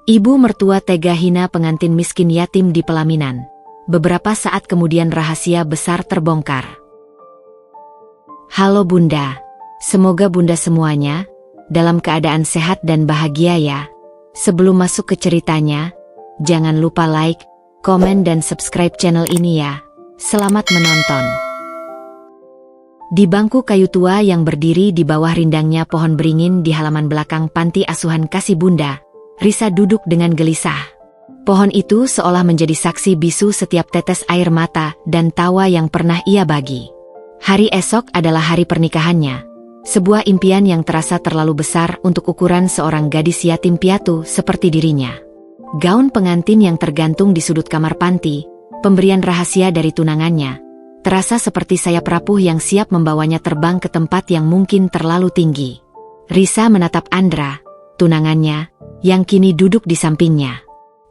Ibu mertua tega hina pengantin miskin yatim di pelaminan. Beberapa saat kemudian rahasia besar terbongkar. Halo Bunda, semoga Bunda semuanya dalam keadaan sehat dan bahagia ya. Sebelum masuk ke ceritanya, jangan lupa like, komen dan subscribe channel ini ya. Selamat menonton. Di bangku kayu tua yang berdiri di bawah rindangnya pohon beringin di halaman belakang panti asuhan Kasih Bunda, Risa duduk dengan gelisah. Pohon itu seolah menjadi saksi bisu setiap tetes air mata dan tawa yang pernah ia bagi. Hari esok adalah hari pernikahannya. Sebuah impian yang terasa terlalu besar untuk ukuran seorang gadis yatim piatu seperti dirinya. Gaun pengantin yang tergantung di sudut kamar panti, pemberian rahasia dari tunangannya, terasa seperti sayap rapuh yang siap membawanya terbang ke tempat yang mungkin terlalu tinggi. Risa menatap Andra, tunangannya, yang kini duduk di sampingnya.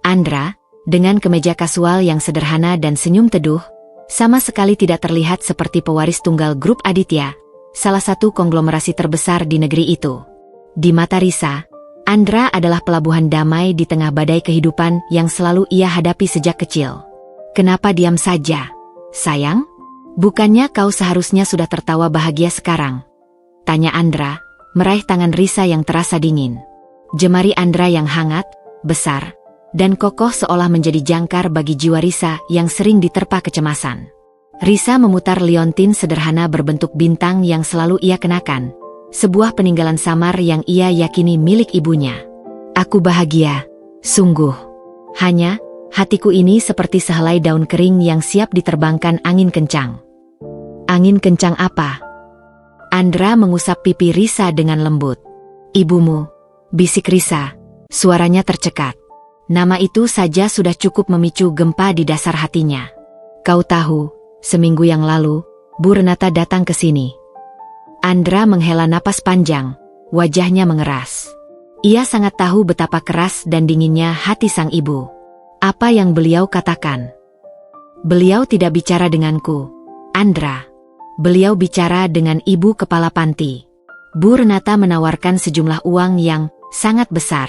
Andra, dengan kemeja kasual yang sederhana dan senyum teduh, sama sekali tidak terlihat seperti pewaris tunggal grup Aditya, salah satu konglomerasi terbesar di negeri itu. Di mata Risa, Andra adalah pelabuhan damai di tengah badai kehidupan yang selalu ia hadapi sejak kecil. Kenapa diam saja, sayang? Bukannya kau seharusnya sudah tertawa bahagia sekarang? Tanya Andra, meraih tangan Risa yang terasa dingin. Jemari Andra yang hangat, besar, dan kokoh seolah menjadi jangkar bagi jiwa Risa yang sering diterpa kecemasan. Risa memutar liontin sederhana berbentuk bintang yang selalu ia kenakan, sebuah peninggalan samar yang ia yakini milik ibunya. Aku bahagia, sungguh. Hanya, hatiku ini seperti sehelai daun kering yang siap diterbangkan angin kencang. Angin kencang apa? Andra mengusap pipi Risa dengan lembut. Ibumu, bisik Risa, suaranya tercekat. Nama itu saja sudah cukup memicu gempa di dasar hatinya. Kau tahu, seminggu yang lalu, Bu Renata datang ke sini. Andra menghela napas panjang, wajahnya mengeras. Ia sangat tahu betapa keras dan dinginnya hati sang ibu. Apa yang beliau katakan? Beliau tidak bicara denganku, Andra. Beliau bicara dengan ibu kepala panti. Bu Renata menawarkan sejumlah uang yang sangat besar.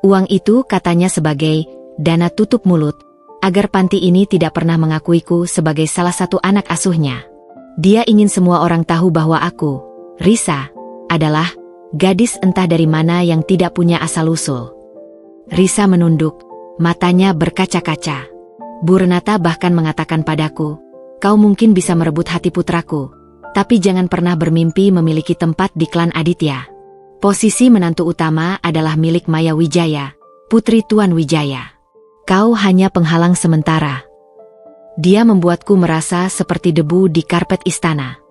Uang itu katanya sebagai dana tutup mulut, agar panti ini tidak pernah mengakuiku sebagai salah satu anak asuhnya. Dia ingin semua orang tahu bahwa aku, Risa, adalah gadis entah dari mana yang tidak punya asal-usul. Risa menunduk, matanya berkaca-kaca. Bu Renata bahkan mengatakan padaku, kau mungkin bisa merebut hati putraku, tapi jangan pernah bermimpi memiliki tempat di klan Aditya. Posisi menantu utama adalah milik Maya Wijaya, putri Tuan Wijaya. Kau hanya penghalang sementara. Dia membuatku merasa seperti debu di karpet istana.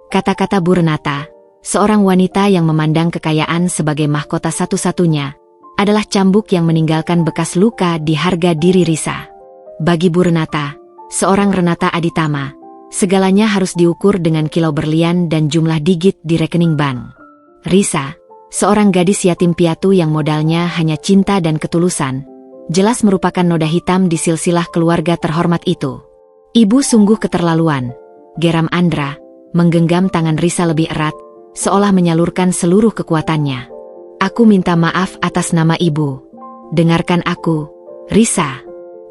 Kata-kata Bu Renata, seorang wanita yang memandang kekayaan sebagai mahkota satu-satunya, adalah cambuk yang meninggalkan bekas luka di harga diri Risa. Bagi Bu Renata, seorang Renata Aditama, segalanya harus diukur dengan kilau berlian dan jumlah digit di rekening bank. Risa, seorang gadis yatim piatu yang modalnya hanya cinta dan ketulusan, jelas merupakan noda hitam di silsilah keluarga terhormat itu. Ibu sungguh keterlaluan, geram Andra, menggenggam tangan Risa lebih erat, seolah menyalurkan seluruh kekuatannya. Aku minta maaf atas nama ibu. Dengarkan aku, Risa.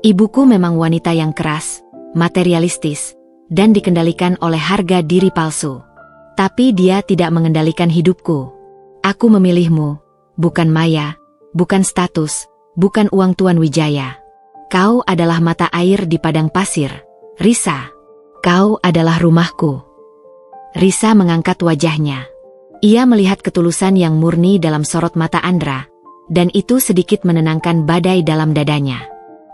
Ibuku memang wanita yang keras, materialistis, dan dikendalikan oleh harga diri palsu. Tapi dia tidak mengendalikan hidupku. Aku memilihmu, bukan Maya, bukan status, bukan uang Tuan Wijaya. Kau adalah mata air di padang pasir, Risa. Kau adalah rumahku. Risa mengangkat wajahnya. Ia melihat ketulusan yang murni dalam sorot mata Andra, dan itu sedikit menenangkan badai dalam dadanya.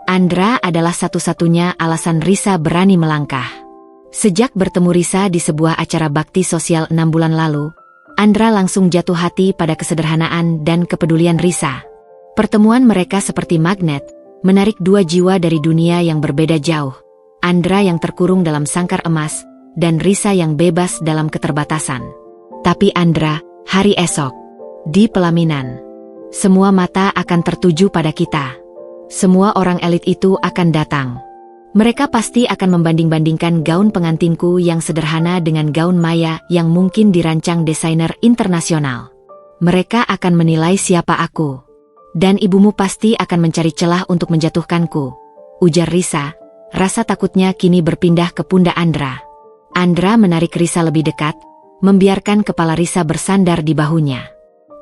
Andra adalah satu-satunya alasan Risa berani melangkah. Sejak bertemu Risa di sebuah acara bakti sosial 6 bulan lalu, Andra langsung jatuh hati pada kesederhanaan dan kepedulian Risa. Pertemuan mereka seperti magnet, menarik dua jiwa dari dunia yang berbeda jauh. Andra yang terkurung dalam sangkar emas, dan Risa yang bebas dalam keterbatasan. Tapi Andra, hari esok, di pelaminan, semua mata akan tertuju pada kita. Semua orang elit itu akan datang. Mereka pasti akan membanding-bandingkan gaun pengantinku yang sederhana dengan gaun Maya yang mungkin dirancang desainer internasional. Mereka akan menilai siapa aku. Dan ibumu pasti akan mencari celah untuk menjatuhkanku, ujar Risa. Rasa takutnya kini berpindah ke pundak Andra. Andra menarik Risa lebih dekat, membiarkan kepala Risa bersandar di bahunya.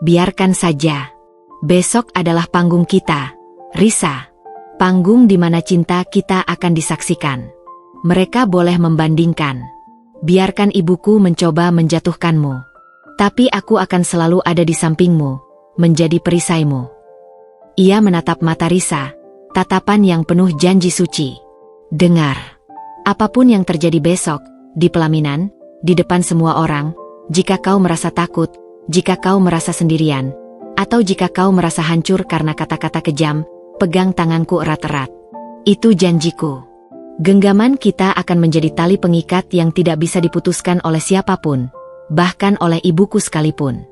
Biarkan saja. Besok adalah panggung kita, Risa. Panggung di mana cinta kita akan disaksikan. Mereka boleh membandingkan. Biarkan ibuku mencoba menjatuhkanmu. Tapi aku akan selalu ada di sampingmu, menjadi perisaimu. Ia menatap mata Risa, tatapan yang penuh janji suci. Dengar, apapun yang terjadi besok, di pelaminan, di depan semua orang, jika kau merasa takut, jika kau merasa sendirian, atau jika kau merasa hancur karena kata-kata kejam, pegang tanganku erat-erat. Itu janjiku. Genggaman kita akan menjadi tali pengikat yang tidak bisa diputuskan oleh siapapun, bahkan oleh ibuku sekalipun.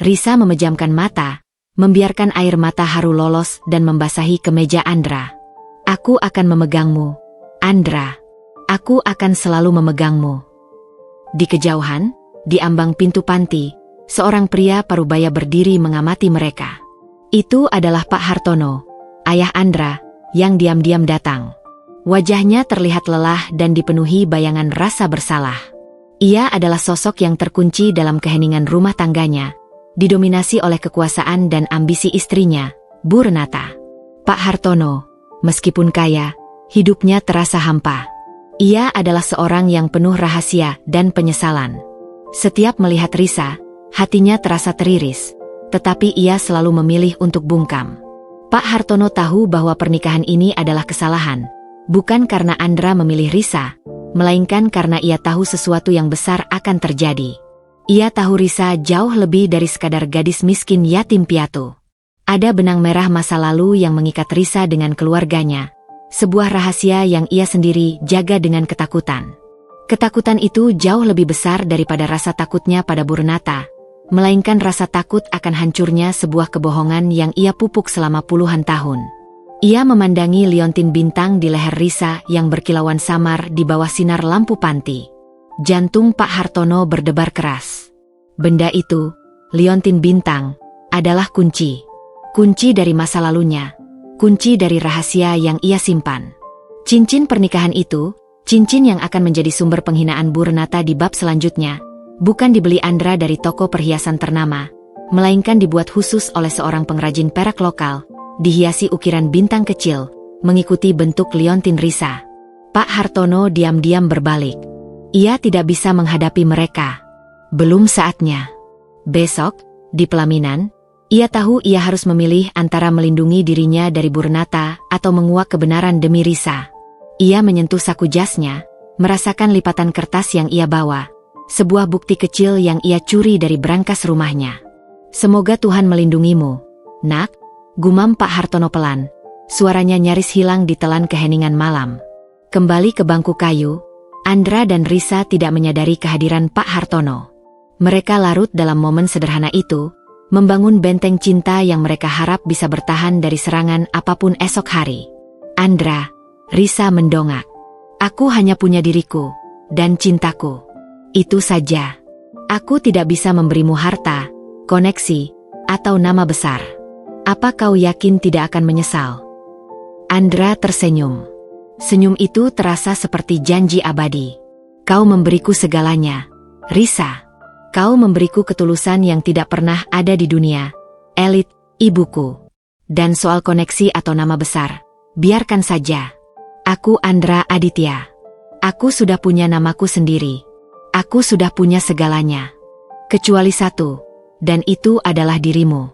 Risa memejamkan mata, membiarkan air mata haru lolos dan membasahi kemeja Andra. Aku akan memegangmu, Andra. Aku akan selalu memegangmu. Di kejauhan, di ambang pintu panti, seorang pria parubaya berdiri mengamati mereka. Itu adalah Pak Hartono, ayah Andra, yang diam-diam datang. Wajahnya terlihat lelah dan dipenuhi bayangan rasa bersalah. Ia adalah sosok yang terkunci dalam keheningan rumah tangganya, didominasi oleh kekuasaan dan ambisi istrinya, Bu Renata. Pak Hartono, meskipun kaya, hidupnya terasa hampa. Ia adalah seorang yang penuh rahasia dan penyesalan. Setiap melihat Risa, hatinya terasa teriris, tetapi ia selalu memilih untuk bungkam. Pak Hartono tahu bahwa pernikahan ini adalah kesalahan, bukan karena Andra memilih Risa, melainkan karena ia tahu sesuatu yang besar akan terjadi. Ia tahu Risa jauh lebih dari sekadar gadis miskin yatim piatu. Ada benang merah masa lalu yang mengikat Risa dengan keluarganya, sebuah rahasia yang ia sendiri jaga dengan ketakutan. Ketakutan itu jauh lebih besar daripada rasa takutnya pada Bu Renata, melainkan rasa takut akan hancurnya sebuah kebohongan yang ia pupuk selama puluhan tahun. Ia memandangi liontin bintang di leher Risa yang berkilauan samar di bawah sinar lampu panti. Jantung Pak Hartono berdebar keras. Benda itu, liontin bintang, adalah kunci. Kunci dari masa lalunya, kunci dari rahasia yang ia simpan. Cincin pernikahan itu, cincin yang akan menjadi sumber penghinaan Bu Renata di bab selanjutnya, bukan dibeli Andra dari toko perhiasan ternama, melainkan dibuat khusus oleh seorang pengrajin perak lokal, dihiasi ukiran bintang kecil, mengikuti bentuk liontin Risa. Pak Hartono diam-diam berbalik. Ia tidak bisa menghadapi mereka. Belum saatnya. Besok, di pelaminan, ia tahu ia harus memilih antara melindungi dirinya dari Bu Renata atau menguak kebenaran demi Risa. Ia menyentuh saku jasnya, merasakan lipatan kertas yang ia bawa, sebuah bukti kecil yang ia curi dari brankas rumahnya. Semoga Tuhan melindungimu, nak, gumam Pak Hartono pelan. Suaranya nyaris hilang di telan keheningan malam. Kembali ke bangku kayu, Andra dan Risa tidak menyadari kehadiran Pak Hartono. Mereka larut dalam momen sederhana itu, membangun benteng cinta yang mereka harap bisa bertahan dari serangan apapun esok hari. Andra, Risa mendongak. Aku hanya punya diriku, dan cintaku. Itu saja. Aku tidak bisa memberimu harta, koneksi, atau nama besar. Apa kau yakin tidak akan menyesal? Andra tersenyum. Senyum itu terasa seperti janji abadi. Kau memberiku segalanya, Risa. Kau memberiku ketulusan yang tidak pernah ada di dunia, elit, ibuku. Dan soal koneksi atau nama besar, biarkan saja. Aku Andra Aditya. Aku sudah punya namaku sendiri. Aku sudah punya segalanya. Kecuali satu, dan itu adalah dirimu.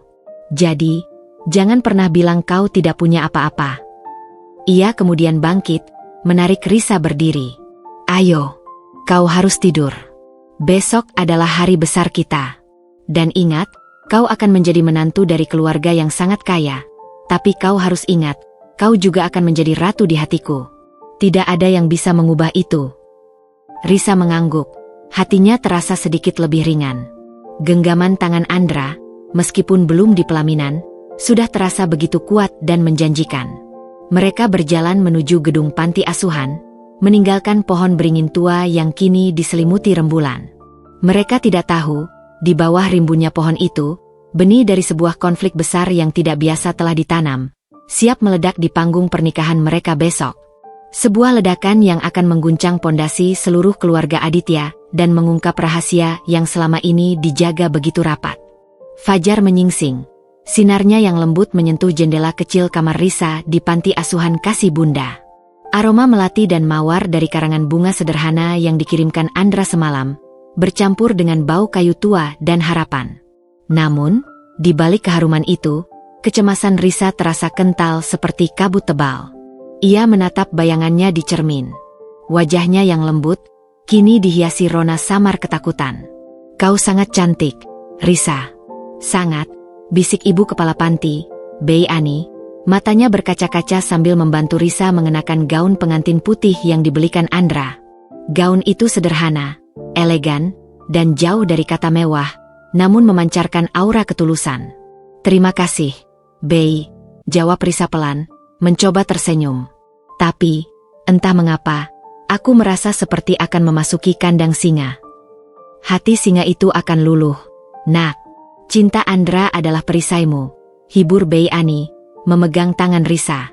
Jadi, jangan pernah bilang kau tidak punya apa-apa. Ia kemudian bangkit, menarik Risa berdiri. Ayo, kau harus tidur. Besok adalah hari besar kita. Dan ingat, kau akan menjadi menantu dari keluarga yang sangat kaya. Tapi kau harus ingat, kau juga akan menjadi ratu di hatiku. Tidak ada yang bisa mengubah itu. Risa mengangguk, hatinya terasa sedikit lebih ringan. Genggaman tangan Andra, meskipun belum di pelaminan, sudah terasa begitu kuat dan menjanjikan. Mereka berjalan menuju gedung panti asuhan, meninggalkan pohon beringin tua yang kini diselimuti rembulan. Mereka tidak tahu, di bawah rimbunnya pohon itu, Benih dari sebuah konflik besar yang tidak biasa telah ditanam, siap meledak di panggung pernikahan mereka besok. Sebuah ledakan yang akan mengguncang pondasi seluruh keluarga Aditya dan mengungkap rahasia yang selama ini dijaga begitu rapat. Fajar menyingsing. Sinarnya yang lembut menyentuh jendela kecil kamar Risa di panti asuhan Kasih Bunda. Aroma melati dan mawar dari karangan bunga sederhana yang dikirimkan Andra semalam, bercampur dengan bau kayu tua dan harapan. Namun, di balik keharuman itu, kecemasan Risa terasa kental seperti kabut tebal. Ia menatap bayangannya di cermin. Wajahnya yang lembut, kini dihiasi rona samar ketakutan. "Kau sangat cantik, Risa." "Sangat," bisik ibu kepala panti, Bei Ani. Matanya berkaca-kaca sambil membantu Risa mengenakan gaun pengantin putih yang dibelikan Andra. Gaun itu sederhana, elegan, dan jauh dari kata mewah, namun memancarkan aura ketulusan. "Terima kasih, Bei," jawab Risa pelan, mencoba tersenyum. "Tapi, entah mengapa, aku merasa seperti akan memasuki kandang singa. Hati singa itu akan luluh, nak." "Cinta Andra adalah perisaimu," hibur Bei Ani, memegang tangan Risa.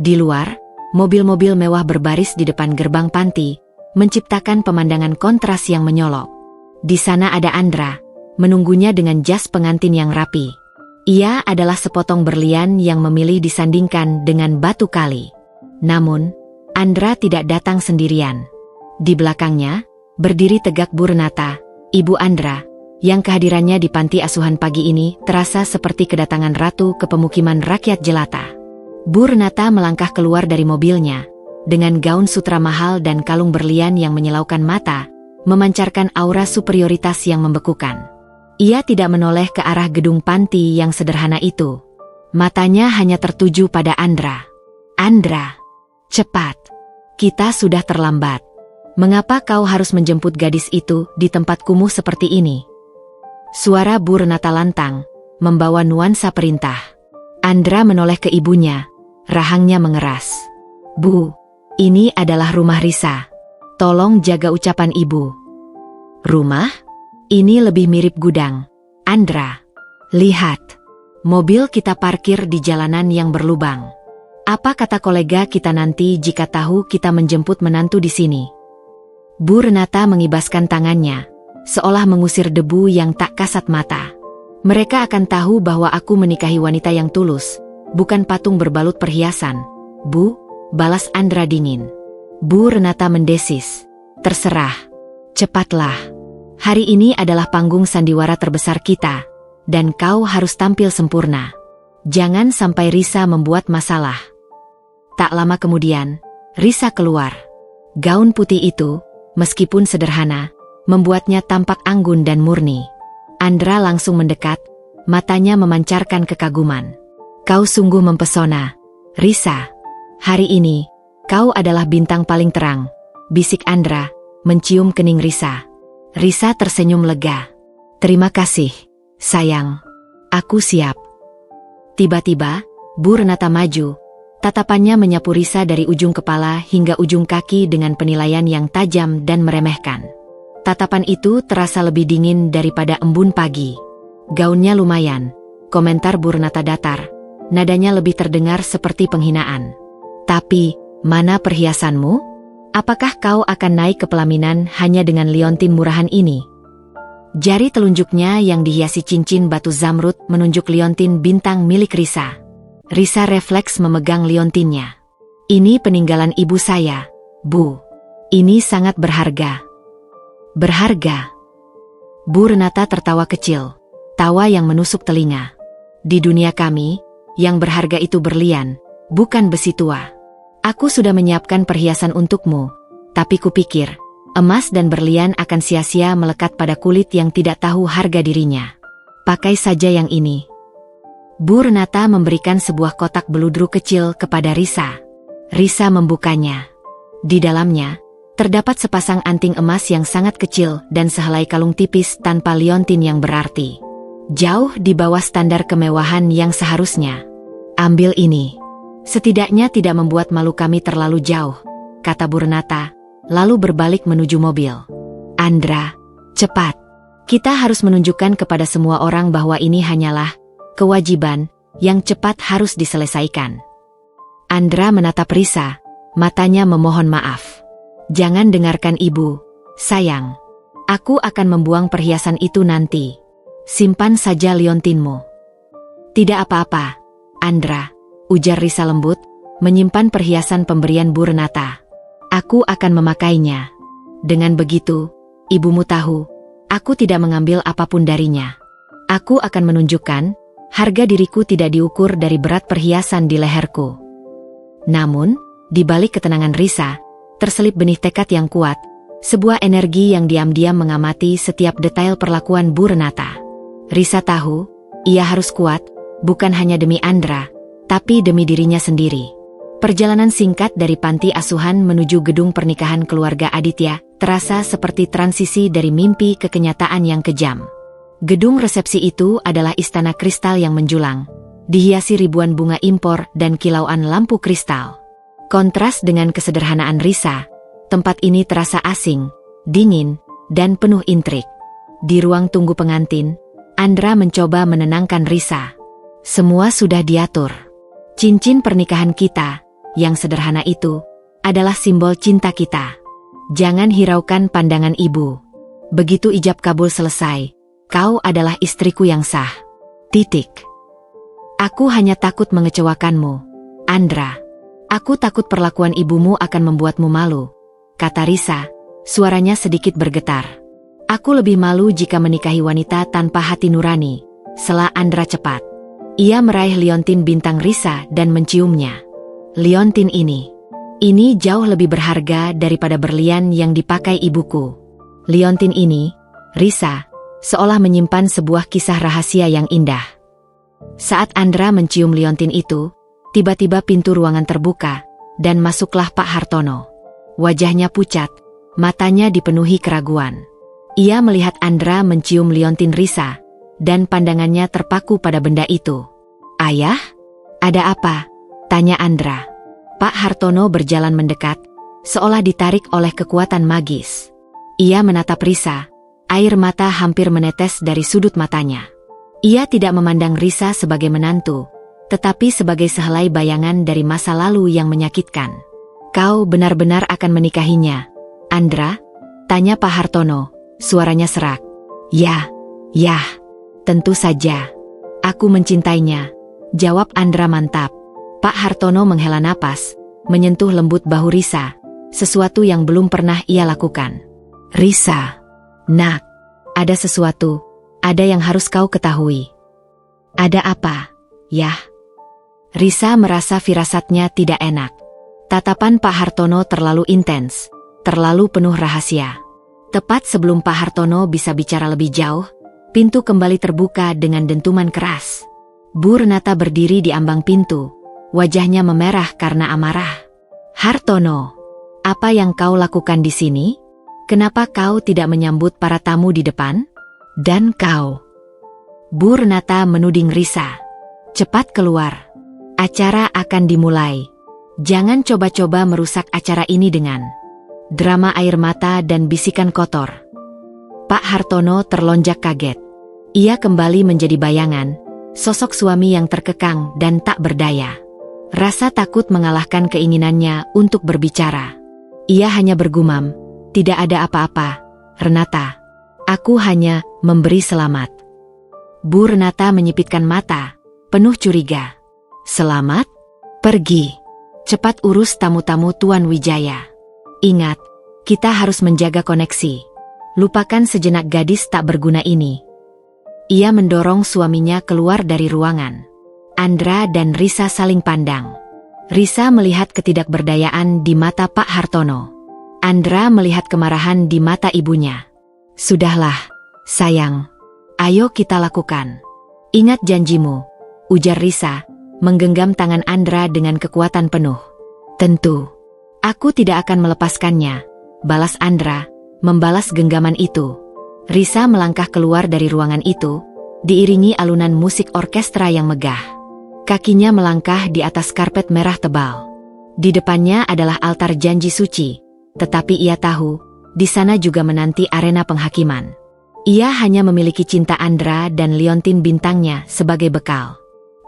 Di luar, mobil-mobil mewah berbaris di depan gerbang panti, menciptakan pemandangan kontras yang menyolok. Di sana ada Andra, menunggunya dengan jas pengantin yang rapi. Ia adalah sepotong berlian yang memilih disandingkan dengan batu kali. Namun, Andra tidak datang sendirian. Di belakangnya, berdiri tegak Bu Renata, ibu Andra, yang kehadirannya di panti asuhan pagi ini terasa seperti kedatangan ratu ke pemukiman rakyat jelata. Bu Renata melangkah keluar dari mobilnya, dengan gaun sutra mahal dan kalung berlian yang menyilaukan mata, memancarkan aura superioritas yang membekukan. Ia tidak menoleh ke arah gedung panti yang sederhana itu. Matanya hanya tertuju pada Andra. "Andra, cepat. Kita sudah terlambat. Mengapa kau harus menjemput gadis itu di tempat kumuh seperti ini?" Suara Bu Renata lantang, membawa nuansa perintah. Andra menoleh ke ibunya, rahangnya mengeras. "Bu, ini adalah rumah Risa. Tolong jaga ucapan ibu." "Rumah? Ini lebih mirip gudang, Andra. Lihat, mobil kita parkir di jalanan yang berlubang. Apa kata kolega kita nanti jika tahu kita menjemput menantu di sini?" Bu Renata mengibaskan tangannya, seolah mengusir debu yang tak kasat mata. "Mereka akan tahu bahwa aku menikahi wanita yang tulus, bukan patung berbalut perhiasan, Bu," balas Andra dingin. Bu Renata mendesis, "Terserah. Cepatlah. Hari ini adalah panggung sandiwara terbesar kita, dan kau harus tampil sempurna. Jangan sampai Risa membuat masalah." Tak lama kemudian, Risa keluar. Gaun putih itu, meskipun sederhana, membuatnya tampak anggun dan murni. Andra langsung mendekat, matanya memancarkan kekaguman. "Kau sungguh mempesona, Risa. Hari ini, kau adalah bintang paling terang," bisik Andra, mencium kening Risa. Risa tersenyum lega. "Terima kasih, sayang. Aku siap." Tiba-tiba, Bu Renata maju, tatapannya menyapu Risa dari ujung kepala hingga ujung kaki dengan penilaian yang tajam dan meremehkan. Tatapan itu terasa lebih dingin daripada embun pagi. "Gaunnya lumayan," komentar Bu Renata datar, nadanya lebih terdengar seperti penghinaan. "Tapi, mana perhiasanmu? Apakah kau akan naik ke pelaminan hanya dengan liontin murahan ini?" Jari telunjuknya yang dihiasi cincin batu zamrud menunjuk liontin bintang milik Risa. Risa refleks memegang liontinnya. "Ini peninggalan ibu saya, Bu. Ini sangat berharga." "Berharga?" Bu Renata tertawa kecil, tawa yang menusuk telinga. "Di dunia kami, yang berharga itu berlian, bukan besi tua. Aku sudah menyiapkan perhiasan untukmu, tapi kupikir, emas dan berlian akan sia-sia melekat pada kulit yang tidak tahu harga dirinya. Pakai saja yang ini." Bu Renata memberikan sebuah kotak beludru kecil kepada Risa. Risa membukanya. Di dalamnya, terdapat sepasang anting emas yang sangat kecil dan sehelai kalung tipis tanpa liontin yang berarti. Jauh di bawah standar kemewahan yang seharusnya. "Ambil ini. Setidaknya tidak membuat malu kami terlalu jauh," kata Bu Renata, lalu berbalik menuju mobil. "Andra, cepat. Kita harus menunjukkan kepada semua orang bahwa ini hanyalah kewajiban yang cepat harus diselesaikan. Andra menatap Risa, matanya memohon maaf. Jangan dengarkan ibu, sayang. Aku akan membuang perhiasan itu nanti. Simpan saja liontinmu. Tidak apa-apa, Andra, ujar Risa lembut, menyimpan perhiasan pemberian Bu Renata. Aku akan memakainya. Dengan begitu, ibumu tahu, aku tidak mengambil apapun darinya. Aku akan menunjukkan, harga diriku tidak diukur dari berat perhiasan di leherku. Namun, di balik ketenangan Risa, terselip benih tekad yang kuat, sebuah energi yang diam-diam mengamati setiap detail perlakuan Bu Renata. Risa tahu, ia harus kuat, bukan hanya demi Andra, tapi demi dirinya sendiri. Perjalanan singkat dari panti asuhan menuju gedung pernikahan keluarga Aditya terasa seperti transisi dari mimpi ke kenyataan yang kejam. Gedung resepsi itu adalah istana kristal yang menjulang, dihiasi ribuan bunga impor dan kilauan lampu kristal. Kontras dengan kesederhanaan Risa, tempat ini terasa asing, dingin, dan penuh intrik. Di ruang tunggu pengantin, Andra mencoba menenangkan Risa. Semua sudah diatur. Cincin pernikahan kita, yang sederhana itu, adalah simbol cinta kita. Jangan hiraukan pandangan ibu. Begitu ijab kabul selesai, kau adalah istriku yang sah. Titik. Aku hanya takut mengecewakanmu, Andra. Aku takut perlakuan ibumu akan membuatmu malu, kata Risa, suaranya sedikit bergetar. Aku lebih malu jika menikahi wanita tanpa hati nurani, sela Andra cepat. Ia meraih liontin bintang Risa dan menciumnya. Liontin ini jauh lebih berharga daripada berlian yang dipakai ibuku. Liontin ini, Risa, seolah menyimpan sebuah kisah rahasia yang indah. Saat Andra mencium liontin itu, tiba-tiba pintu ruangan terbuka, dan masuklah Pak Hartono. Wajahnya pucat, matanya dipenuhi keraguan. Ia melihat Andra mencium liontin Risa, dan pandangannya terpaku pada benda itu. Ayah? Ada apa? Tanya Andra. Pak Hartono berjalan mendekat, seolah ditarik oleh kekuatan magis. Ia menatap Risa, air mata hampir menetes dari sudut matanya. Ia tidak memandang Risa sebagai menantu, tetapi sebagai sehelai bayangan dari masa lalu yang menyakitkan. Kau benar-benar akan menikahinya, Andra? Tanya Pak Hartono. Suaranya serak. Ya, tentu saja. Aku mencintainya, jawab Andra mantap. Pak Hartono menghela napas, menyentuh lembut bahu Risa, sesuatu yang belum pernah ia lakukan. Risa, nak, ada sesuatu, ada yang harus kau ketahui. Ada apa, Yah? Risa merasa firasatnya tidak enak. Tatapan Pak Hartono terlalu intens, terlalu penuh rahasia. Tepat sebelum Pak Hartono bisa bicara lebih jauh, pintu kembali terbuka dengan dentuman keras. Bu Renata berdiri di ambang pintu, wajahnya memerah karena amarah. Hartono, apa yang kau lakukan di sini? Kenapa kau tidak menyambut para tamu di depan? Dan kau? Bu Renata menuding Risa. Cepat keluar. Acara akan dimulai. Jangan coba-coba merusak acara ini dengan drama air mata dan bisikan kotor. Pak Hartono terlonjak kaget. Ia kembali menjadi bayangan, sosok suami yang terkekang dan tak berdaya. Rasa takut mengalahkan keinginannya untuk berbicara. Ia hanya bergumam, tidak ada apa-apa, Renata. Aku hanya memberi selamat. Bu Renata menyipitkan mata, penuh curiga. Selamat? Pergi. Cepat urus tamu-tamu Tuan Wijaya. Ingat, kita harus menjaga koneksi. Lupakan sejenak gadis tak berguna ini. Ia mendorong suaminya keluar dari ruangan. Andra dan Risa saling pandang. Risa melihat ketidakberdayaan di mata Pak Hartono. Andra melihat kemarahan di mata ibunya. Sudahlah, sayang. Ayo kita lakukan. Ingat janjimu, ujar Risa, menggenggam tangan Andra dengan kekuatan penuh. Tentu. Aku tidak akan melepaskannya, balas Andra, membalas genggaman itu. Risa melangkah keluar dari ruangan itu, diiringi alunan musik orkestra yang megah. Kakinya melangkah di atas karpet merah tebal. Di depannya adalah altar janji suci, tetapi ia tahu, di sana juga menanti arena penghakiman. Ia hanya memiliki cinta Andra dan liontin bintangnya sebagai bekal.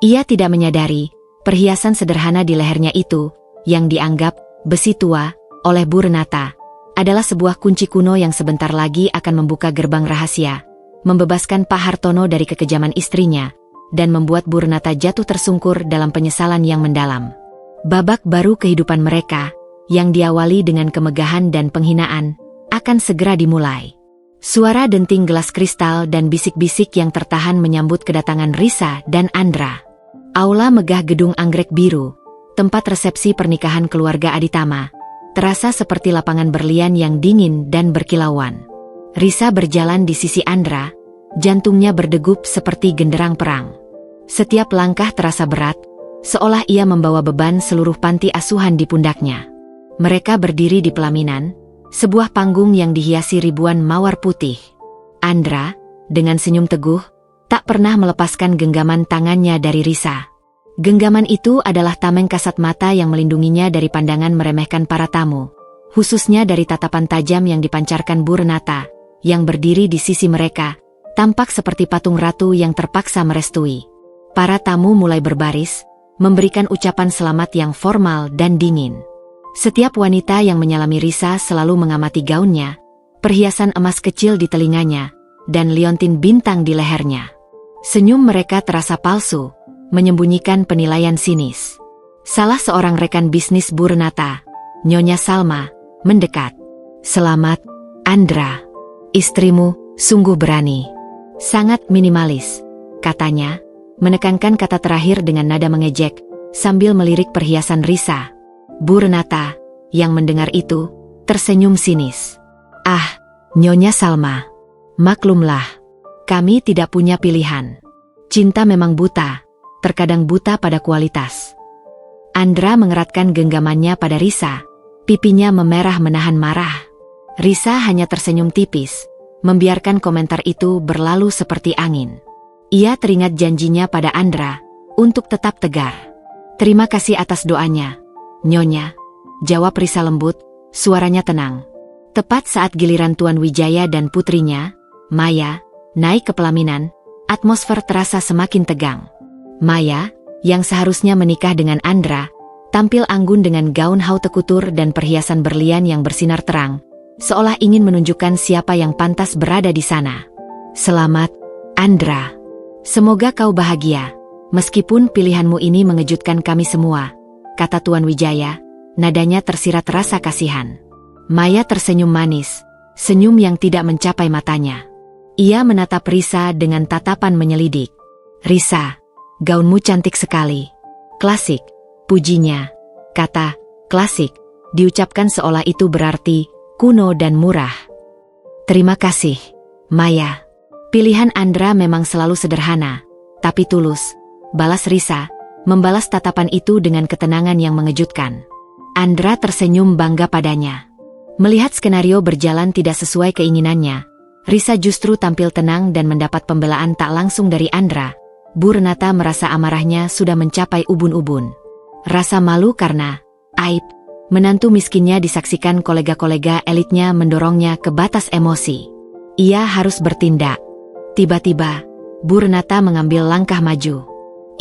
Ia tidak menyadari, perhiasan sederhana di lehernya itu, yang dianggap besi tua oleh Bu Renata, adalah sebuah kunci kuno yang sebentar lagi akan membuka gerbang rahasia, membebaskan Pak Hartono dari kekejaman istrinya, dan membuat Bu Renata jatuh tersungkur dalam penyesalan yang mendalam. Babak baru kehidupan mereka, yang diawali dengan kemegahan dan penghinaan, akan segera dimulai. Suara denting gelas kristal dan bisik-bisik yang tertahan menyambut kedatangan Risa dan Andra. Aula megah gedung anggrek biru, tempat resepsi pernikahan keluarga Aditama, terasa seperti lapangan berlian yang dingin dan berkilauan. Risa berjalan di sisi Andra, jantungnya berdegup seperti genderang perang. Setiap langkah terasa berat, seolah ia membawa beban seluruh panti asuhan di pundaknya. Mereka berdiri di pelaminan, sebuah panggung yang dihiasi ribuan mawar putih. Andra, dengan senyum teguh, tak pernah melepaskan genggaman tangannya dari Risa. Genggaman itu adalah tameng kasat mata yang melindunginya dari pandangan meremehkan para tamu, khususnya dari tatapan tajam yang dipancarkan Bu Renata, yang berdiri di sisi mereka, tampak seperti patung ratu yang terpaksa merestui. Para tamu mulai berbaris, memberikan ucapan selamat yang formal dan dingin. Setiap wanita yang menyalami Risa selalu mengamati gaunnya, perhiasan emas kecil di telinganya, dan liontin bintang di lehernya. Senyum mereka terasa palsu, menyembunyikan penilaian sinis. Salah seorang rekan bisnis Bu Renata, Nyonya Salma, mendekat. "Selamat, Andra. Istrimu sungguh berani." "Sangat minimalis," katanya, menekankan kata terakhir dengan nada mengejek, sambil melirik perhiasan Risa. Bu Renata, yang mendengar itu, tersenyum sinis. "Ah, Nyonya Salma, maklumlah, kami tidak punya pilihan. Cinta memang buta, terkadang buta pada kualitas." Andra mengeratkan genggamannya pada Risa, pipinya memerah menahan marah. Risa hanya tersenyum tipis, membiarkan komentar itu berlalu seperti angin. Ia teringat janjinya pada Andra, untuk tetap tegar. "Terima kasih atas doanya, Nyonya," jawab Risa lembut, suaranya tenang. Tepat saat giliran Tuan Wijaya dan putrinya, Maya, naik ke pelaminan, atmosfer terasa semakin tegang. Maya, yang seharusnya menikah dengan Andra, tampil anggun dengan gaun haute couture dan perhiasan berlian yang bersinar terang, seolah ingin menunjukkan siapa yang pantas berada di sana. "Selamat, Andra. Semoga kau bahagia, meskipun pilihanmu ini mengejutkan kami semua," kata Tuan Wijaya, nadanya tersirat rasa kasihan. Maya tersenyum manis, senyum yang tidak mencapai matanya. Ia menatap Risa dengan tatapan menyelidik. "Risa, gaunmu cantik sekali. Klasik," pujinya. Kata klasik diucapkan seolah itu berarti kuno dan murah. "Terima kasih, Maya." Pilihan Andra memang selalu sederhana, tapi tulus, balas Risa, membalas tatapan itu dengan ketenangan yang mengejutkan. Andra tersenyum bangga padanya. Melihat skenario berjalan tidak sesuai keinginannya, Risa justru tampil tenang dan mendapat pembelaan tak langsung dari Andra. Bu Renata merasa amarahnya sudah mencapai ubun-ubun. Rasa malu karena aib menantu miskinnya disaksikan kolega-kolega elitnya mendorongnya ke batas emosi. Ia harus bertindak. Tiba-tiba, Bu Renata mengambil langkah maju.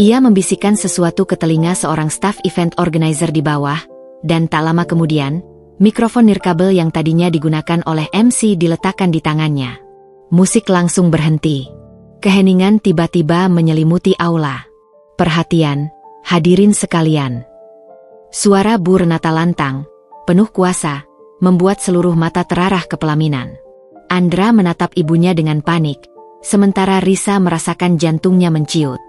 Ia membisikkan sesuatu ke telinga seorang staf event organizer di bawah, dan tak lama kemudian, mikrofon nirkabel yang tadinya digunakan oleh MC diletakkan di tangannya. Musik langsung berhenti. Keheningan tiba-tiba menyelimuti aula. "Perhatian, hadirin sekalian." Suara Bu Renata lantang, penuh kuasa, membuat seluruh mata terarah ke pelaminan. Andra menatap ibunya dengan panik, sementara Risa merasakan jantungnya menciut.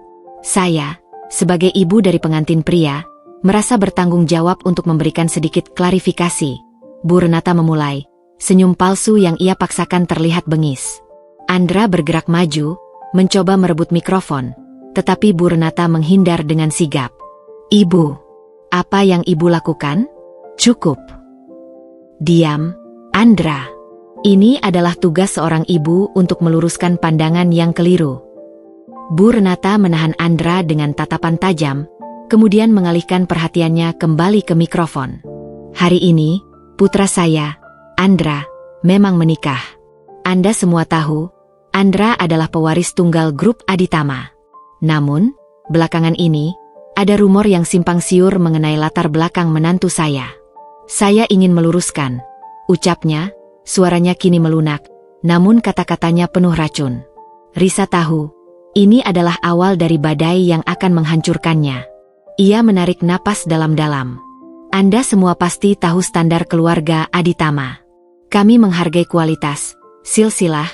"Saya, sebagai ibu dari pengantin pria, merasa bertanggung jawab untuk memberikan sedikit klarifikasi." Bu Renata memulai, senyum palsu yang ia paksakan terlihat bengis. Andra bergerak maju, mencoba merebut mikrofon, tetapi Bu Renata menghindar dengan sigap. "Ibu, apa yang ibu lakukan? Cukup. Diam, Andra. Ini adalah tugas seorang ibu untuk meluruskan pandangan yang keliru." Bu Renata menahan Andra dengan tatapan tajam, kemudian mengalihkan perhatiannya kembali ke mikrofon. "Hari ini, putra saya, Andra, memang menikah. Anda semua tahu, Andra adalah pewaris tunggal grup Aditama. Namun, belakangan ini, ada rumor yang simpang siur mengenai latar belakang menantu saya. Saya ingin meluruskan, ucapnya, suaranya kini melunak, namun kata-katanya penuh racun. Risa tahu, ini adalah awal dari badai yang akan menghancurkannya. Ia menarik napas dalam-dalam. Anda semua pasti tahu standar keluarga Aditama. Kami menghargai kualitas, silsilah,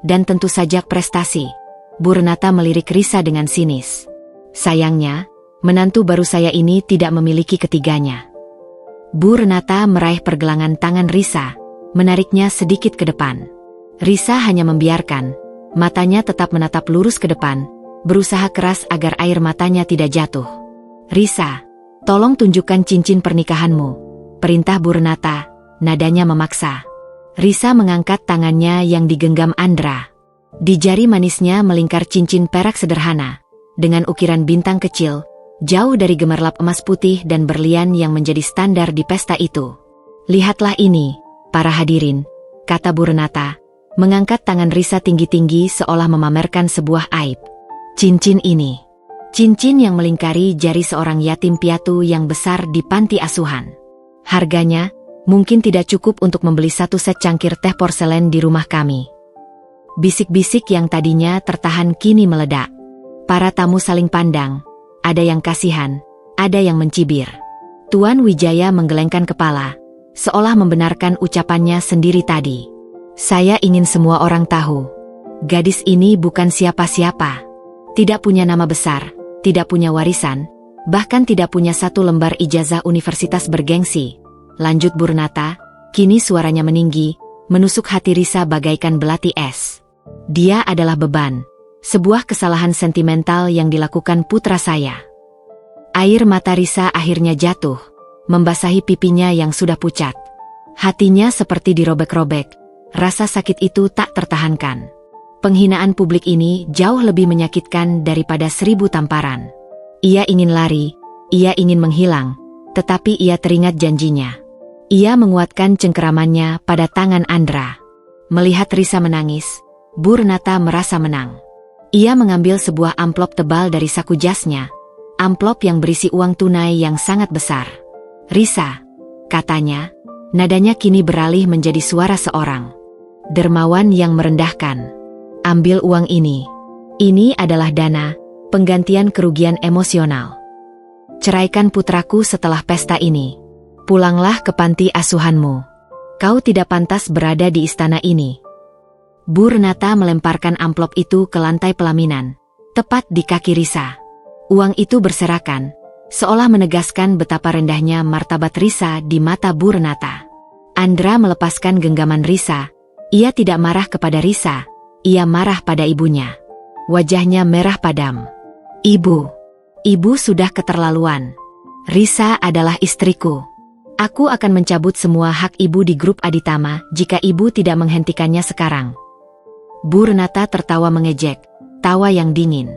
dan tentu saja prestasi. Bu Renata melirik Risa dengan sinis. Sayangnya, menantu baru saya ini tidak memiliki ketiganya. Bu Renata meraih pergelangan tangan Risa, menariknya sedikit ke depan. Risa hanya membiarkan, matanya tetap menatap lurus ke depan, berusaha keras agar air matanya tidak jatuh. Risa, tolong tunjukkan cincin pernikahanmu, perintah Bu Renata, nadanya memaksa. Risa mengangkat tangannya yang digenggam Andra. Di jari manisnya melingkar cincin perak sederhana, dengan ukiran bintang kecil, jauh dari gemerlap emas putih dan berlian yang menjadi standar di pesta itu. Lihatlah ini, para hadirin, kata Bu Renata, mengangkat tangan Risa tinggi-tinggi seolah memamerkan sebuah aib. Cincin ini, cincin yang melingkari jari seorang yatim piatu yang besar di panti asuhan. Harganya, mungkin tidak cukup untuk membeli satu set cangkir teh porselen di rumah kami. Bisik-bisik yang tadinya tertahan kini meledak. Para tamu saling pandang. Ada yang kasihan, ada yang mencibir. Tuan Wijaya menggelengkan kepala, seolah membenarkan ucapannya sendiri tadi. Saya ingin semua orang tahu, gadis ini bukan siapa-siapa. Tidak punya nama besar, tidak punya warisan, bahkan tidak punya satu lembar ijazah universitas bergengsi. Lanjut Bu Renata, kini suaranya meninggi, menusuk hati Risa bagaikan belati es. Dia adalah beban. Sebuah kesalahan sentimental yang dilakukan putra saya. Air mata Risa akhirnya jatuh, membasahi pipinya yang sudah pucat. Hatinya seperti dirobek-robek, rasa sakit itu tak tertahankan. Penghinaan publik ini jauh lebih menyakitkan daripada 1000 tamparan. Ia ingin lari, ia ingin menghilang, tetapi ia teringat janjinya. Ia menguatkan cengkeramannya pada tangan Andra. Melihat Risa menangis, Bu Renata merasa menang. Ia mengambil sebuah amplop tebal dari saku jasnya, amplop yang berisi uang tunai yang sangat besar. Risa, katanya, nadanya kini beralih menjadi suara seorang dermawan yang merendahkan. Ambil uang ini. Ini adalah dana, penggantian kerugian emosional. Ceraikan putraku setelah pesta ini. Pulanglah ke panti asuhanmu. Kau tidak pantas berada di istana ini. Bu Renata melemparkan amplop itu ke lantai pelaminan, tepat di kaki Risa. Uang itu berserakan, seolah menegaskan betapa rendahnya martabat Risa di mata Bu Renata. Andra melepaskan genggaman Risa. Ia tidak marah kepada Risa, ia marah pada ibunya. Wajahnya merah padam. Ibu sudah keterlaluan. Risa adalah istriku. Aku akan mencabut semua hak ibu di grup Aditama jika ibu tidak menghentikannya sekarang. Bu Renata tertawa mengejek, tawa yang dingin.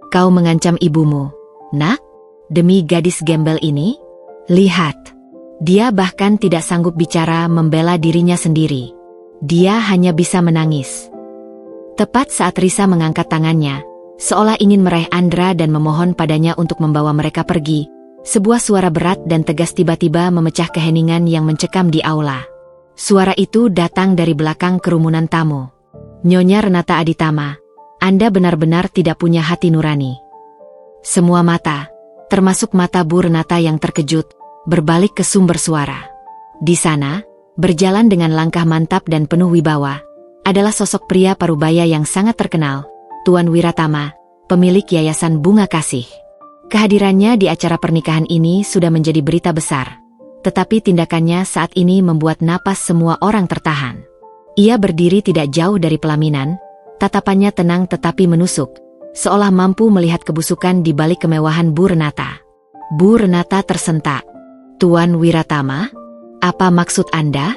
Kau mengancam ibumu, nak? Demi gadis gembel ini? Lihat. Dia bahkan tidak sanggup bicara membela dirinya sendiri. Dia hanya bisa menangis. Tepat saat Risa mengangkat tangannya, seolah ingin meraih Andra dan memohon padanya untuk membawa mereka pergi, sebuah suara berat dan tegas tiba-tiba memecah keheningan yang mencekam di aula. Suara itu datang dari belakang kerumunan tamu. Nyonya Renata Aditama, Anda benar-benar tidak punya hati nurani. Semua mata, termasuk mata Bu Renata yang terkejut, berbalik ke sumber suara. Di sana, berjalan dengan langkah mantap dan penuh wibawa, adalah sosok pria parubaya yang sangat terkenal, Tuan Wiratama, pemilik Yayasan Bunga Kasih. Kehadirannya di acara pernikahan ini sudah menjadi berita besar, tetapi tindakannya saat ini membuat napas semua orang tertahan. Ia berdiri tidak jauh dari pelaminan, tatapannya tenang tetapi menusuk, seolah mampu melihat kebusukan di balik kemewahan Bu Renata. Bu Renata tersentak. Tuan Wiratama, apa maksud Anda?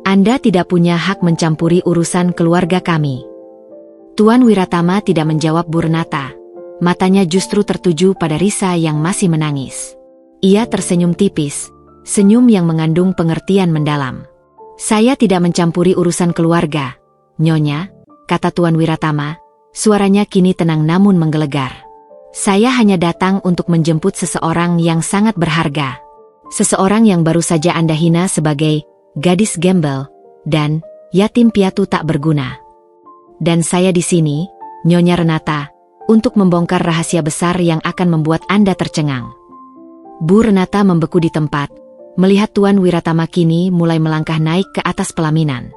Anda tidak punya hak mencampuri urusan keluarga kami. Tuan Wiratama tidak menjawab Bu Renata. Matanya justru tertuju pada Risa yang masih menangis. Ia tersenyum tipis, senyum yang mengandung pengertian mendalam. Saya tidak mencampuri urusan keluarga, Nyonya. kata Tuan Wiratama. Suaranya kini tenang namun menggelegar. Saya hanya datang untuk menjemput seseorang yang sangat berharga. Seseorang yang baru saja Anda hina sebagai gadis gembel dan yatim piatu tak berguna. Dan saya di sini, Nyonya Renata, untuk membongkar rahasia besar yang akan membuat Anda tercengang. Bu Renata membeku di tempat, melihat Tuan Wiratama kini mulai melangkah naik ke atas pelaminan.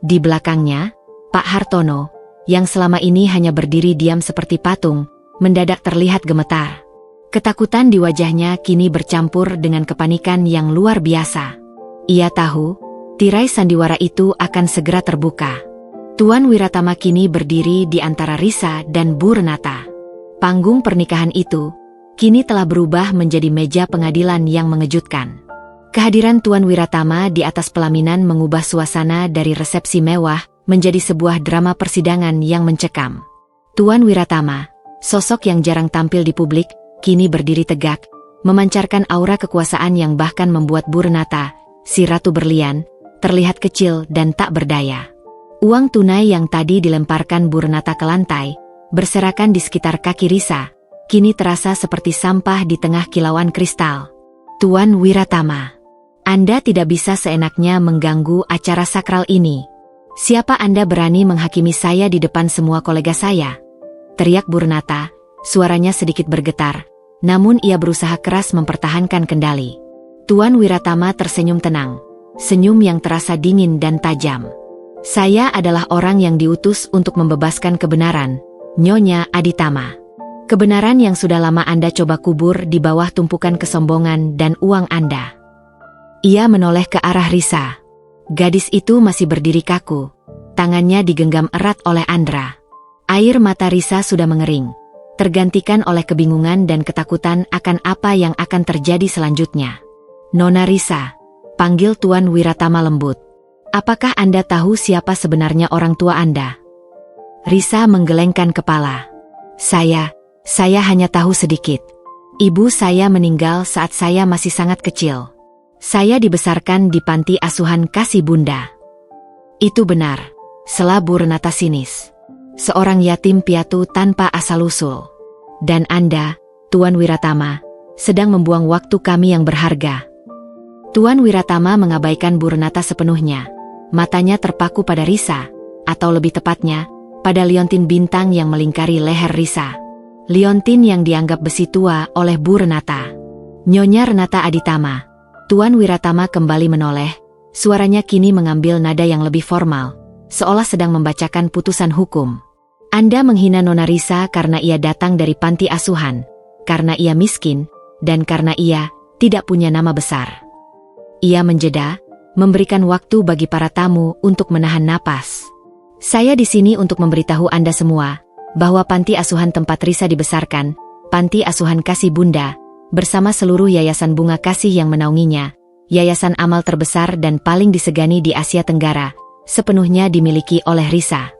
Di belakangnya, Pak Hartono, yang selama ini hanya berdiri diam seperti patung, mendadak terlihat gemetar. Ketakutan di wajahnya kini bercampur dengan kepanikan yang luar biasa. Ia tahu, tirai sandiwara itu akan segera terbuka. Tuan Wiratama kini berdiri di antara Risa dan Bu Renata. Panggung pernikahan itu kini telah berubah menjadi meja pengadilan yang mengejutkan. Kehadiran Tuan Wiratama di atas pelaminan mengubah suasana dari resepsi mewah menjadi sebuah drama persidangan yang mencekam. Tuan Wiratama, sosok yang jarang tampil di publik, kini berdiri tegak, memancarkan aura kekuasaan yang bahkan membuat Bu Renata, si ratu berlian, terlihat kecil dan tak berdaya. Uang tunai yang tadi dilemparkan Bu Renata ke lantai, berserakan di sekitar kaki Risa, kini terasa seperti sampah di tengah kilauan kristal. Tuan Wiratama, Anda tidak bisa seenaknya mengganggu acara sakral ini. Siapa Anda berani menghakimi saya di depan semua kolega saya? Teriak Bu Renata, suaranya sedikit bergetar, namun ia berusaha keras mempertahankan kendali. Tuan Wiratama tersenyum tenang, senyum yang terasa dingin dan tajam. Saya adalah orang yang diutus untuk membebaskan kebenaran, Nyonya Aditama. Kebenaran yang sudah lama Anda coba kubur di bawah tumpukan kesombongan dan uang Anda. Ia menoleh ke arah Risa. Gadis itu masih berdiri kaku, tangannya digenggam erat oleh Andra. Air mata Risa sudah mengering, tergantikan oleh kebingungan dan ketakutan akan apa yang akan terjadi selanjutnya. Nona Risa, panggil Tuan Wiratama lembut. Apakah Anda tahu siapa sebenarnya orang tua Anda? Risa menggelengkan kepala. Saya hanya tahu sedikit. Ibu saya meninggal saat saya masih sangat kecil. Saya dibesarkan di panti asuhan Kasih Bunda. Itu benar, sela Bu Renata sinis. Seorang yatim piatu tanpa asal-usul. Dan Anda, Tuan Wiratama, sedang membuang waktu kami yang berharga. Tuan Wiratama mengabaikan Bu Renata sepenuhnya. Matanya terpaku pada Risa, atau lebih tepatnya, pada liontin bintang yang melingkari leher Risa. Liontin yang dianggap besi tua oleh Bu Renata. Nyonya Renata Aditama, Tuan Wiratama kembali menoleh, suaranya kini mengambil nada yang lebih formal, seolah sedang membacakan putusan hukum. Anda menghina Nona Risa karena ia datang dari panti asuhan, karena ia miskin, dan karena ia tidak punya nama besar. Ia menjeda, memberikan waktu bagi para tamu untuk menahan napas. Saya di sini untuk memberitahu Anda semua, bahwa panti asuhan tempat Risa dibesarkan, Panti Asuhan Kasih Bunda, bersama seluruh yayasan bunga kasih yang menaunginya, yayasan amal terbesar dan paling disegani di Asia Tenggara, sepenuhnya dimiliki oleh Risa.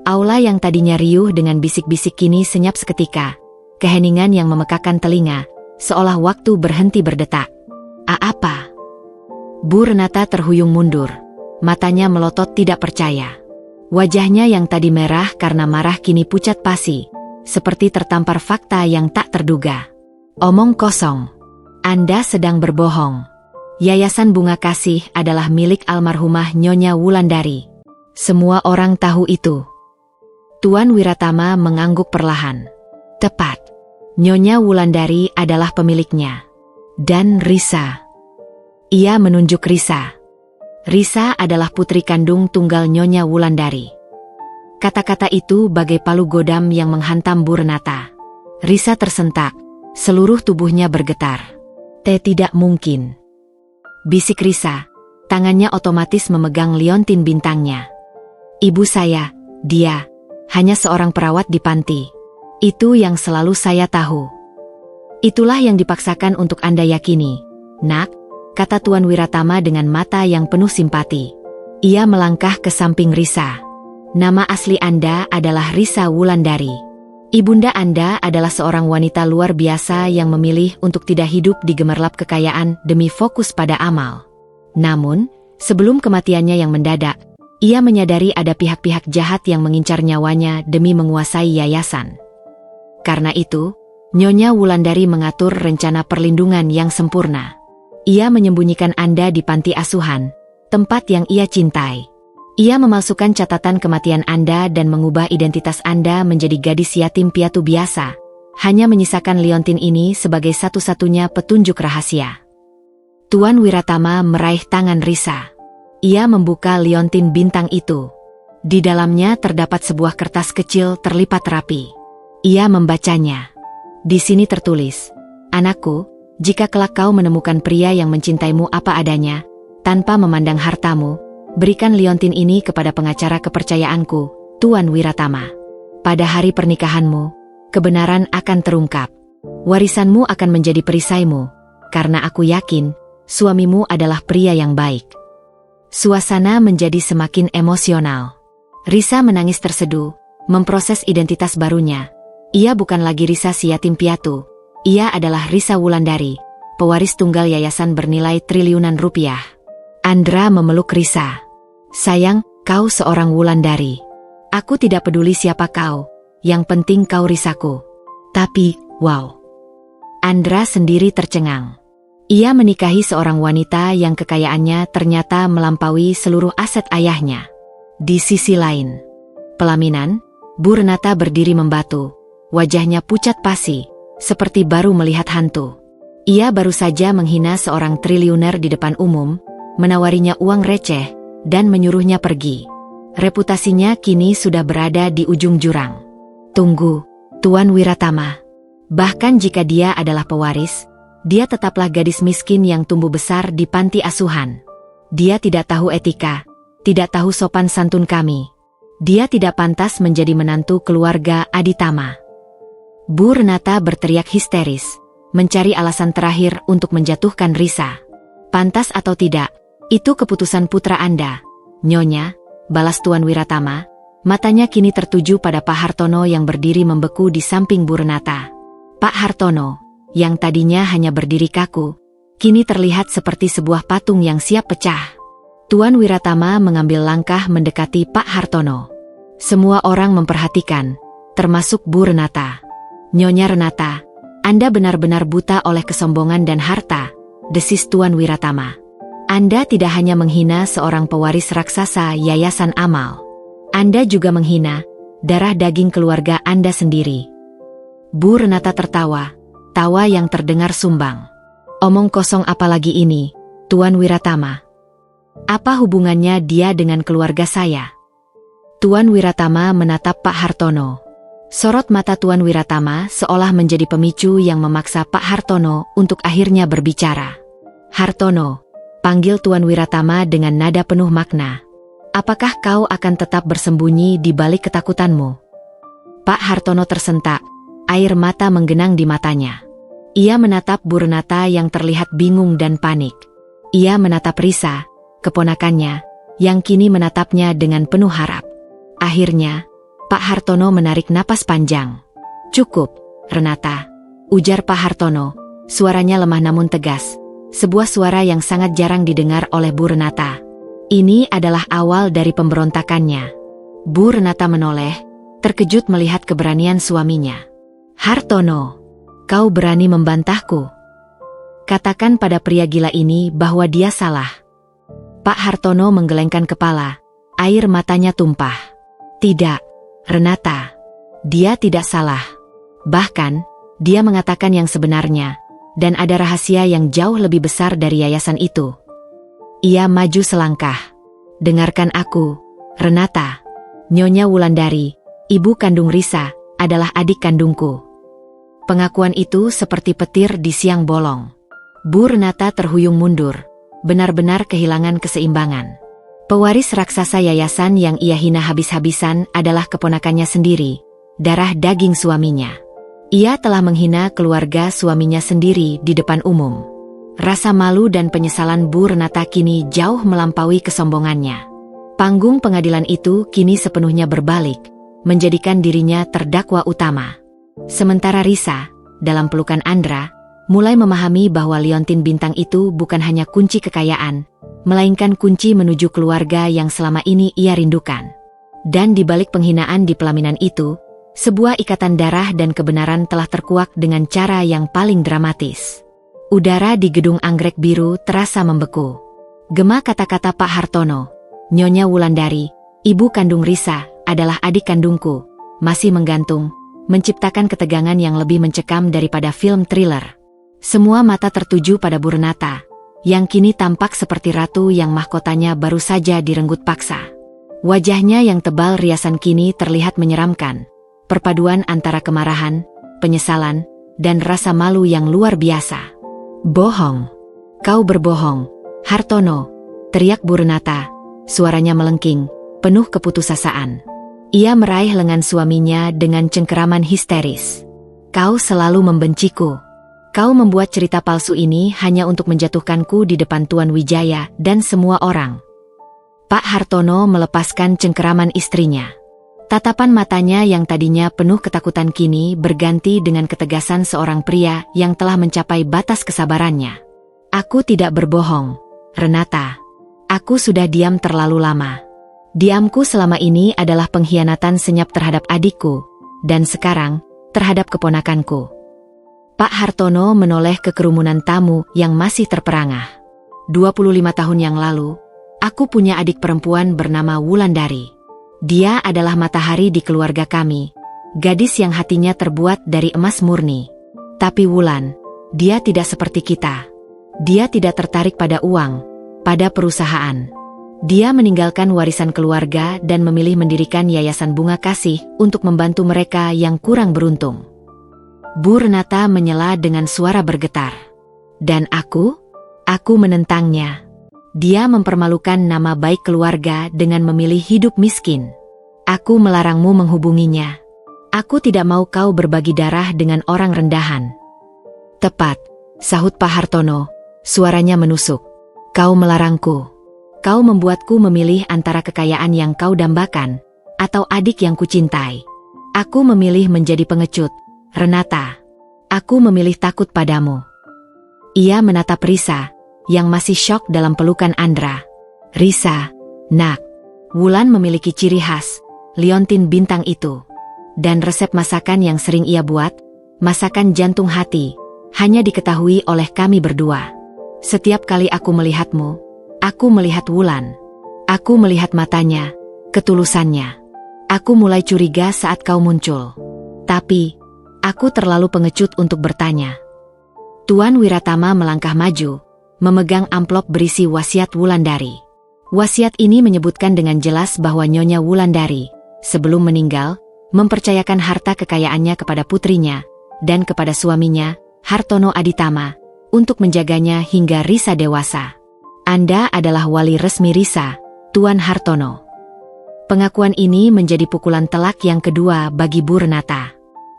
Aula yang tadinya riuh dengan bisik-bisik kini senyap seketika, keheningan yang memekakan telinga, seolah waktu berhenti berdetak. Apa? Bu Renata terhuyung mundur, matanya melotot tidak percaya. Wajahnya yang tadi merah karena marah kini pucat pasi, seperti tertampar fakta yang tak terduga. Omong kosong. Anda sedang berbohong. Yayasan Bunga Kasih adalah milik almarhumah Nyonya Wulandari. Semua orang tahu itu. Tuan Wiratama mengangguk perlahan. Tepat. Nyonya Wulandari adalah pemiliknya. Dan Risa. Ia menunjuk Risa. Risa adalah putri kandung tunggal Nyonya Wulandari. Kata-kata itu bagai palu godam yang menghantam Bu Renata. Risa tersentak, seluruh tubuhnya bergetar. Tidak mungkin. Bisik Risa, tangannya otomatis memegang liontin bintangnya. Ibu saya, dia, hanya seorang perawat di panti. Itu yang selalu saya tahu. Itulah yang dipaksakan untuk Anda yakini, Nak, kata Tuan Wiratama dengan mata yang penuh simpati. Ia melangkah ke samping Risa. Nama asli Anda adalah Risa Wulandari. Ibunda Anda adalah seorang wanita luar biasa yang memilih untuk tidak hidup di gemerlap kekayaan demi fokus pada amal. Namun, sebelum kematiannya yang mendadak, Ia menyadari ada pihak-pihak jahat yang mengincar nyawanya demi menguasai yayasan. Karena itu, Nyonya Wulandari mengatur rencana perlindungan yang sempurna. Ia menyembunyikan Anda di panti asuhan, tempat yang ia cintai. Ia memalsukan catatan kematian Anda dan mengubah identitas Anda menjadi gadis yatim piatu biasa, hanya menyisakan liontin ini sebagai satu-satunya petunjuk rahasia. Tuan Wiratama meraih tangan Risa. Ia membuka liontin bintang itu. Di dalamnya terdapat sebuah kertas kecil terlipat rapi. Ia membacanya. Di sini tertulis, "Anakku, jika kelak kau menemukan pria yang mencintaimu apa adanya, tanpa memandang hartamu, berikan liontin ini kepada pengacara kepercayaanku, Tuan Wiratama. Pada hari pernikahanmu, kebenaran akan terungkap. Warisanmu akan menjadi perisaimu, karena aku yakin, suamimu adalah pria yang baik." Suasana menjadi semakin emosional. Risa menangis terseduh, memproses identitas barunya. Ia bukan lagi Risa si yatim piatu. Ia adalah Risa Wulandari, pewaris tunggal yayasan bernilai triliunan rupiah. Andra memeluk Risa. "Sayang, kau seorang Wulandari. Aku tidak peduli siapa kau, yang penting kau Risaku." Tapi, wow. Andra sendiri tercengang. Ia menikahi seorang wanita yang kekayaannya ternyata melampaui seluruh aset ayahnya. Di sisi lain, pelaminan, Bu Renata berdiri membatu. Wajahnya pucat pasi, seperti baru melihat hantu. Ia baru saja menghina seorang triliuner di depan umum, menawarinya uang receh, dan menyuruhnya pergi. Reputasinya kini sudah berada di ujung jurang. Tunggu, Tuan Wiratama. Bahkan jika dia adalah pewaris, dia tetaplah gadis miskin yang tumbuh besar di panti asuhan. Dia tidak tahu etika, tidak tahu sopan santun kami. Dia tidak pantas menjadi menantu keluarga Aditama. Bu Renata berteriak histeris, mencari alasan terakhir untuk menjatuhkan Risa. "Pantas atau tidak, itu keputusan putra Anda, Nyonya," balas Tuan Wiratama. Matanya kini tertuju pada Pak Hartono yang berdiri membeku di samping Bu Renata. Pak Hartono, yang tadinya hanya berdiri kaku, kini terlihat seperti sebuah patung yang siap pecah. Tuan Wiratama mengambil langkah mendekati Pak Hartono. Semua orang memperhatikan, termasuk Bu Renata. "Nyonya Renata, Anda benar-benar buta oleh kesombongan dan harta," desis Tuan Wiratama. "Anda tidak hanya menghina seorang pewaris raksasa Yayasan Amal. Anda juga menghina darah daging keluarga Anda sendiri." Bu Renata tertawa, tawa yang terdengar sumbang. "Omong kosong apa lagi ini, Tuan Wiratama? Apa hubungannya dia dengan keluarga saya?" Tuan Wiratama menatap Pak Hartono. Sorot mata Tuan Wiratama seolah menjadi pemicu yang memaksa Pak Hartono untuk akhirnya berbicara. "Hartono," panggil Tuan Wiratama dengan nada penuh makna. "Apakah kau akan tetap bersembunyi di balik ketakutanmu?" Pak Hartono tersentak, air mata menggenang di matanya. Ia menatap Bu Renata yang terlihat bingung dan panik. Ia menatap Risa, keponakannya, yang kini menatapnya dengan penuh harap. Akhirnya, Pak Hartono menarik napas panjang. "Cukup, Renata," ujar Pak Hartono. Suaranya lemah namun tegas. Sebuah suara yang sangat jarang didengar oleh Bu Renata. Ini adalah awal dari pemberontakannya. Bu Renata menoleh, terkejut melihat keberanian suaminya. "Hartono, kau berani membantahku? Katakan pada pria gila ini bahwa dia salah." Pak Hartono menggelengkan kepala, air matanya tumpah. "Tidak, Renata, dia tidak salah. Bahkan, dia mengatakan yang sebenarnya, dan ada rahasia yang jauh lebih besar dari yayasan itu." Ia maju selangkah. "Dengarkan aku, Renata. Nyonya Wulandari, ibu kandung Risa, adalah adik kandungku." Pengakuan itu seperti petir di siang bolong. Bu Renata terhuyung mundur, benar-benar kehilangan keseimbangan. Pewaris raksasa yayasan yang ia hina habis-habisan adalah keponakannya sendiri, darah daging suaminya. Ia telah menghina keluarga suaminya sendiri di depan umum. Rasa malu dan penyesalan Bu Renata kini jauh melampaui kesombongannya. Panggung pengadilan itu kini sepenuhnya berbalik, menjadikan dirinya terdakwa utama. Sementara Risa, dalam pelukan Andra, mulai memahami bahwa liontin bintang itu bukan hanya kunci kekayaan, melainkan kunci menuju keluarga yang selama ini ia rindukan. Dan di balik penghinaan di pelaminan itu, sebuah ikatan darah dan kebenaran telah terkuak dengan cara yang paling dramatis. Udara di gedung anggrek biru terasa membeku. Gema kata-kata Pak Hartono, Nyonya Wulandari, ibu kandung Risa, adalah adik kandungku, masih menggantung, menciptakan ketegangan yang lebih mencekam daripada film thriller. Semua mata tertuju pada Bu Renata, yang kini tampak seperti ratu yang mahkotanya baru saja direnggut paksa. Wajahnya yang tebal riasan kini terlihat menyeramkan, perpaduan antara kemarahan, penyesalan, dan rasa malu yang luar biasa. Bohong. Kau berbohong, Hartono, teriak Bu Renata, suaranya melengking, penuh keputusasaan. Ia meraih lengan suaminya dengan cengkeraman histeris. Kau selalu membenciku. Kau membuat cerita palsu ini hanya untuk menjatuhkanku di depan Tuan Wijaya dan semua orang. Pak Hartono melepaskan cengkeraman istrinya. Tatapan matanya yang tadinya penuh ketakutan kini berganti dengan ketegasan seorang pria yang telah mencapai batas kesabarannya. Aku tidak berbohong, Renata. Aku sudah diam terlalu lama. Diamku selama ini adalah pengkhianatan senyap terhadap adikku, dan sekarang, terhadap keponakanku. Pak Hartono menoleh ke kerumunan tamu yang masih terperangah. 25 tahun yang lalu, aku punya adik perempuan bernama Wulandari. Dia adalah matahari di keluarga kami, gadis yang hatinya terbuat dari emas murni. Tapi Wulan, dia tidak seperti kita. Dia tidak tertarik pada uang, pada perusahaan. Dia meninggalkan warisan keluarga dan memilih mendirikan yayasan bunga kasih untuk membantu mereka yang kurang beruntung. Bu Renata menyela dengan suara bergetar. Dan aku menentangnya. Dia mempermalukan nama baik keluarga dengan memilih hidup miskin. Aku melarangmu menghubunginya. Aku tidak mau kau berbagi darah dengan orang rendahan. Tepat, sahut Pak Hartono, suaranya menusuk. Kau melarangku. Kau membuatku memilih antara kekayaan yang kau dambakan, atau adik yang kucintai. Aku memilih menjadi pengecut, Renata. Aku memilih takut padamu. Ia menatap Risa, yang masih syok dalam pelukan Andra. Risa, nak, Wulan memiliki ciri khas, liontin bintang itu. Dan resep masakan yang sering ia buat, masakan jantung hati, hanya diketahui oleh kami berdua. Setiap kali aku melihatmu, aku melihat Wulan. Aku melihat matanya, ketulusannya. Aku mulai curiga saat kau muncul. Tapi, aku terlalu pengecut untuk bertanya. Tuan Wiratama melangkah maju, memegang amplop berisi wasiat Wulandari. Wasiat ini menyebutkan dengan jelas bahwa Nyonya Wulandari, sebelum meninggal, mempercayakan harta kekayaannya kepada putrinya, dan kepada suaminya, Hartono Aditama, untuk menjaganya hingga Risa dewasa. Anda adalah wali resmi Risa, Tuan Hartono. Pengakuan ini menjadi pukulan telak yang kedua bagi Bu Renata.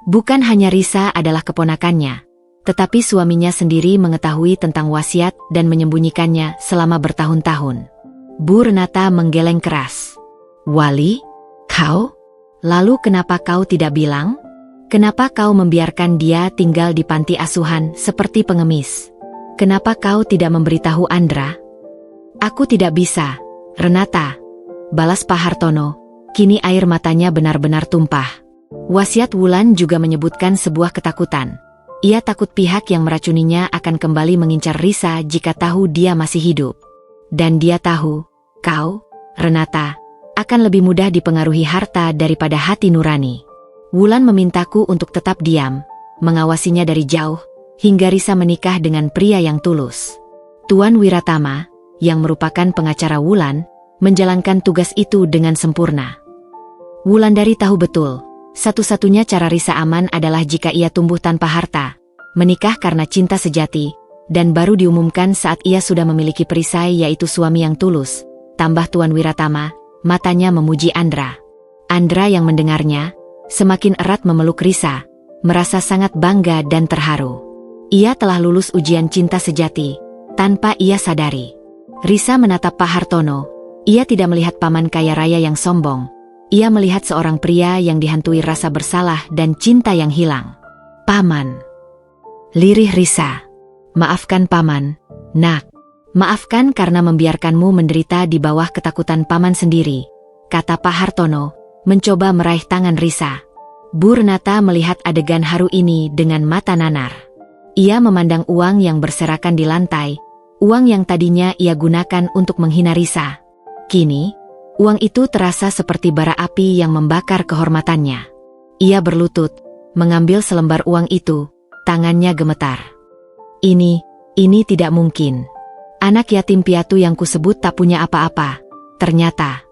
Bukan hanya Risa adalah keponakannya, tetapi suaminya sendiri mengetahui tentang wasiat dan menyembunyikannya selama bertahun-tahun. Bu Renata menggeleng keras. Wali? Kau? Lalu kenapa kau tidak bilang? Kenapa kau membiarkan dia tinggal di panti asuhan seperti pengemis? Kenapa kau tidak memberitahu Andra? Aku tidak bisa, Renata, balas Pak Hartono. Kini air matanya benar-benar tumpah. Wasiat Wulan juga menyebutkan sebuah ketakutan. Ia takut pihak yang meracuninya akan kembali mengincar Risa jika tahu dia masih hidup. Dan dia tahu, kau, Renata, akan lebih mudah dipengaruhi harta daripada hati nurani. Wulan memintaku untuk tetap diam, mengawasinya dari jauh, hingga Risa menikah dengan pria yang tulus. Tuan Wiratama, yang merupakan pengacara Wulan, menjalankan tugas itu dengan sempurna. Wulandari tahu betul, satu-satunya cara Risa aman adalah jika ia tumbuh tanpa harta, menikah karena cinta sejati, dan baru diumumkan saat ia sudah memiliki perisai yaitu suami yang tulus, tambah Tuan Wiratama, matanya memuji Andra. Andra yang mendengarnya, semakin erat memeluk Risa, merasa sangat bangga dan terharu. Ia telah lulus ujian cinta sejati, tanpa ia sadari. Risa menatap Pak Hartono. Ia tidak melihat paman kaya raya yang sombong. Ia melihat seorang pria yang dihantui rasa bersalah dan cinta yang hilang. Paman. Lirih Risa. Maafkan paman, nak. Maafkan karena membiarkanmu menderita di bawah ketakutan paman sendiri, kata Pak Hartono, mencoba meraih tangan Risa. Bu Renata melihat adegan haru ini dengan mata nanar. Ia memandang uang yang berserakan di lantai, uang yang tadinya ia gunakan untuk menghina Risa. Kini, uang itu terasa seperti bara api yang membakar kehormatannya. Ia berlutut, mengambil selembar uang itu, tangannya gemetar. Ini tidak mungkin. Anak yatim piatu yang kusebut tak punya apa-apa, ternyata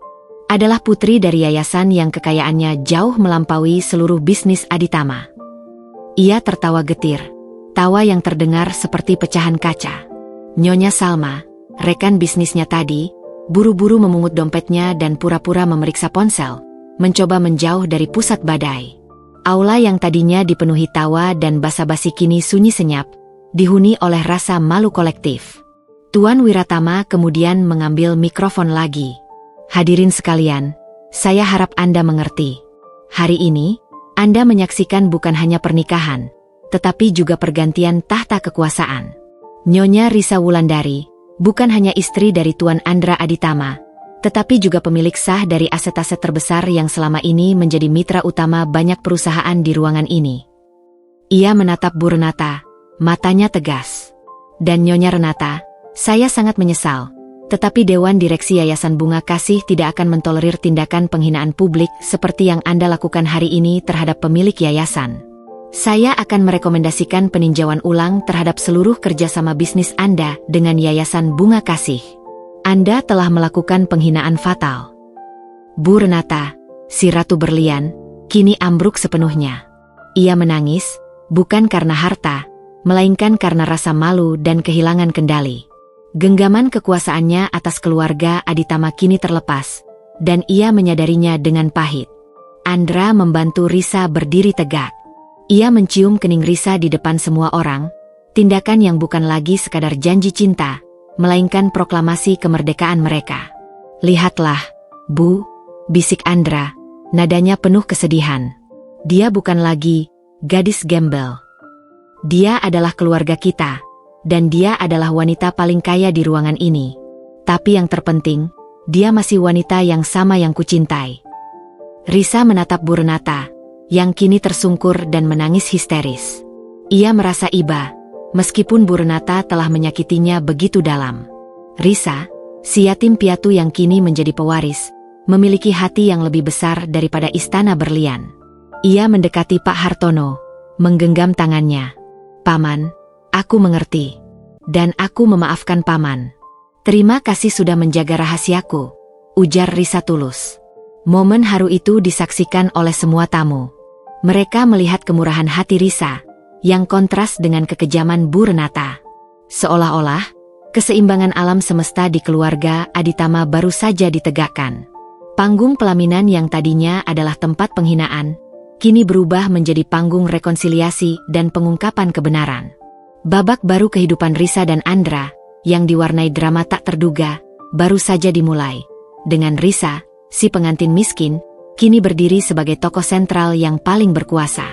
adalah putri dari yayasan yang kekayaannya jauh melampaui seluruh bisnis Aditama. Ia tertawa getir, tawa yang terdengar seperti pecahan kaca. Nyonya Salma, rekan bisnisnya tadi, buru-buru memungut dompetnya dan pura-pura memeriksa ponsel, mencoba menjauh dari pusat badai. Aula yang tadinya dipenuhi tawa dan basa-basi kini sunyi senyap, dihuni oleh rasa malu kolektif. Tuan Wiratama kemudian mengambil mikrofon lagi. Hadirin sekalian, saya harap Anda mengerti. Hari ini, Anda menyaksikan bukan hanya pernikahan, tetapi juga pergantian tahta kekuasaan. Nyonya Risa Wulandari, bukan hanya istri dari Tuan Andra Aditama, tetapi juga pemilik sah dari aset-aset terbesar yang selama ini menjadi mitra utama banyak perusahaan di ruangan ini. Ia menatap Bu Renata, matanya tegas. Dan Nyonya Renata, saya sangat menyesal, tetapi Dewan Direksi Yayasan Bunga Kasih tidak akan mentolerir tindakan penghinaan publik seperti yang Anda lakukan hari ini terhadap pemilik yayasan. Saya akan merekomendasikan peninjauan ulang terhadap seluruh kerjasama bisnis Anda dengan Yayasan Bunga Kasih. Anda telah melakukan penghinaan fatal. Bu Renata, si Ratu Berlian, kini ambruk sepenuhnya. Ia menangis, bukan karena harta, melainkan karena rasa malu dan kehilangan kendali. Genggaman kekuasaannya atas keluarga Aditama kini terlepas, dan ia menyadarinya dengan pahit. Andra membantu Risa berdiri tegak. Ia mencium kening Risa di depan semua orang, tindakan yang bukan lagi sekadar janji cinta, melainkan proklamasi kemerdekaan mereka. Lihatlah, Bu, bisik Andra, nadanya penuh kesedihan. Dia bukan lagi gadis gembel. Dia adalah keluarga kita. Dan dia adalah wanita paling kaya di ruangan ini. Tapi yang terpenting, dia masih wanita yang sama yang kucintai. Risa menatap Bu Renata, yang kini tersungkur dan menangis histeris. Ia merasa iba, meskipun Bu Renata telah menyakitinya begitu dalam. Risa, si yatim piatu yang kini menjadi pewaris, memiliki hati yang lebih besar daripada istana berlian. Ia mendekati Pak Hartono, menggenggam tangannya. Paman, aku mengerti. Dan aku memaafkan Paman. Terima kasih sudah menjaga rahasiaku, ujar Risa tulus. Momen haru itu disaksikan oleh semua tamu. Mereka melihat kemurahan hati Risa, yang kontras dengan kekejaman Bu Renata. Seolah-olah, keseimbangan alam semesta di keluarga Aditama baru saja ditegakkan. Panggung pelaminan yang tadinya adalah tempat penghinaan, kini berubah menjadi panggung rekonsiliasi dan pengungkapan kebenaran. Babak baru kehidupan Risa dan Andra, yang diwarnai drama tak terduga, baru saja dimulai. Dengan Risa, si pengantin miskin, kini berdiri sebagai tokoh sentral yang paling berkuasa.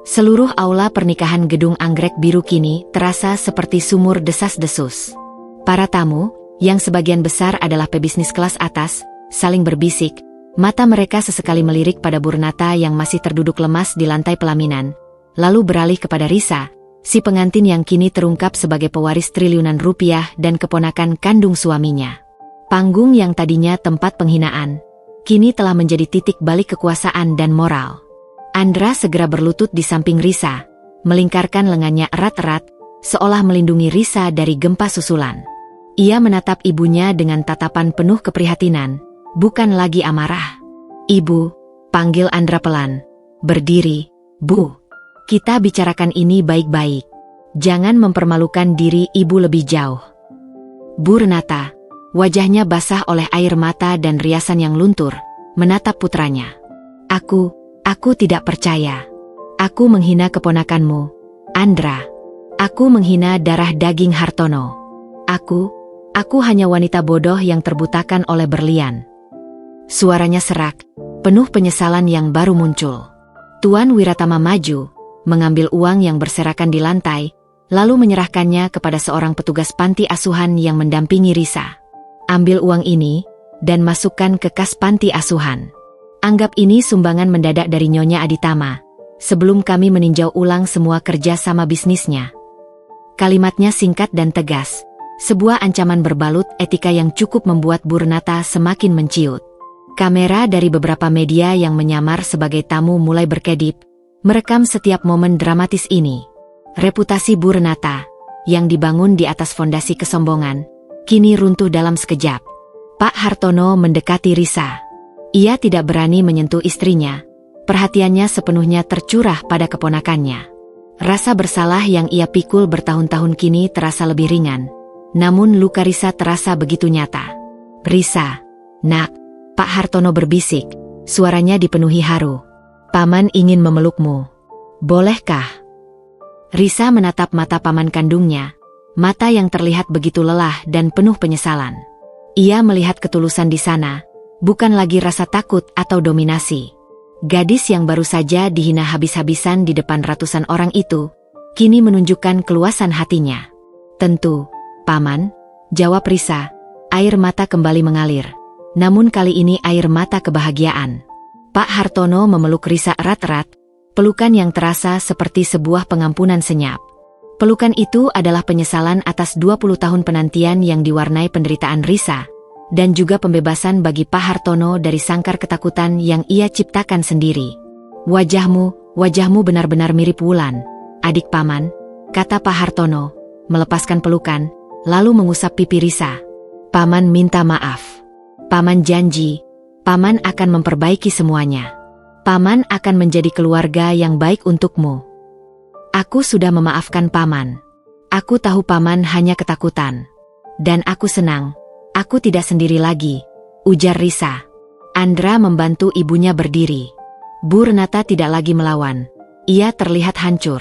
Seluruh aula pernikahan gedung anggrek biru kini terasa seperti sumur desas-desus. Para tamu, yang sebagian besar adalah pebisnis kelas atas, saling berbisik, mata mereka sesekali melirik pada Bu Renata yang masih terduduk lemas di lantai pelaminan, lalu beralih kepada Risa, si pengantin yang kini terungkap sebagai pewaris triliunan rupiah dan keponakan kandung suaminya. Panggung yang tadinya tempat penghinaan, kini telah menjadi titik balik kekuasaan dan moral. Andra segera berlutut di samping Risa, melingkarkan lengannya erat-erat, seolah melindungi Risa dari gempa susulan. Ia menatap ibunya dengan tatapan penuh keprihatinan, bukan lagi amarah. Ibu, panggil Andra pelan. Berdiri, Bu. Kita bicarakan ini baik-baik. Jangan mempermalukan diri ibu lebih jauh. Bu Renata, wajahnya basah oleh air mata dan riasan yang luntur, menatap putranya. Aku tidak percaya. Aku menghina keponakanmu, Andra. Aku menghina darah daging Hartono. Aku hanya wanita bodoh yang terbutakan oleh berlian. Suaranya serak, penuh penyesalan yang baru muncul. Tuan Wiratama maju, mengambil uang yang berserakan di lantai, lalu menyerahkannya kepada seorang petugas panti asuhan yang mendampingi Risa. Ambil uang ini, dan masukkan ke kas panti asuhan. Anggap ini sumbangan mendadak dari Nyonya Aditama, sebelum kami meninjau ulang semua kerja sama bisnisnya. Kalimatnya singkat dan tegas, sebuah ancaman berbalut etika yang cukup membuat Bu Renata semakin menciut. Kamera dari beberapa media yang menyamar sebagai tamu mulai berkedip, merekam setiap momen dramatis ini. Reputasi Bu Renata, yang dibangun di atas fondasi kesombongan, kini runtuh dalam sekejap. Pak Hartono mendekati Risa. Ia tidak berani menyentuh istrinya. Perhatiannya sepenuhnya tercurah pada keponakannya. Rasa bersalah yang ia pikul bertahun-tahun kini terasa lebih ringan. Namun luka Risa terasa begitu nyata. "Risa, nak," Pak Hartono berbisik, suaranya dipenuhi haru. "Paman ingin memelukmu. Bolehkah?" Risa menatap mata paman kandungnya, mata yang terlihat begitu lelah dan penuh penyesalan. Ia melihat ketulusan di sana, bukan lagi rasa takut atau dominasi. Gadis yang baru saja dihina habis-habisan di depan ratusan orang itu, kini menunjukkan keluasan hatinya. "Tentu, Paman," jawab Risa. Air mata kembali mengalir, namun kali ini air mata kebahagiaan. Pak Hartono memeluk Risa erat-erat, pelukan yang terasa seperti sebuah pengampunan senyap. Pelukan itu adalah penyesalan atas 20 tahun penantian yang diwarnai penderitaan Risa, dan juga pembebasan bagi Pak Hartono dari sangkar ketakutan yang ia ciptakan sendiri. Wajahmu benar-benar mirip Wulan, adik Paman," kata Pak Hartono, melepaskan pelukan, lalu mengusap pipi Risa. "Paman minta maaf. Paman janji, Paman akan memperbaiki semuanya. Paman akan menjadi keluarga yang baik untukmu. Aku sudah memaafkan Paman. Aku tahu Paman hanya ketakutan. Dan aku senang, aku tidak sendiri lagi," ujar Risa. Andra membantu ibunya berdiri. Bu Renata tidak lagi melawan. Ia terlihat hancur.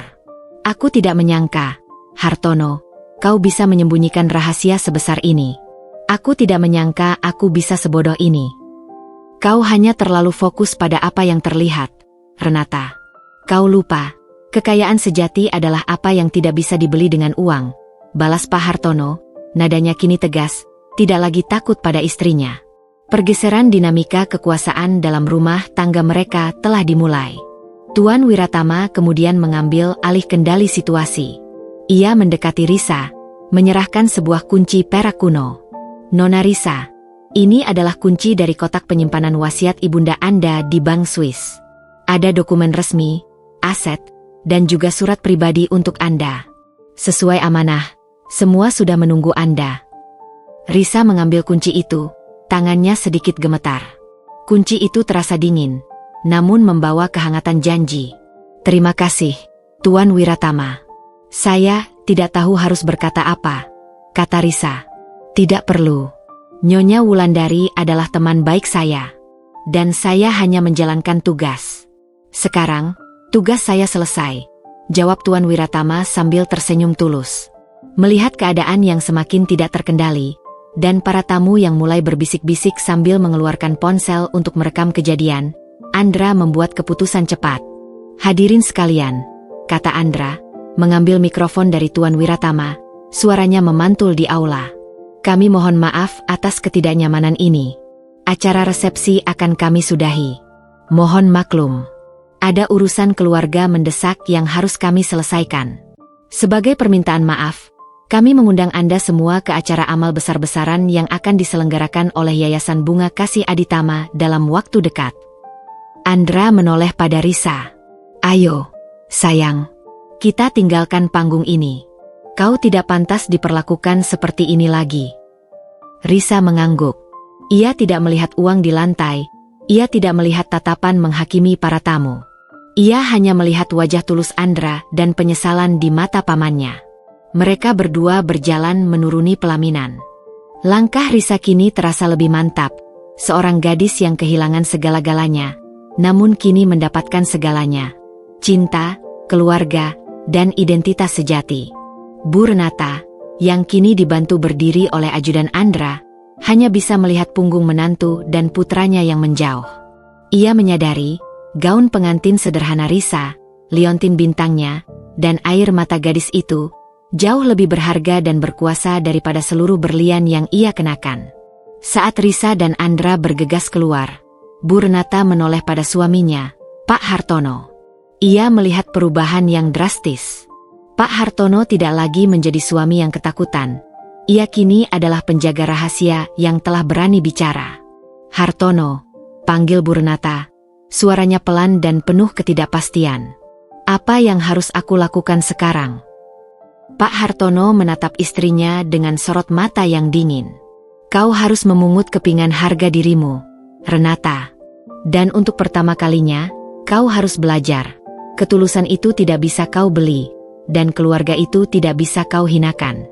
"Aku tidak menyangka, Hartono, kau bisa menyembunyikan rahasia sebesar ini. Aku tidak menyangka aku bisa sebodoh ini. Kau hanya terlalu fokus pada apa yang terlihat, Renata. Kau lupa, kekayaan sejati adalah apa yang tidak bisa dibeli dengan uang," balas Pak Hartono, nadanya kini tegas, tidak lagi takut pada istrinya. Pergeseran dinamika kekuasaan dalam rumah tangga mereka telah dimulai. Tuan Wiratama kemudian mengambil alih kendali situasi. Ia mendekati Risa, menyerahkan sebuah kunci perak kuno. "Nona Risa, ini adalah kunci dari kotak penyimpanan wasiat ibunda Anda di Bank Swiss. Ada dokumen resmi, aset, dan juga surat pribadi untuk Anda. Sesuai amanah, semua sudah menunggu Anda." Risa mengambil kunci itu, tangannya sedikit gemetar. Kunci itu terasa dingin, namun membawa kehangatan janji. "Terima kasih, Tuan Wiratama. Saya tidak tahu harus berkata apa," kata Risa. "Tidak perlu. Nyonya Wulandari adalah teman baik saya. Dan saya hanya menjalankan tugas. Sekarang, tugas saya selesai," jawab Tuan Wiratama sambil tersenyum tulus. Melihat keadaan yang semakin tidak terkendali, dan para tamu yang mulai berbisik-bisik sambil mengeluarkan ponsel untuk merekam kejadian, Andra membuat keputusan cepat. "Hadirin sekalian," kata Andra, mengambil mikrofon dari Tuan Wiratama, suaranya memantul di aula. "Kami mohon maaf atas ketidaknyamanan ini. Acara resepsi akan kami sudahi. Mohon maklum. Ada urusan keluarga mendesak yang harus kami selesaikan. Sebagai permintaan maaf, kami mengundang Anda semua ke acara amal besar-besaran yang akan diselenggarakan oleh Yayasan Bunga Kasih Aditama dalam waktu dekat." Andra menoleh pada Risa. "Ayo, sayang. Kita tinggalkan panggung ini. Kau tidak pantas diperlakukan seperti ini lagi." Risa mengangguk. Ia tidak melihat uang di lantai, ia tidak melihat tatapan menghakimi para tamu. Ia hanya melihat wajah tulus Andra dan penyesalan di mata pamannya. Mereka berdua berjalan menuruni pelaminan. Langkah Risa kini terasa lebih mantap, seorang gadis yang kehilangan segala-galanya, namun kini mendapatkan segalanya. Cinta, keluarga, dan identitas sejati. Bu Renata, yang kini dibantu berdiri oleh ajudan Andra, hanya bisa melihat punggung menantu dan putranya yang menjauh. Ia menyadari, gaun pengantin sederhana Risa, liontin bintangnya, dan air mata gadis itu, Jauh lebih berharga dan berkuasa daripada seluruh berlian yang ia kenakan. Saat Risa dan Andra bergegas keluar, Bu Renata menoleh pada suaminya, Pak Hartono. Ia melihat perubahan yang drastis. Pak Hartono tidak lagi menjadi suami yang ketakutan. Ia kini adalah penjaga rahasia yang telah berani bicara. Hartono, panggil Bu Renata. Suaranya pelan dan penuh ketidakpastian. Apa yang harus aku lakukan sekarang? Pak Hartono menatap istrinya dengan sorot mata yang dingin. Kau harus memungut kepingan harga dirimu, Renata. Dan untuk pertama kalinya, kau harus belajar. Ketulusan itu tidak bisa kau beli, dan keluarga itu tidak bisa kau hinakan.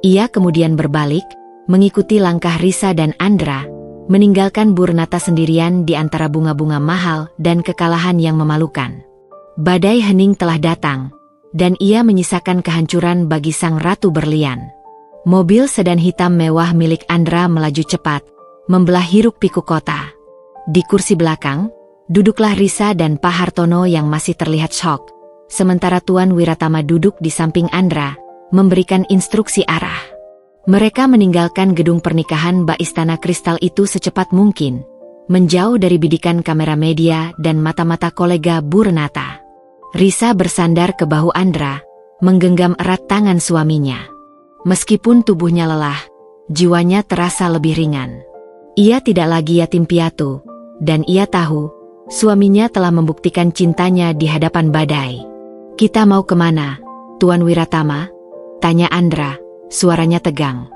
Ia kemudian berbalik, mengikuti langkah Risa dan Andra, meninggalkan Bu Renata sendirian di antara bunga-bunga mahal dan kekalahan yang memalukan. Badai hening telah datang, dan ia menyisakan kehancuran bagi sang ratu berlian. Mobil sedan hitam mewah milik Andra melaju cepat, membelah hiruk-pikuk kota. Di kursi belakang, duduklah Risa dan Pak Hartono yang masih terlihat syok, sementara Tuan Wiratama duduk di samping Andra, memberikan instruksi arah. Mereka meninggalkan gedung pernikahan bak istana kristal itu secepat mungkin, menjauh dari bidikan kamera media dan mata-mata kolega Bu Renata. Risa bersandar ke bahu Andra, menggenggam erat tangan suaminya. Meskipun tubuhnya lelah, jiwanya terasa lebih ringan. Ia tidak lagi yatim piatu, dan ia tahu, suaminya telah membuktikan cintanya di hadapan badai. Kita mau kemana, Tuan Wiratama? Tanya Andra, suaranya tegang.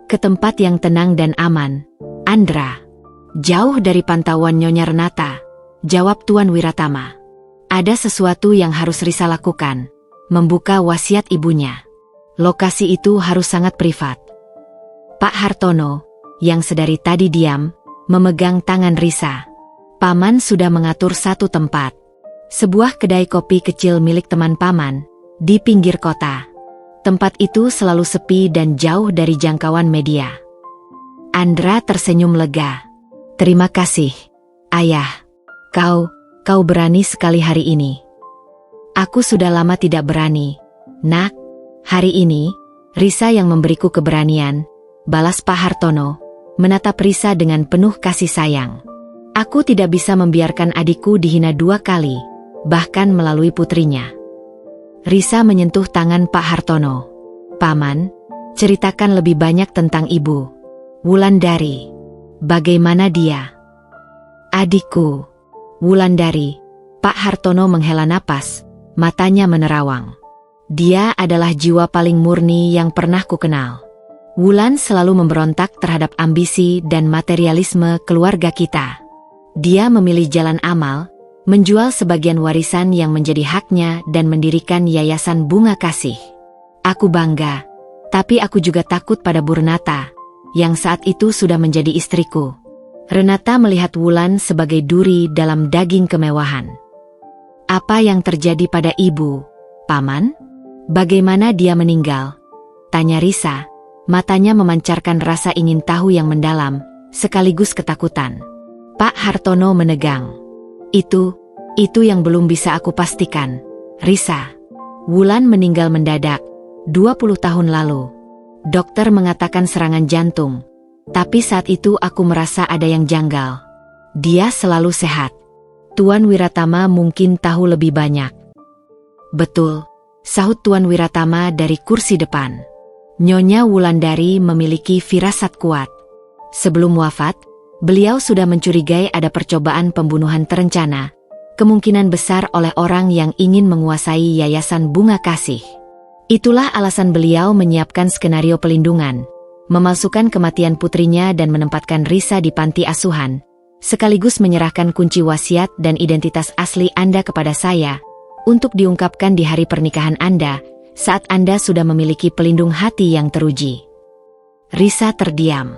Ke tempat yang tenang dan aman, Andra. Jauh dari pantauan Nyonya Renata, jawab Tuan Wiratama. Ada sesuatu yang harus Risa lakukan, membuka wasiat ibunya. Lokasi itu harus sangat privat. Pak Hartono, yang sedari tadi diam, memegang tangan Risa. Paman sudah mengatur satu tempat. Sebuah kedai kopi kecil milik teman Paman, di pinggir kota. Tempat itu selalu sepi dan jauh dari jangkauan media. Andra tersenyum lega. Terima kasih, Ayah. Kau berani sekali hari ini. Aku sudah lama tidak berani, Nak. Hari ini, Risa yang memberiku keberanian, balas Pak Hartono, menatap Risa dengan penuh kasih sayang. Aku tidak bisa membiarkan adikku dihina dua kali, bahkan melalui putrinya. Risa menyentuh tangan Pak Hartono. Paman, ceritakan lebih banyak tentang ibu. Wulandari. Bagaimana dia? Adikku. Wulandari. Pak Hartono menghela napas, matanya menerawang. Dia adalah jiwa paling murni yang pernah kukenal. Wulan selalu memberontak terhadap ambisi dan materialisme keluarga kita. Dia memilih jalan amal, menjual sebagian warisan yang menjadi haknya dan mendirikan yayasan bunga kasih. Aku bangga, tapi aku juga takut pada Bu Renata, yang saat itu sudah menjadi istriku. Renata melihat Wulan sebagai duri dalam daging kemewahan. Apa yang terjadi pada ibu, Paman? Bagaimana dia meninggal? Tanya Risa, matanya memancarkan rasa ingin tahu yang mendalam, sekaligus ketakutan. Pak Hartono menegang. Itu yang belum bisa aku pastikan, Risa. Wulan meninggal mendadak, 20 tahun lalu. Dokter mengatakan serangan jantung. Tapi saat itu aku merasa ada yang janggal. Dia selalu sehat. Tuan Wiratama mungkin tahu lebih banyak. Betul, sahut Tuan Wiratama dari kursi depan. Nyonya Wulandari memiliki firasat kuat. Sebelum wafat, beliau sudah mencurigai ada percobaan pembunuhan terencana, kemungkinan besar oleh orang yang ingin menguasai yayasan bunga kasih. Itulah alasan beliau menyiapkan skenario pelindungan, memalsukan kematian putrinya dan menempatkan Risa di panti asuhan, sekaligus menyerahkan kunci wasiat dan identitas asli Anda kepada saya, untuk diungkapkan di hari pernikahan Anda, saat Anda sudah memiliki pelindung hati yang teruji. Risa terdiam.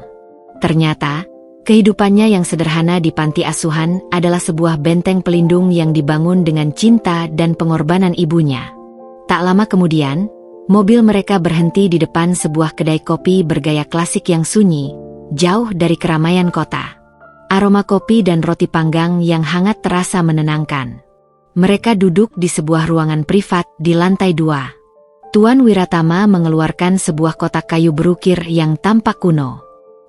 Ternyata, kehidupannya yang sederhana di panti asuhan adalah sebuah benteng pelindung yang dibangun dengan cinta dan pengorbanan ibunya. Tak lama kemudian, mobil mereka berhenti di depan sebuah kedai kopi bergaya klasik yang sunyi, jauh dari keramaian kota. Aroma kopi dan roti panggang yang hangat terasa menenangkan. Mereka duduk di sebuah ruangan privat di lantai 2. Tuan Wiratama mengeluarkan sebuah kotak kayu berukir yang tampak kuno.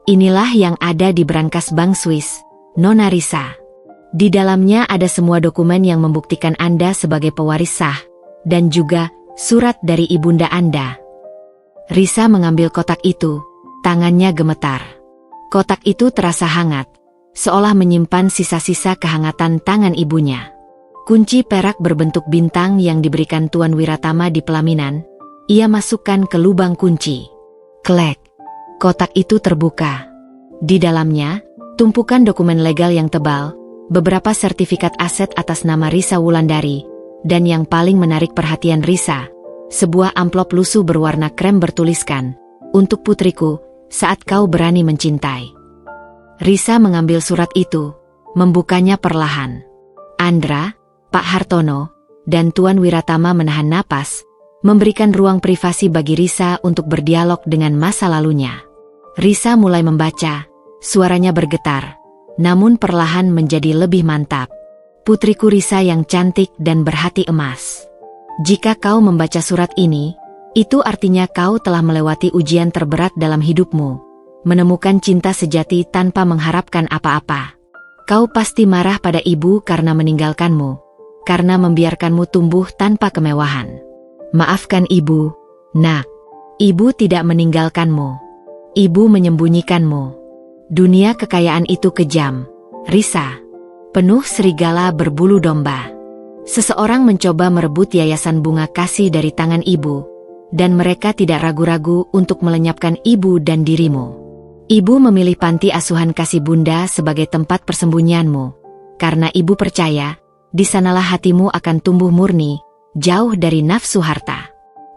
Inilah yang ada di brankas Bank Swiss, Nona Risa. Di dalamnya ada semua dokumen yang membuktikan Anda sebagai pewaris sah, dan juga surat dari ibunda Anda. Risa mengambil kotak itu, tangannya gemetar. Kotak itu terasa hangat, seolah menyimpan sisa-sisa kehangatan tangan ibunya. Kunci perak berbentuk bintang yang diberikan Tuan Wiratama di pelaminan, ia masukkan ke lubang kunci. Klek, kotak itu terbuka. Di dalamnya, tumpukan dokumen legal yang tebal, beberapa sertifikat aset atas nama Risa Wulandari, dan yang paling menarik perhatian Risa, sebuah amplop lusuh berwarna krem bertuliskan, "Untuk putriku, saat kau berani mencintai." Risa mengambil surat itu, membukanya perlahan. Andra, Pak Hartono, dan Tuan Wiratama menahan napas, memberikan ruang privasi bagi Risa untuk berdialog dengan masa lalunya. Risa mulai membaca, suaranya bergetar, namun perlahan menjadi lebih mantap. "Putriku Risa yang cantik dan berhati emas. Jika kau membaca surat ini, itu artinya kau telah melewati ujian terberat dalam hidupmu, menemukan cinta sejati tanpa mengharapkan apa-apa. Kau pasti marah pada ibu karena meninggalkanmu, karena membiarkanmu tumbuh tanpa kemewahan. Maafkan ibu, nak. Ibu tidak meninggalkanmu. Ibu menyembunyikanmu. Dunia kekayaan itu kejam, Risa. Penuh serigala berbulu domba. Seseorang mencoba merebut yayasan bunga kasih dari tangan ibu, dan mereka tidak ragu-ragu untuk melenyapkan ibu dan dirimu. Ibu memilih panti asuhan kasih bunda sebagai tempat persembunyianmu, karena ibu percaya, di sanalah hatimu akan tumbuh murni, jauh dari nafsu harta.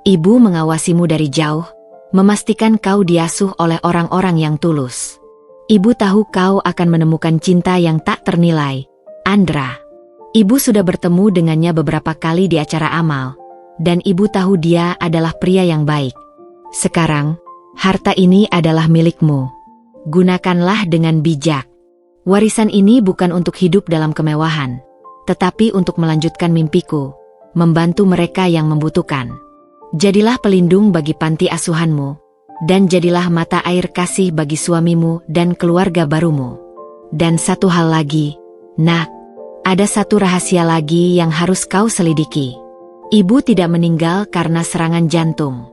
Ibu mengawasimu dari jauh, memastikan kau diasuh oleh orang-orang yang tulus. Ibu tahu kau akan menemukan cinta yang tak ternilai, Andra. Ibu sudah bertemu dengannya beberapa kali di acara amal, dan ibu tahu dia adalah pria yang baik. Sekarang, harta ini adalah milikmu. Gunakanlah dengan bijak. Warisan ini bukan untuk hidup dalam kemewahan, tetapi untuk melanjutkan mimpiku, membantu mereka yang membutuhkan. Jadilah pelindung bagi panti asuhanmu, dan jadilah mata air kasih bagi suamimu dan keluarga barumu. Dan satu hal lagi, nak, ada satu rahasia lagi yang harus kau selidiki. Ibu tidak meninggal karena serangan jantung.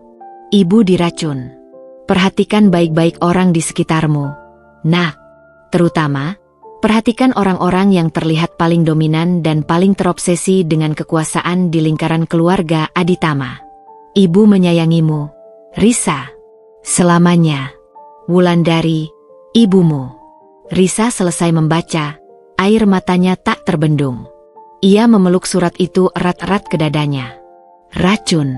Ibu diracun. Perhatikan baik-baik orang di sekitarmu, nak. Terutama, perhatikan orang-orang yang terlihat paling dominan dan paling terobsesi dengan kekuasaan di lingkaran keluarga Aditama. Ibu menyayangimu, Risa. Selamanya. Wulandari, ibumu. Risa selesai membaca, air matanya tak terbendung. Ia memeluk surat itu erat-erat ke dadanya. Racun.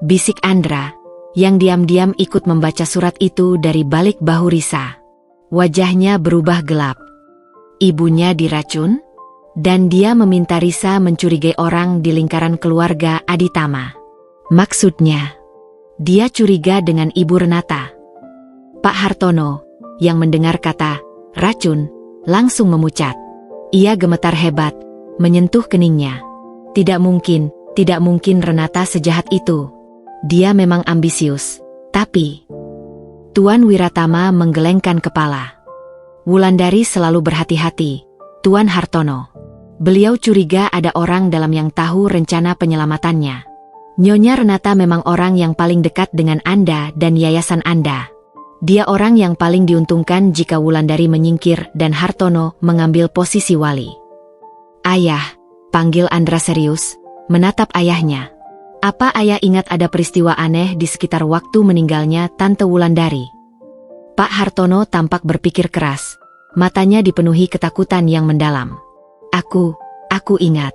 Bisik Andra, yang diam-diam ikut membaca surat itu dari balik bahu Risa. Wajahnya berubah gelap. Ibunya diracun? Dan dia meminta Risa mencurigai orang di lingkaran keluarga Aditama. Maksudnya, dia curiga dengan Ibu Renata. Pak Hartono, yang mendengar kata racun, langsung memucat. Ia gemetar hebat, menyentuh keningnya. Tidak mungkin Renata sejahat itu. Dia memang ambisius, tapi... Tuan Wiratama menggelengkan kepala. Wulandari selalu berhati-hati, Tuan Hartono. Beliau curiga ada orang dalam yang tahu rencana penyelamatannya. Nyonya Renata memang orang yang paling dekat dengan Anda dan yayasan Anda. Dia orang yang paling diuntungkan jika Wulandari menyingkir dan Hartono mengambil posisi wali. Ayah, panggil Andra serius, menatap ayahnya. Apa ayah ingat ada peristiwa aneh di sekitar waktu meninggalnya Tante Wulandari? Pak Hartono tampak berpikir keras, matanya dipenuhi ketakutan yang mendalam. Aku ingat.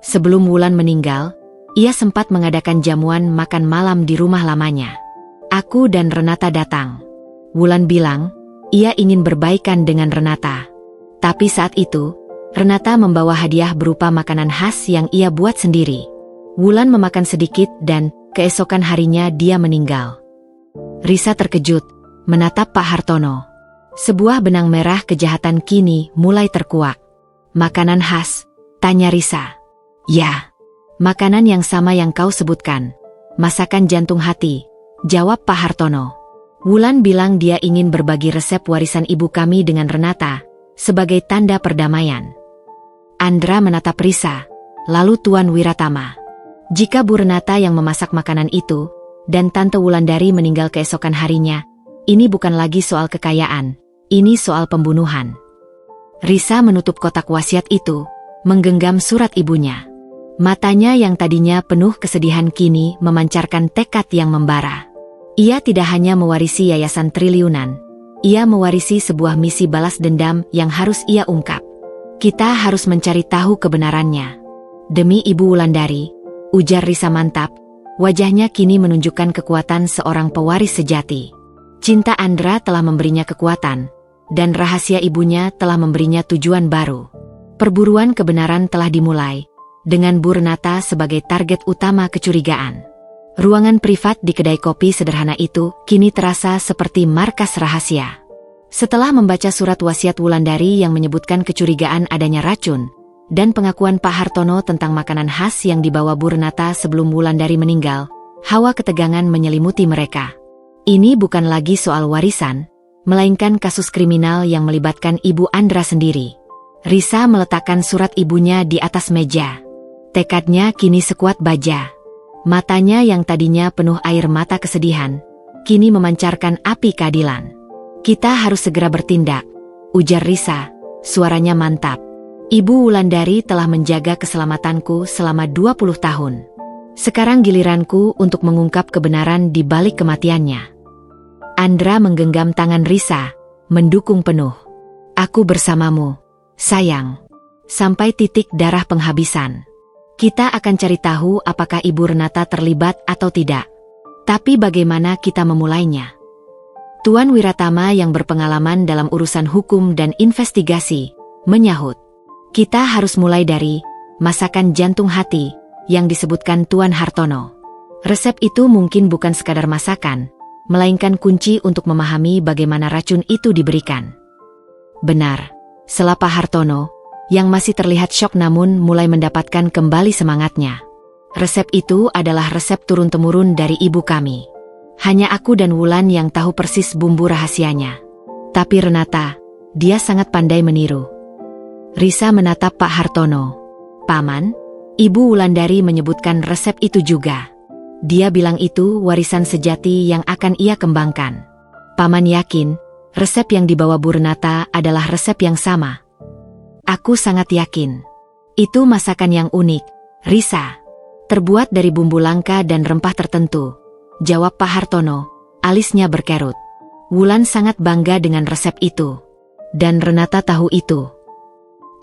Sebelum Wulan meninggal, ia sempat mengadakan jamuan makan malam di rumah lamanya. Aku dan Renata datang. Wulan bilang, ia ingin berbaikan dengan Renata. Tapi saat itu, Renata membawa hadiah berupa makanan khas yang ia buat sendiri. Wulan memakan sedikit dan keesokan harinya dia meninggal. Risa terkejut, menatap Pak Hartono. Sebuah benang merah kejahatan kini mulai terkuak. Makanan khas, tanya Risa. Ya, makanan yang sama yang kau sebutkan. masakan jantung hati, jawab Pak Hartono. Wulan bilang dia ingin berbagi resep warisan ibu kami dengan Renata, sebagai tanda perdamaian. Andra menatap Risa, lalu Tuan Wiratama. Jika Bu Renata yang memasak makanan itu, dan Tante Wulandari meninggal keesokan harinya, ini bukan lagi soal kekayaan, ini soal pembunuhan. Risa menutup kotak wasiat itu, menggenggam surat ibunya. Matanya yang tadinya penuh kesedihan kini memancarkan tekad yang membara. Ia tidak hanya mewarisi yayasan triliunan, ia mewarisi sebuah misi balas dendam yang harus ia ungkap. Kita harus mencari tahu kebenarannya. Demi Ibu Wulandari, ujar Risa mantap, wajahnya kini menunjukkan kekuatan seorang pewaris sejati. Cinta Andra telah memberinya kekuatan, dan rahasia ibunya telah memberinya tujuan baru. Perburuan kebenaran telah dimulai, dengan Bu Renata sebagai target utama kecurigaan. Ruangan privat di kedai kopi sederhana itu kini terasa seperti markas rahasia. Setelah membaca surat wasiat Wulandari yang menyebutkan kecurigaan adanya racun, dan pengakuan Pak Hartono tentang makanan khas yang dibawa Bu Renata sebelum Wulandari meninggal, hawa ketegangan menyelimuti mereka. Ini bukan lagi soal warisan, melainkan kasus kriminal yang melibatkan Ibu Andra sendiri. Risa meletakkan surat ibunya di atas meja. Tekadnya kini sekuat baja. Matanya yang tadinya penuh air mata kesedihan, kini memancarkan api keadilan. Kita harus segera bertindak, ujar Risa, suaranya mantap. Ibu Wulandari telah menjaga keselamatanku selama 20 tahun. Sekarang giliranku untuk mengungkap kebenaran di balik kematiannya. Andra menggenggam tangan Risa, mendukung penuh. Aku bersamamu, sayang. Sampai titik darah penghabisan. Kita akan cari tahu apakah Ibu Renata terlibat atau tidak. Tapi bagaimana kita memulainya? Tuan Wiratama yang berpengalaman dalam urusan hukum dan investigasi, menyahut. Kita harus mulai dari masakan jantung hati yang disebutkan Tuan Hartono. Resep itu mungkin bukan sekadar masakan, melainkan kunci untuk memahami bagaimana racun itu diberikan. Benar, sela Pak Hartono, yang masih terlihat syok namun mulai mendapatkan kembali semangatnya. Resep itu adalah resep turun-temurun dari ibu kami. Hanya aku dan Wulan yang tahu persis bumbu rahasianya. Tapi Renata, dia sangat pandai meniru. Risa menatap Pak Hartono. Paman, Ibu Wulandari menyebutkan resep itu juga. Dia bilang itu warisan sejati yang akan ia kembangkan. Paman yakin, resep yang dibawa Bu Renata adalah resep yang sama. Aku sangat yakin. Itu masakan yang unik, Risa. Terbuat dari bumbu langka dan rempah tertentu, jawab Pak Hartono, alisnya berkerut. Wulan sangat bangga dengan resep itu. Dan Renata tahu itu.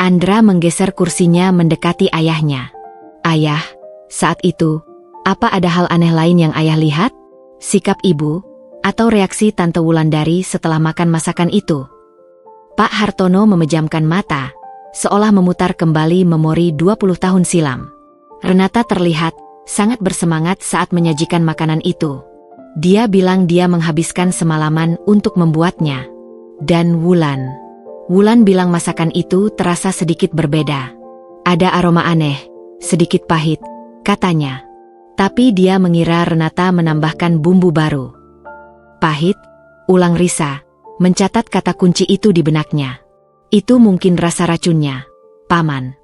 Andra menggeser kursinya mendekati ayahnya. Ayah, saat itu, apa ada hal aneh lain yang ayah lihat? Sikap ibu, atau reaksi Tante Wulandari setelah makan masakan itu? Pak Hartono memejamkan mata, seolah memutar kembali memori 20 tahun silam. Renata terlihat sangat bersemangat saat menyajikan makanan itu. Dia bilang dia menghabiskan semalaman untuk membuatnya. Dan Wulan bilang masakan itu terasa sedikit berbeda. Ada aroma aneh, sedikit pahit, katanya. Tapi dia mengira Renata menambahkan bumbu baru. Pahit, ulang Risa, mencatat kata kunci itu di benaknya. Itu mungkin rasa racunnya, Paman.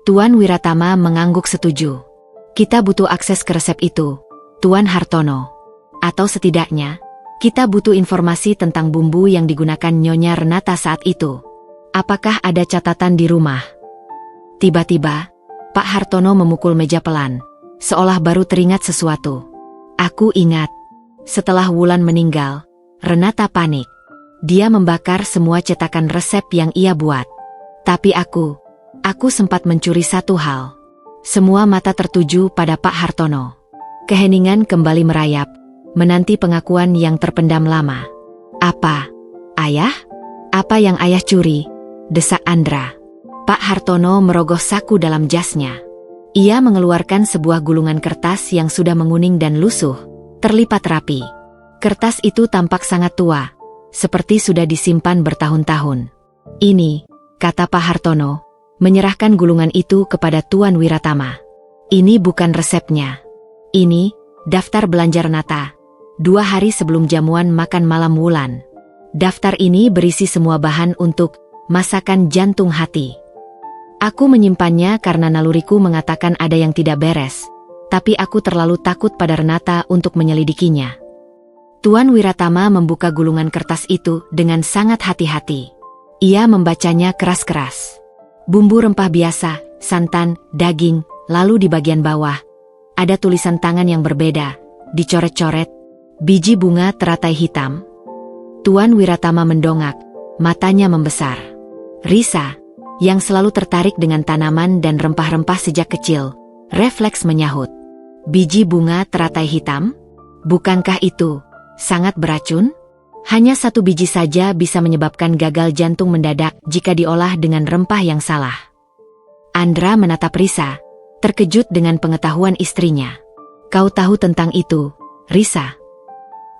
Tuan Wiratama mengangguk setuju. Kita butuh akses ke resep itu, Tuan Hartono. Atau setidaknya, kita butuh informasi tentang bumbu yang digunakan Nyonya Renata saat itu. Apakah ada catatan di rumah? Tiba-tiba, Pak Hartono memukul meja pelan, seolah baru teringat sesuatu. Aku ingat, setelah Wulan meninggal, Renata panik. Dia membakar semua cetakan resep yang ia buat. Tapi aku sempat mencuri satu hal. Semua mata tertuju pada Pak Hartono. Keheningan kembali merayap, menanti pengakuan yang terpendam lama. Apa? Ayah? Apa yang ayah curi? Desak Andra. Pak Hartono merogoh saku dalam jasnya. Ia mengeluarkan sebuah gulungan kertas yang sudah menguning dan lusuh, terlipat rapi. Kertas itu tampak sangat tua, seperti sudah disimpan bertahun-tahun. Ini, kata Pak Hartono, menyerahkan gulungan itu kepada Tuan Wiratama. Ini bukan resepnya. Ini Daftar belanja Renata. 2 hari sebelum jamuan makan malam Wulan. Daftar ini berisi semua bahan untuk masakan jantung hati. Aku menyimpannya karena naluriku mengatakan ada yang tidak beres. Tapi aku terlalu takut pada Renata untuk menyelidikinya. Tuan Wiratama membuka gulungan kertas itu dengan sangat hati-hati. Ia membacanya keras-keras. Bumbu rempah biasa, santan, daging, lalu di bagian bawah ada tulisan tangan yang berbeda, dicoret-coret, biji bunga teratai hitam. Tuan Wiratama mendongak, matanya membesar. Risa, yang selalu tertarik dengan tanaman dan rempah-rempah sejak kecil, refleks menyahut. Biji bunga teratai hitam? Bukankah itu sangat beracun? Hanya 1 biji saja bisa menyebabkan gagal jantung mendadak jika diolah dengan rempah yang salah. Andra menatap Risa, terkejut dengan pengetahuan istrinya. Kau tahu tentang itu, Risa?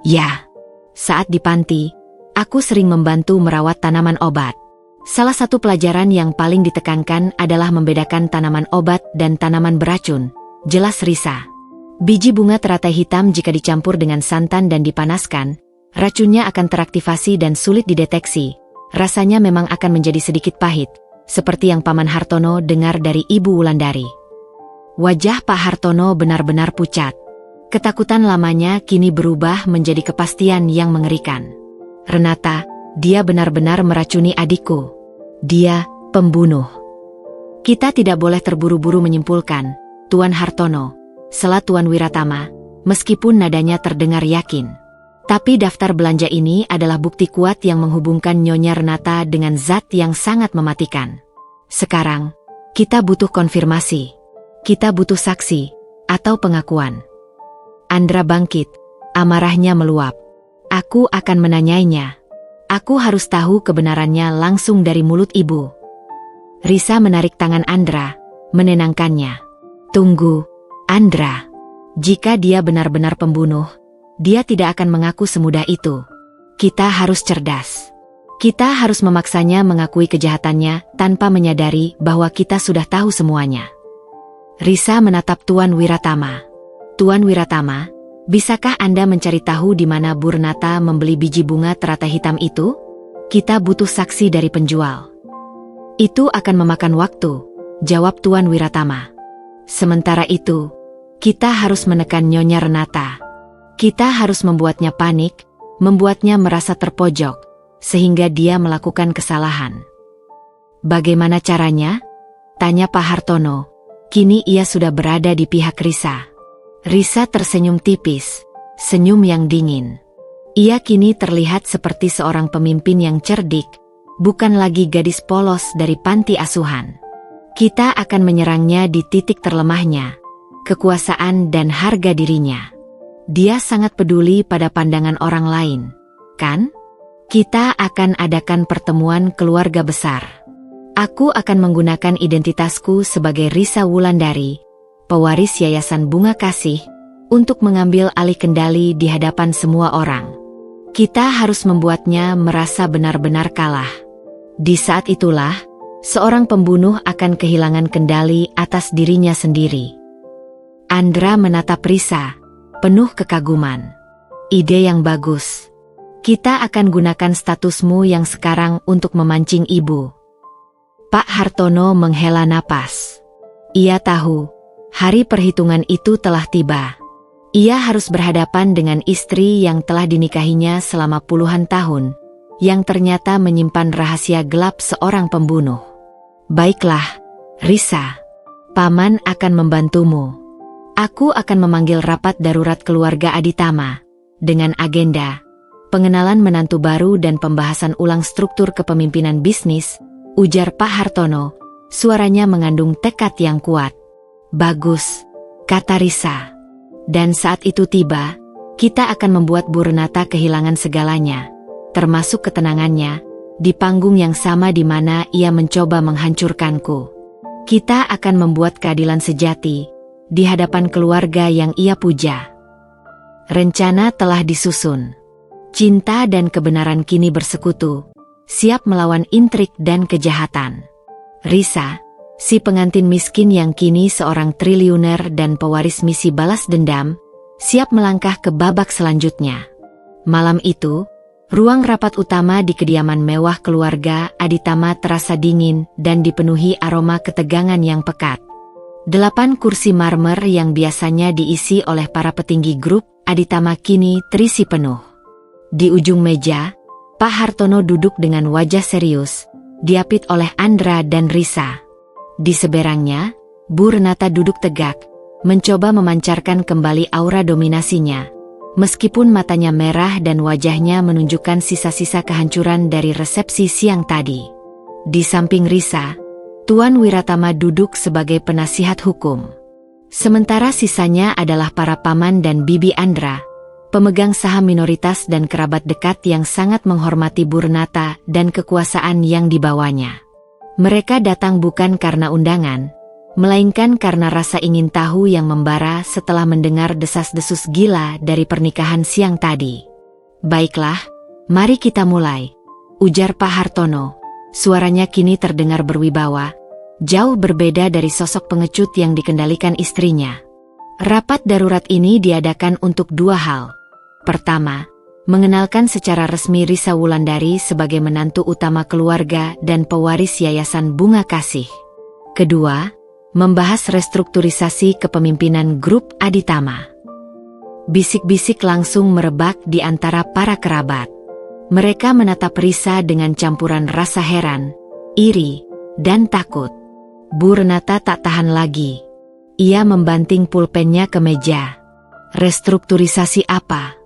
Ya, saat di panti, aku sering membantu merawat tanaman obat. Salah satu pelajaran yang paling ditekankan adalah membedakan tanaman obat dan tanaman beracun, jelas Risa. Biji bunga teratai hitam jika dicampur dengan santan dan dipanaskan, racunnya akan teraktivasi dan sulit dideteksi. Rasanya memang akan menjadi sedikit pahit, seperti yang Paman Hartono dengar dari Ibu Wulandari. Wajah Pak Hartono benar-benar pucat. Ketakutan lamanya kini berubah menjadi kepastian yang mengerikan. Renata, dia benar-benar meracuni adikku. Dia pembunuh. Kita tidak boleh terburu-buru menyimpulkan, Tuan Hartono, sela Tuan Wiratama, meskipun nadanya terdengar yakin. Tapi daftar belanja ini adalah bukti kuat yang menghubungkan Nyonya Renata dengan zat yang sangat mematikan. Sekarang, kita butuh konfirmasi. Kita butuh saksi, atau pengakuan. Andra bangkit, amarahnya meluap. Aku akan menanyainya. Aku harus tahu kebenarannya langsung dari mulut ibu. Risa menarik tangan Andra, menenangkannya. Tunggu, Andra. Jika dia benar-benar pembunuh, dia tidak akan mengaku semudah itu. Kita harus cerdas. Kita harus memaksanya mengakui kejahatannya tanpa menyadari bahwa kita sudah tahu semuanya. Risa menatap Tuan Wiratama. Tuan Wiratama, bisakah Anda mencari tahu di mana Bu Renata membeli biji bunga teratai hitam itu? Kita butuh saksi dari penjual. Itu akan memakan waktu, jawab Tuan Wiratama. Sementara itu, kita harus menekan Nyonya Renata. Kita harus membuatnya panik, membuatnya merasa terpojok, sehingga dia melakukan kesalahan. Bagaimana caranya? Tanya Pak Hartono. Kini ia sudah berada di pihak Risa. Risa tersenyum tipis, senyum yang dingin. Ia kini terlihat seperti seorang pemimpin yang cerdik, bukan lagi gadis polos dari panti asuhan. Kita akan menyerangnya di titik terlemahnya, kekuasaan dan harga dirinya. Dia sangat peduli pada pandangan orang lain, kan? Kita akan adakan pertemuan keluarga besar. Aku akan menggunakan identitasku sebagai Risa Wulandari, pewaris Yayasan Bunga Kasih, untuk mengambil alih kendali di hadapan semua orang. Kita harus membuatnya merasa benar-benar kalah. Di saat itulah, seorang pembunuh akan kehilangan kendali atas dirinya sendiri. Andra menatap Risa, penuh kekaguman. Ide yang bagus. Kita akan gunakan statusmu yang sekarang untuk memancing ibu. Pak Hartono menghela napas. Ia tahu, hari perhitungan itu telah tiba. Ia harus berhadapan dengan istri yang telah dinikahinya selama puluhan tahun, yang ternyata menyimpan rahasia gelap seorang pembunuh. Baiklah, Risa. Paman akan membantumu. Aku akan memanggil rapat darurat keluarga Aditama, dengan agenda pengenalan menantu baru dan pembahasan ulang struktur kepemimpinan bisnis, ujar Pak Hartono, suaranya mengandung tekad yang kuat. Bagus, kata Risa. Dan saat itu tiba, kita akan membuat Bu Renata kehilangan segalanya, termasuk ketenangannya, di panggung yang sama di mana ia mencoba menghancurkanku. Kita akan membuat keadilan sejati, di hadapan keluarga yang ia puja. Rencana telah disusun. Cinta dan kebenaran kini bersekutu, siap melawan intrik dan kejahatan. Risa, si pengantin miskin yang kini seorang triliuner dan pewaris misi balas dendam, siap melangkah ke babak selanjutnya. Malam itu, ruang rapat utama di kediaman mewah keluarga Aditama terasa dingin dan dipenuhi aroma ketegangan yang pekat. 8 kursi marmer yang biasanya diisi oleh para petinggi grup Aditama kini terisi penuh. Di ujung meja, Pak Hartono duduk dengan wajah serius, diapit oleh Andra dan Risa. Di seberangnya, Bu Renata duduk tegak, mencoba memancarkan kembali aura dominasinya. Meskipun matanya merah dan wajahnya menunjukkan sisa-sisa kehancuran dari resepsi siang tadi. Di samping Risa, Tuan Wiratama duduk sebagai penasihat hukum. Sementara sisanya adalah para paman dan bibi Andra, pemegang saham minoritas dan kerabat dekat yang sangat menghormati Bu Renata dan kekuasaan yang dibawanya. Mereka datang bukan karena undangan, melainkan karena rasa ingin tahu yang membara setelah mendengar desas-desus gila dari pernikahan siang tadi. "Baiklah, mari kita mulai," ujar Pak Hartono. Suaranya kini terdengar berwibawa, jauh berbeda dari sosok pengecut yang dikendalikan istrinya. Rapat darurat ini diadakan untuk 2 hal. Pertama, mengenalkan secara resmi Risa Wulandari sebagai menantu utama keluarga dan pewaris Yayasan Bunga Kasih. Kedua, membahas restrukturisasi kepemimpinan grup Aditama. Bisik-bisik langsung merebak di antara para kerabat. Mereka menatap Risa dengan campuran rasa heran, iri, dan takut. Bu Renata tak tahan lagi. Ia membanting pulpennya ke meja. "Restrukturisasi apa?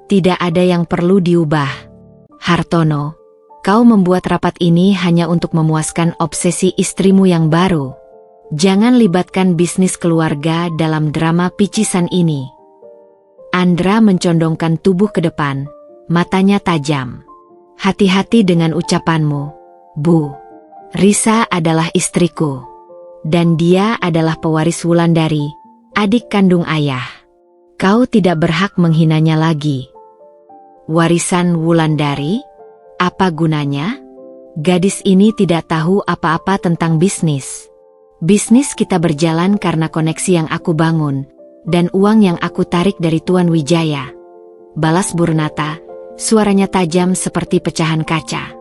Tidak ada yang perlu diubah. Hartono, kau membuat rapat ini hanya untuk memuaskan obsesi istrimu yang baru. Jangan libatkan bisnis keluarga dalam drama picisan ini." Andra mencondongkan tubuh ke depan, matanya tajam. "Hati-hati dengan ucapanmu, Bu. Risa adalah istriku. Dan dia adalah pewaris Wulandari, adik kandung ayah. Kau tidak berhak menghinanya lagi." "Warisan Wulandari? Apa gunanya? Gadis ini tidak tahu apa-apa tentang bisnis. Bisnis kita berjalan karena koneksi yang aku bangun, dan uang yang aku tarik dari Tuan Wijaya," balas Bu Renata, suaranya tajam seperti pecahan kaca.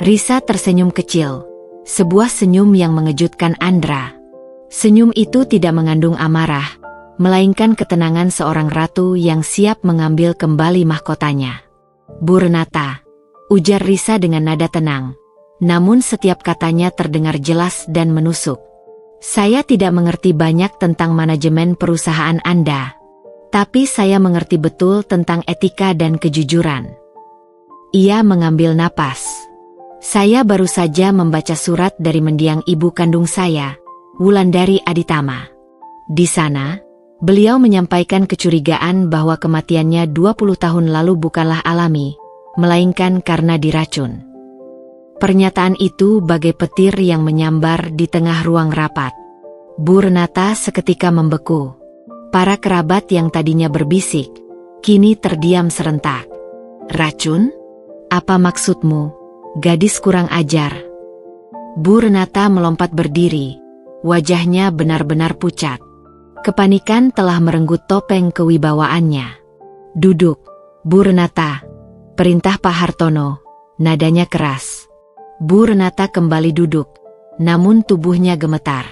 Risa tersenyum kecil, sebuah senyum yang mengejutkan Andra. Senyum itu tidak mengandung amarah, melainkan ketenangan seorang ratu yang siap mengambil kembali mahkotanya. "Bu Renata," ujar Risa dengan nada tenang, namun setiap katanya terdengar jelas dan menusuk. "Saya tidak mengerti banyak tentang manajemen perusahaan Anda, tapi saya mengerti betul tentang etika dan kejujuran." Ia mengambil napas. "Saya baru saja membaca surat dari mendiang ibu kandung saya, Wulandari Aditama. Di sana, beliau menyampaikan kecurigaan bahwa kematiannya 20 tahun lalu bukanlah alami, melainkan karena diracun." Pernyataan itu bagai petir yang menyambar di tengah ruang rapat. Bu Renata seketika membeku. Para kerabat yang tadinya berbisik, kini terdiam serentak. "Racun? Apa maksudmu, gadis kurang ajar?" Bu Renata melompat berdiri, wajahnya benar-benar pucat. Kepanikan telah merenggut topeng kewibawaannya. "Duduk, Bu Renata," perintah Pak Hartono, nadanya keras. Bu Renata kembali duduk, namun tubuhnya gemetar.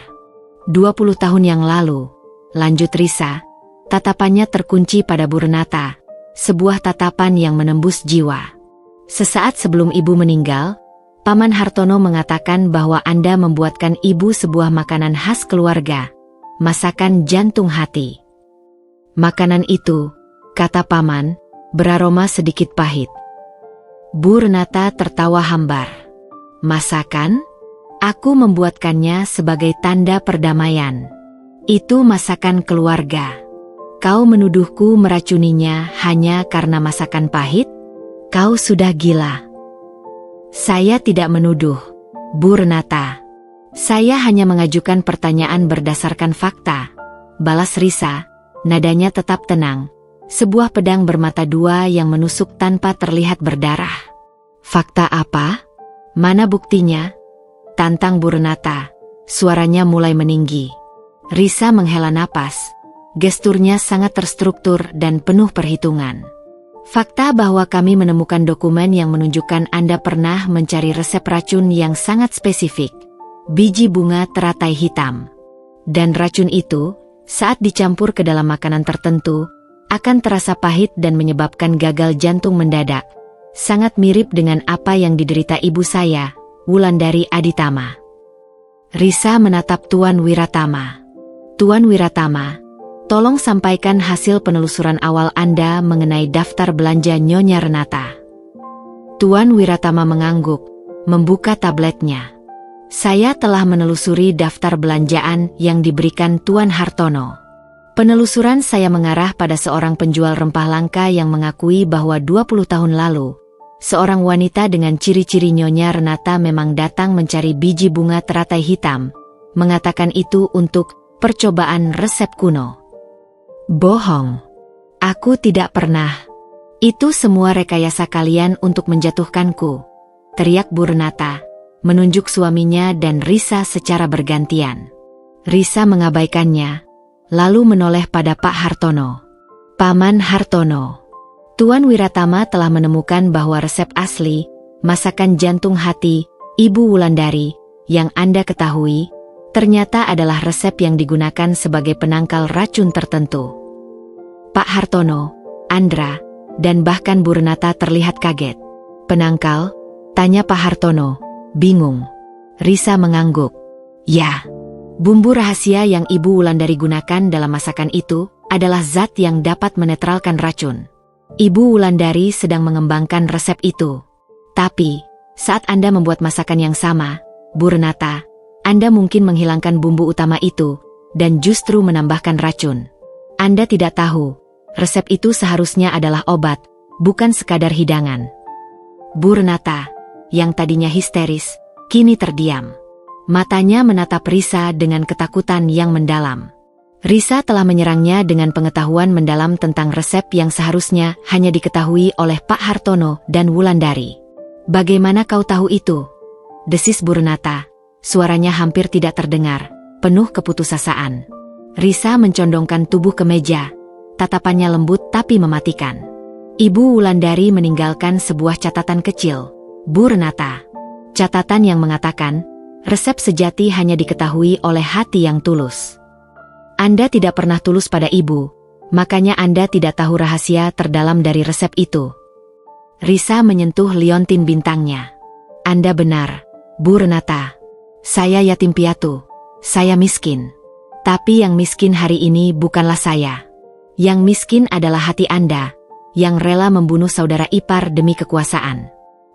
20 tahun yang lalu, lanjut Risa, tatapannya terkunci pada Bu Renata, sebuah tatapan yang menembus jiwa. "Sesaat sebelum ibu meninggal, Paman Hartono mengatakan bahwa Anda membuatkan ibu sebuah makanan khas keluarga, masakan jantung hati. Makanan itu," kata Paman, "beraroma sedikit pahit." Bu Renata tertawa hambar. "Masakan? Aku membuatkannya sebagai tanda perdamaian. Itu masakan keluarga. Kau menuduhku meracuninya hanya karena masakan pahit? Kau sudah gila." "Saya tidak menuduh, Bu Renata. Saya hanya mengajukan pertanyaan berdasarkan fakta," balas Risa, nadanya tetap tenang. Sebuah pedang bermata dua yang menusuk tanpa terlihat berdarah. "Fakta apa? Mana buktinya?" tantang Bu Renata. Suaranya mulai meninggi. Risa menghela napas. Gesturnya sangat terstruktur dan penuh perhitungan. Fakta bahwa kami menemukan dokumen yang menunjukkan Anda pernah mencari resep racun yang sangat spesifik. Biji bunga teratai hitam. Dan racun itu, saat dicampur ke dalam makanan tertentu, akan terasa pahit dan menyebabkan gagal jantung mendadak. Sangat mirip dengan apa yang diderita ibu saya, Wulandari Aditama. Risa menatap Tuan Wiratama. Tuan Wiratama, tolong sampaikan hasil penelusuran awal Anda mengenai daftar belanja Nyonya Renata. Tuan Wiratama mengangguk, membuka tabletnya. Saya telah menelusuri daftar belanjaan yang diberikan Tuan Hartono. Penelusuran saya mengarah pada seorang penjual rempah langka yang mengakui bahwa 20 tahun lalu, seorang wanita dengan ciri-ciri Nyonya Renata memang datang mencari biji bunga teratai hitam, mengatakan itu untuk percobaan resep kuno. Bohong. Aku tidak pernah. Itu semua rekayasa kalian untuk menjatuhkanku, teriak Bu Renata, menunjuk suaminya dan Risa secara bergantian. Risa mengabaikannya, lalu menoleh pada Pak Hartono. Paman Hartono, Tuan Wiratama telah menemukan bahwa resep asli, masakan jantung hati, Ibu Wulandari, yang Anda ketahui, ternyata adalah resep yang digunakan sebagai penangkal racun tertentu. Pak Hartono, Andra, dan bahkan Bu Renata terlihat kaget. Penangkal? Tanya Pak Hartono, bingung. Risa mengangguk. Ya, bumbu rahasia yang Ibu Wulandari gunakan dalam masakan itu adalah zat yang dapat menetralkan racun. Ibu Wulandari sedang mengembangkan resep itu. Tapi, saat Anda membuat masakan yang sama, Bu Renata, Anda mungkin menghilangkan bumbu utama itu, dan justru menambahkan racun. Anda tidak tahu, resep itu seharusnya adalah obat, bukan sekadar hidangan. Bu Renata, yang tadinya histeris, kini terdiam. Matanya menatap Risa dengan ketakutan yang mendalam. Risa telah menyerangnya dengan pengetahuan mendalam tentang resep yang seharusnya hanya diketahui oleh Pak Hartono dan Wulandari. Bagaimana kau tahu itu? Desis Bu Renata, suaranya hampir tidak terdengar, penuh keputusasaan. Risa mencondongkan tubuh ke meja, tatapannya lembut tapi mematikan. Ibu Wulandari meninggalkan sebuah catatan kecil. Bu Renata, catatan yang mengatakan, resep sejati hanya diketahui oleh hati yang tulus. Anda tidak pernah tulus pada ibu, makanya Anda tidak tahu rahasia terdalam dari resep itu. Risa menyentuh liontin bintangnya. Anda benar, Bu Renata. Saya yatim piatu, saya miskin. Tapi yang miskin hari ini bukanlah saya. Yang miskin adalah hati Anda, yang rela membunuh saudara ipar demi kekuasaan.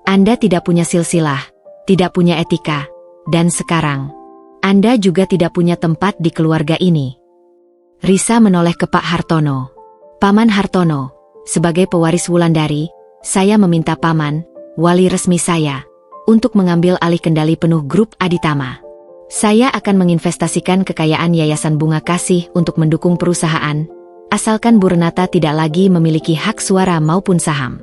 Anda tidak punya silsilah, tidak punya etika, dan sekarang, Anda juga tidak punya tempat di keluarga ini. Risa menoleh ke Pak Hartono. Paman Hartono, sebagai pewaris Wulandari, saya meminta Paman, wali resmi saya, untuk mengambil alih kendali penuh grup Aditama. Saya akan menginvestasikan kekayaan Yayasan Bunga Kasih untuk mendukung perusahaan, asalkan Bu Renata tidak lagi memiliki hak suara maupun saham.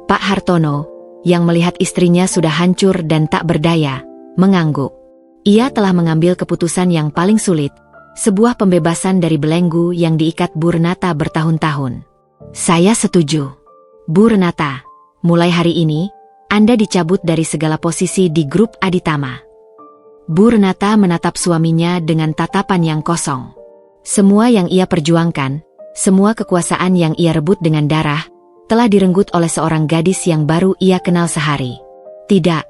Pak Hartono, yang melihat istrinya sudah hancur dan tak berdaya, mengangguk. Ia telah mengambil keputusan yang paling sulit, sebuah pembebasan dari belenggu yang diikat Bu Renata bertahun-tahun. Saya setuju. Bu Renata, mulai hari ini, Anda dicabut dari segala posisi di grup Aditama. Bu Renata menatap suaminya dengan tatapan yang kosong. Semua yang ia perjuangkan, semua kekuasaan yang ia rebut dengan darah, telah direnggut oleh seorang gadis yang baru ia kenal sehari. Tidak,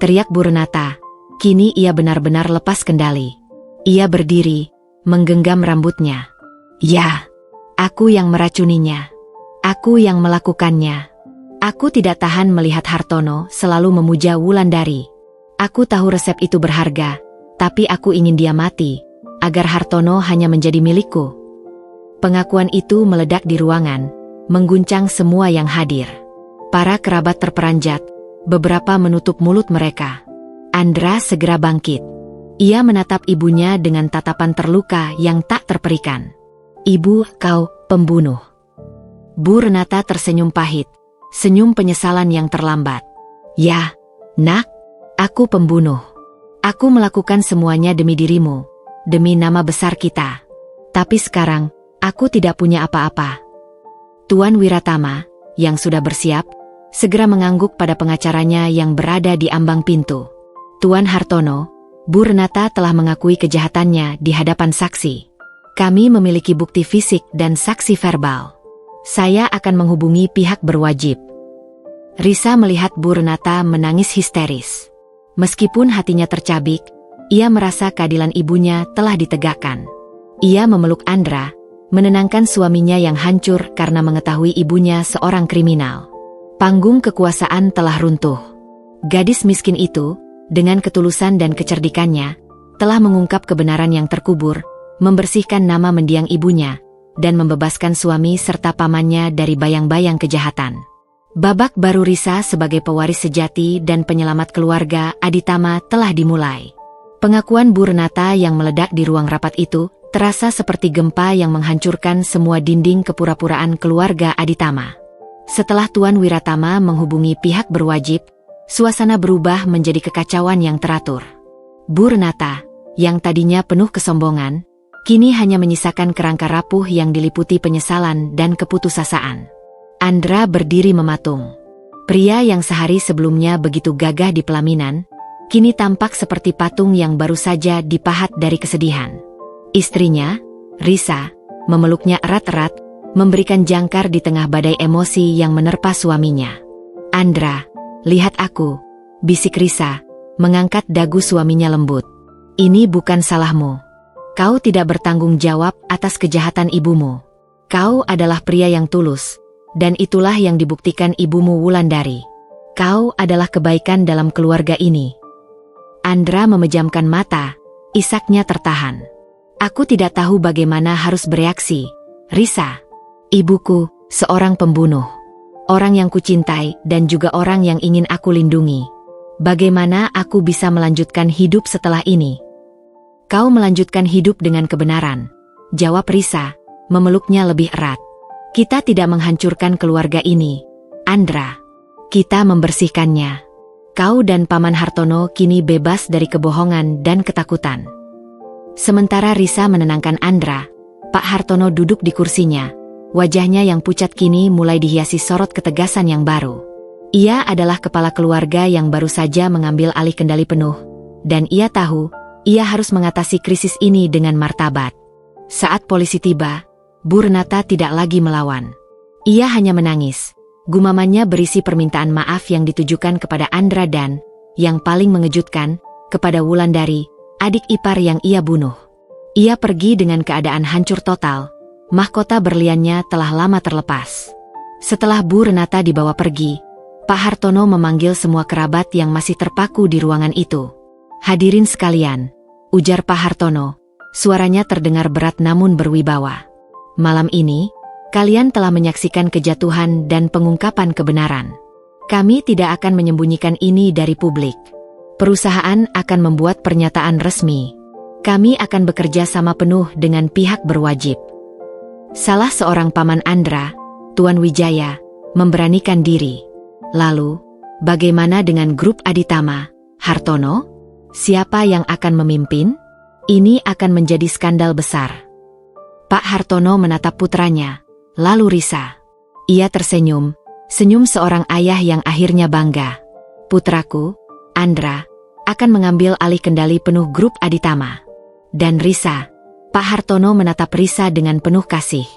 teriak Bu Renata. Kini ia benar-benar lepas kendali. Ia berdiri, menggenggam rambutnya. Ya, aku yang meracuninya. Aku yang melakukannya. Aku tidak tahan melihat Hartono selalu memuja Wulandari. Aku tahu resep itu berharga, tapi aku ingin dia mati, agar Hartono hanya menjadi milikku. Pengakuan itu meledak di ruangan, mengguncang semua yang hadir. Para kerabat terperanjat, beberapa menutup mulut mereka. Andra segera bangkit. Ia menatap ibunya dengan tatapan terluka yang tak terperikan. Ibu, kau pembunuh. Bu Renata tersenyum pahit, senyum penyesalan yang terlambat. Ya, nak, aku pembunuh. Aku melakukan semuanya demi dirimu, demi nama besar kita. Tapi sekarang, Aku tidak punya apa-apa. Tuan Wiratama, yang sudah bersiap, segera mengangguk pada pengacaranya yang berada di ambang pintu. Tuan Hartono, Bu Renata telah mengakui kejahatannya di hadapan saksi. Kami memiliki bukti fisik dan saksi verbal. Saya akan menghubungi pihak berwajib. Risa melihat Bu Renata menangis histeris. Meskipun hatinya tercabik, ia merasa keadilan ibunya telah ditegakkan. Ia memeluk Andra, menenangkan suaminya yang hancur karena mengetahui ibunya seorang kriminal. Panggung kekuasaan telah runtuh. Gadis miskin itu, dengan ketulusan dan kecerdikannya, telah mengungkap kebenaran yang terkubur, membersihkan nama mendiang ibunya, dan membebaskan suami serta pamannya dari bayang-bayang kejahatan. Babak baru Risa sebagai pewaris sejati dan penyelamat keluarga Aditama telah dimulai. Pengakuan Bu Renata yang meledak di ruang rapat itu terasa seperti gempa yang menghancurkan semua dinding kepura-puraan keluarga Aditama. Setelah Tuan Wiratama menghubungi pihak berwajib, suasana berubah menjadi kekacauan yang teratur. Bu Renata, yang tadinya penuh kesombongan, kini hanya menyisakan kerangka rapuh yang diliputi penyesalan dan keputusasaan. Andra berdiri mematung. Pria yang sehari sebelumnya begitu gagah di pelaminan, kini tampak seperti patung yang baru saja dipahat dari kesedihan. Istrinya, Risa, memeluknya erat-erat, memberikan jangkar di tengah badai emosi yang menerpa suaminya. Andra, lihat aku, bisik Risa, mengangkat dagu suaminya lembut. Ini bukan salahmu. Kau tidak bertanggung jawab atas kejahatan ibumu. Kau adalah pria yang tulus, dan itulah yang dibuktikan ibumu Wulandari. Kau adalah kebaikan dalam keluarga ini. Andra memejamkan mata, isaknya tertahan. Aku tidak tahu bagaimana harus bereaksi, Risa. Ibuku, seorang pembunuh. Orang yang kucintai dan juga orang yang ingin aku lindungi. Bagaimana aku bisa melanjutkan hidup setelah ini? Kau melanjutkan hidup dengan kebenaran, jawab Risa, memeluknya lebih erat. Kita tidak menghancurkan keluarga ini, Andra. Kita membersihkannya. Kau dan Paman Hartono kini bebas dari kebohongan dan ketakutan. Sementara Risa menenangkan Andra, Pak Hartono duduk di kursinya. Wajahnya yang pucat kini mulai dihiasi sorot ketegasan yang baru. Ia adalah kepala keluarga yang baru saja mengambil alih kendali penuh, dan ia tahu, ia harus mengatasi krisis ini dengan martabat. Saat polisi tiba, Bu Renata tidak lagi melawan. Ia hanya menangis. Gumamannya berisi permintaan maaf yang ditujukan kepada Andra dan, yang paling mengejutkan, kepada Wulandari, adik ipar yang ia bunuh. Ia pergi dengan keadaan hancur total. Mahkota berliannya telah lama terlepas. Setelah Bu Renata dibawa pergi, Pak Hartono memanggil semua kerabat yang masih terpaku di ruangan itu. Hadirin sekalian, ujar Pak Hartono, suaranya terdengar berat namun berwibawa. Malam ini, kalian telah menyaksikan kejatuhan dan pengungkapan kebenaran. Kami tidak akan menyembunyikan ini dari publik. Perusahaan akan membuat pernyataan resmi. Kami akan bekerja sama penuh dengan pihak berwajib. Salah seorang paman Andra, Tuan Wijaya, memberanikan diri. Lalu, bagaimana dengan grup Aditama, Hartono? Siapa yang akan memimpin? Ini akan menjadi skandal besar. Pak Hartono menatap putranya, lalu Risa. Ia tersenyum, senyum seorang ayah yang akhirnya bangga. Putraku, Andra, akan mengambil alih kendali penuh grup Aditama. Dan Risa, Pak Hartono menatap Risa dengan penuh kasih.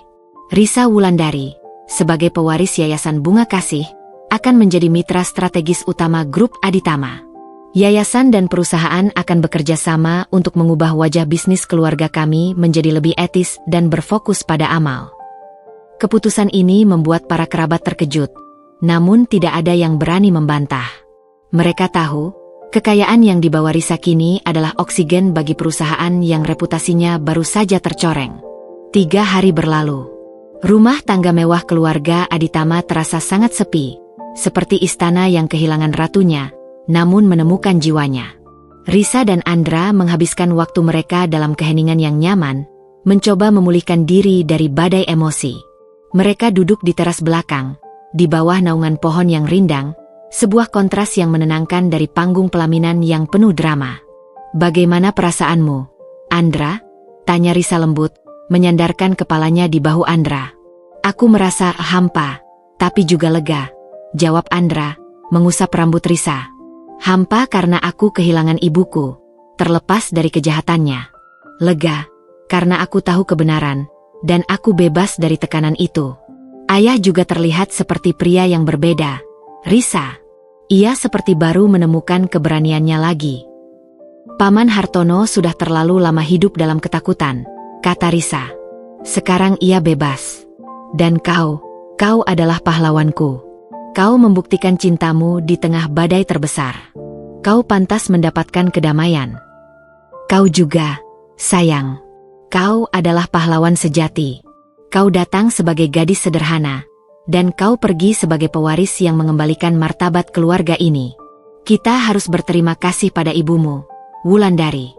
Risa Wulandari, sebagai pewaris Yayasan Bunga Kasih, akan menjadi mitra strategis utama grup Aditama. Yayasan dan perusahaan akan bekerja sama untuk mengubah wajah bisnis keluarga kami menjadi lebih etis dan berfokus pada amal. Keputusan ini membuat para kerabat terkejut, namun tidak ada yang berani membantah. Mereka tahu, kekayaan yang dibawa Risa kini adalah oksigen bagi perusahaan yang reputasinya baru saja tercoreng. 3 hari berlalu. Rumah tangga mewah keluarga Aditama terasa sangat sepi, seperti istana yang kehilangan ratunya, namun menemukan jiwanya. Risa dan Andra menghabiskan waktu mereka dalam keheningan yang nyaman, mencoba memulihkan diri dari badai emosi. Mereka duduk di teras belakang, di bawah naungan pohon yang rindang, sebuah kontras yang menenangkan dari panggung pelaminan yang penuh drama. Bagaimana perasaanmu, Andra? Tanya Risa lembut, menyandarkan kepalanya di bahu Andra. Aku merasa hampa, tapi juga lega, jawab Andra, mengusap rambut Risa. Hampa karena aku kehilangan ibuku, terlepas dari kejahatannya. Lega, karena aku tahu kebenaran, dan aku bebas dari tekanan itu. Ayah juga terlihat seperti pria yang berbeda. Risa. Ia seperti baru menemukan keberaniannya lagi. Paman Hartono sudah terlalu lama hidup dalam ketakutan, kata Risa. Sekarang ia bebas. Dan kau adalah pahlawanku. Kau membuktikan cintamu di tengah badai terbesar. Kau pantas mendapatkan kedamaian. Kau juga, sayang. Kau adalah pahlawan sejati. Kau datang sebagai gadis sederhana, dan kau pergi sebagai pewaris yang mengembalikan martabat keluarga ini. Kita harus berterima kasih pada ibumu, Wulandari.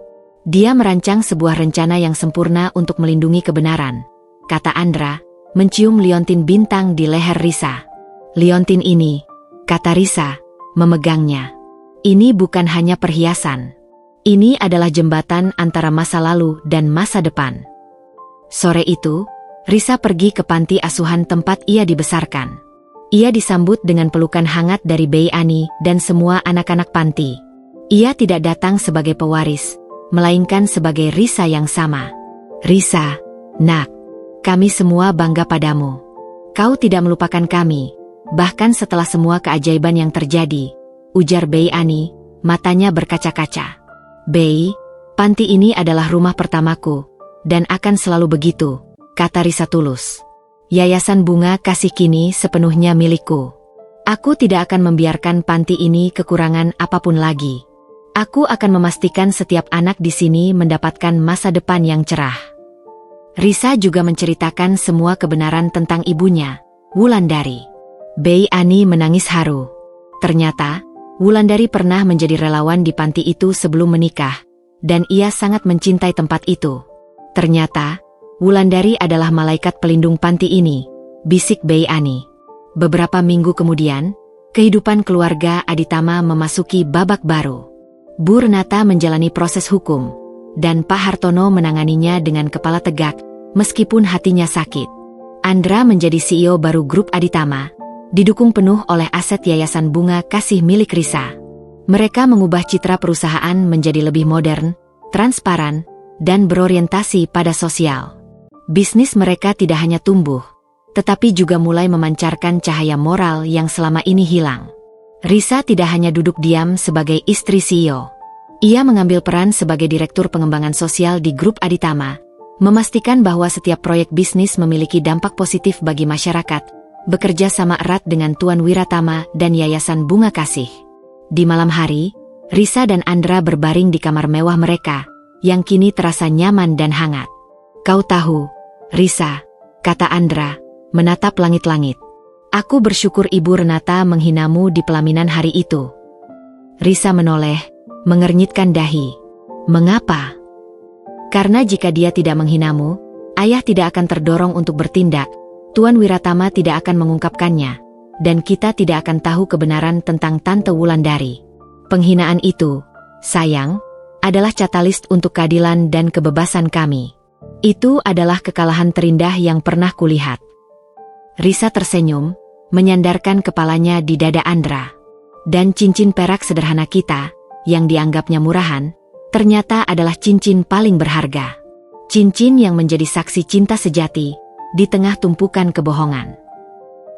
Dia merancang sebuah rencana yang sempurna untuk melindungi kebenaran, kata Andra, mencium liontin bintang di leher Risa. Liontin ini, kata Risa, memegangnya. Ini bukan hanya perhiasan. Ini adalah jembatan antara masa lalu dan masa depan. Sore itu, Risa pergi ke panti asuhan tempat ia dibesarkan. Ia disambut dengan pelukan hangat dari Bei Ani dan semua anak-anak panti. Ia tidak datang sebagai pewaris, melainkan sebagai Risa yang sama. Risa, nak, kami semua bangga padamu. Kau tidak melupakan kami, bahkan setelah semua keajaiban yang terjadi, ujar Bei Ani, matanya berkaca-kaca. Bei, panti ini adalah rumah pertamaku, dan akan selalu begitu, kata Risa tulus. Yayasan Bunga Kasih kini sepenuhnya milikku. Aku tidak akan membiarkan panti ini kekurangan apapun lagi. Aku akan memastikan setiap anak di sini mendapatkan masa depan yang cerah. Risa juga menceritakan semua kebenaran tentang ibunya, Wulandari. Bei Ani menangis haru. Ternyata, Wulandari pernah menjadi relawan di panti itu sebelum menikah, dan ia sangat mencintai tempat itu. Ternyata, Wulandari adalah malaikat pelindung panti ini, bisik Bei Ani. Beberapa minggu kemudian, kehidupan keluarga Aditama memasuki babak baru. Bu Renata menjalani proses hukum, dan Pak Hartono menanganinya dengan kepala tegak, meskipun hatinya sakit. Andra menjadi CEO baru grup Aditama, didukung penuh oleh aset Yayasan Bunga Kasih milik Risa. Mereka mengubah citra perusahaan menjadi lebih modern, transparan, dan berorientasi pada sosial. Bisnis mereka tidak hanya tumbuh, tetapi juga mulai memancarkan cahaya moral yang selama ini hilang. Risa tidak hanya duduk diam sebagai istri CEO. Ia mengambil peran sebagai direktur pengembangan sosial di grup Aditama, memastikan bahwa setiap proyek bisnis memiliki dampak positif bagi masyarakat, bekerja sama erat dengan Tuan Wiratama dan Yayasan Bunga Kasih. Di malam hari, Risa dan Andra berbaring di kamar mewah mereka, yang kini terasa nyaman dan hangat. Kau tahu, Risa, kata Andra, menatap langit-langit. Aku bersyukur Ibu Renata menghinamu di pelaminan hari itu. Risa menoleh, mengernyitkan dahi. Mengapa? Karena jika dia tidak menghinamu, ayah tidak akan terdorong untuk bertindak, Tuan Wiratama tidak akan mengungkapkannya, dan kita tidak akan tahu kebenaran tentang Tante Wulandari. Penghinaan itu, sayang, adalah catalyst untuk keadilan dan kebebasan kami. Itu adalah kekalahan terindah yang pernah kulihat. Risa tersenyum, menyandarkan kepalanya di dada Andra. Dan cincin perak sederhana kita, yang dianggapnya murahan, ternyata adalah cincin paling berharga. Cincin yang menjadi saksi cinta sejati, di tengah tumpukan kebohongan.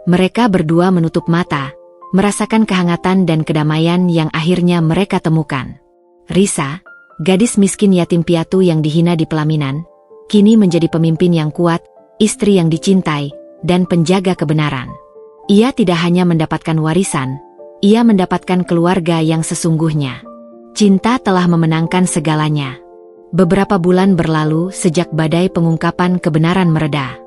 Mereka berdua menutup mata, merasakan kehangatan dan kedamaian yang akhirnya mereka temukan. Risa, gadis miskin yatim piatu yang dihina di pelaminan, kini menjadi pemimpin yang kuat, istri yang dicintai, dan penjaga kebenaran. Ia tidak hanya mendapatkan warisan, ia mendapatkan keluarga yang sesungguhnya. Cinta telah memenangkan segalanya. Beberapa bulan berlalu sejak badai pengungkapan kebenaran mereda.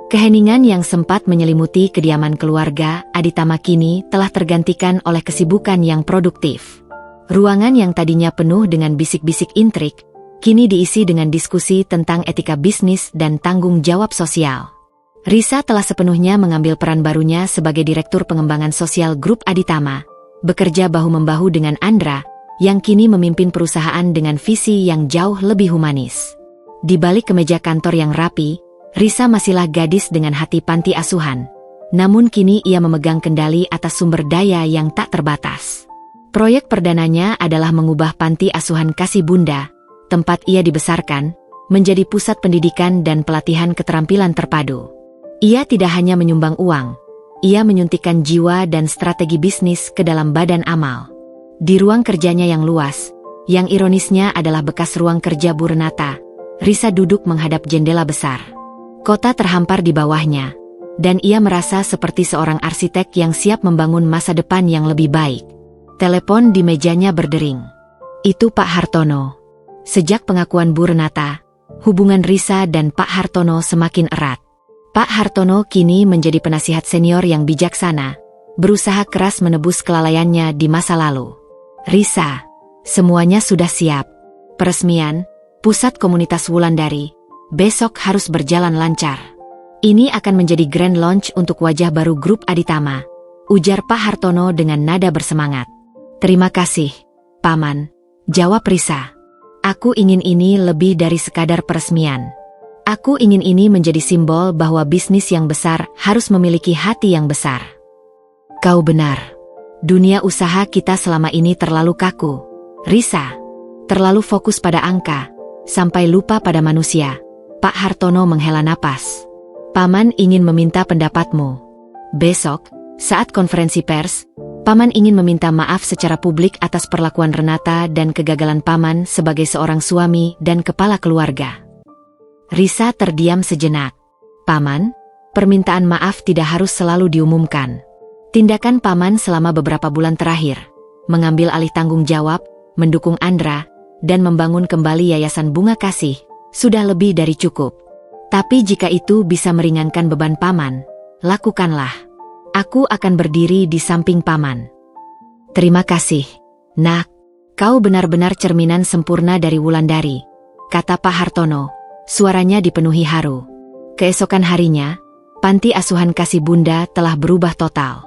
Keheningan yang sempat menyelimuti kediaman keluarga Aditama kini telah tergantikan oleh kesibukan yang produktif. Ruangan yang tadinya penuh dengan bisik-bisik intrik, kini diisi dengan diskusi tentang etika bisnis dan tanggung jawab sosial. Risa telah sepenuhnya mengambil peran barunya sebagai Direktur Pengembangan Sosial Grup Aditama, bekerja bahu-membahu dengan Andra, yang kini memimpin perusahaan dengan visi yang jauh lebih humanis. Di balik kemeja kantor yang rapi, Risa masihlah gadis dengan hati panti asuhan. Namun kini ia memegang kendali atas sumber daya yang tak terbatas. Proyek perdananya adalah mengubah panti asuhan Kasih Bunda, tempat ia dibesarkan, menjadi pusat pendidikan dan pelatihan keterampilan terpadu. Ia tidak hanya menyumbang uang, ia menyuntikkan jiwa dan strategi bisnis ke dalam badan amal. Di ruang kerjanya yang luas, yang ironisnya adalah bekas ruang kerja Bu Renata, Risa duduk menghadap jendela besar. Kota terhampar di bawahnya, dan ia merasa seperti seorang arsitek yang siap membangun masa depan yang lebih baik. Telepon di mejanya berdering. Itu Pak Hartono. Sejak pengakuan Bu Renata, hubungan Risa dan Pak Hartono semakin erat. Pak Hartono kini menjadi penasihat senior yang bijaksana, berusaha keras menebus kelalaiannya di masa lalu. Risa, semuanya sudah siap. Peresmian, pusat komunitas Wulandari, besok harus berjalan lancar. Ini akan menjadi grand launch untuk wajah baru grup Aditama, ujar Pak Hartono dengan nada bersemangat. Terima kasih, Paman, jawab Risa. Aku ingin ini lebih dari sekadar peresmian. Aku ingin ini menjadi simbol bahwa bisnis yang besar harus memiliki hati yang besar. Kau benar. Dunia usaha kita selama ini terlalu kaku. Risa, terlalu fokus pada angka, sampai lupa pada manusia. Pak Hartono menghela napas. Paman ingin meminta pendapatmu. Besok, saat konferensi pers, Paman ingin meminta maaf secara publik atas perlakuan Renata dan kegagalan Paman sebagai seorang suami dan kepala keluarga. Risa terdiam sejenak. Paman, permintaan maaf tidak harus selalu diumumkan. Tindakan Paman selama beberapa bulan terakhir, mengambil alih tanggung jawab, mendukung Andra, dan membangun kembali Yayasan Bunga Kasih, sudah lebih dari cukup. Tapi jika itu bisa meringankan beban Paman, lakukanlah. Aku akan berdiri di samping Paman. Terima kasih, Nak. Kau benar-benar cerminan sempurna dari Wulandari, kata Pak Hartono, suaranya dipenuhi haru. Keesokan harinya, panti asuhan Kasih Bunda telah berubah total.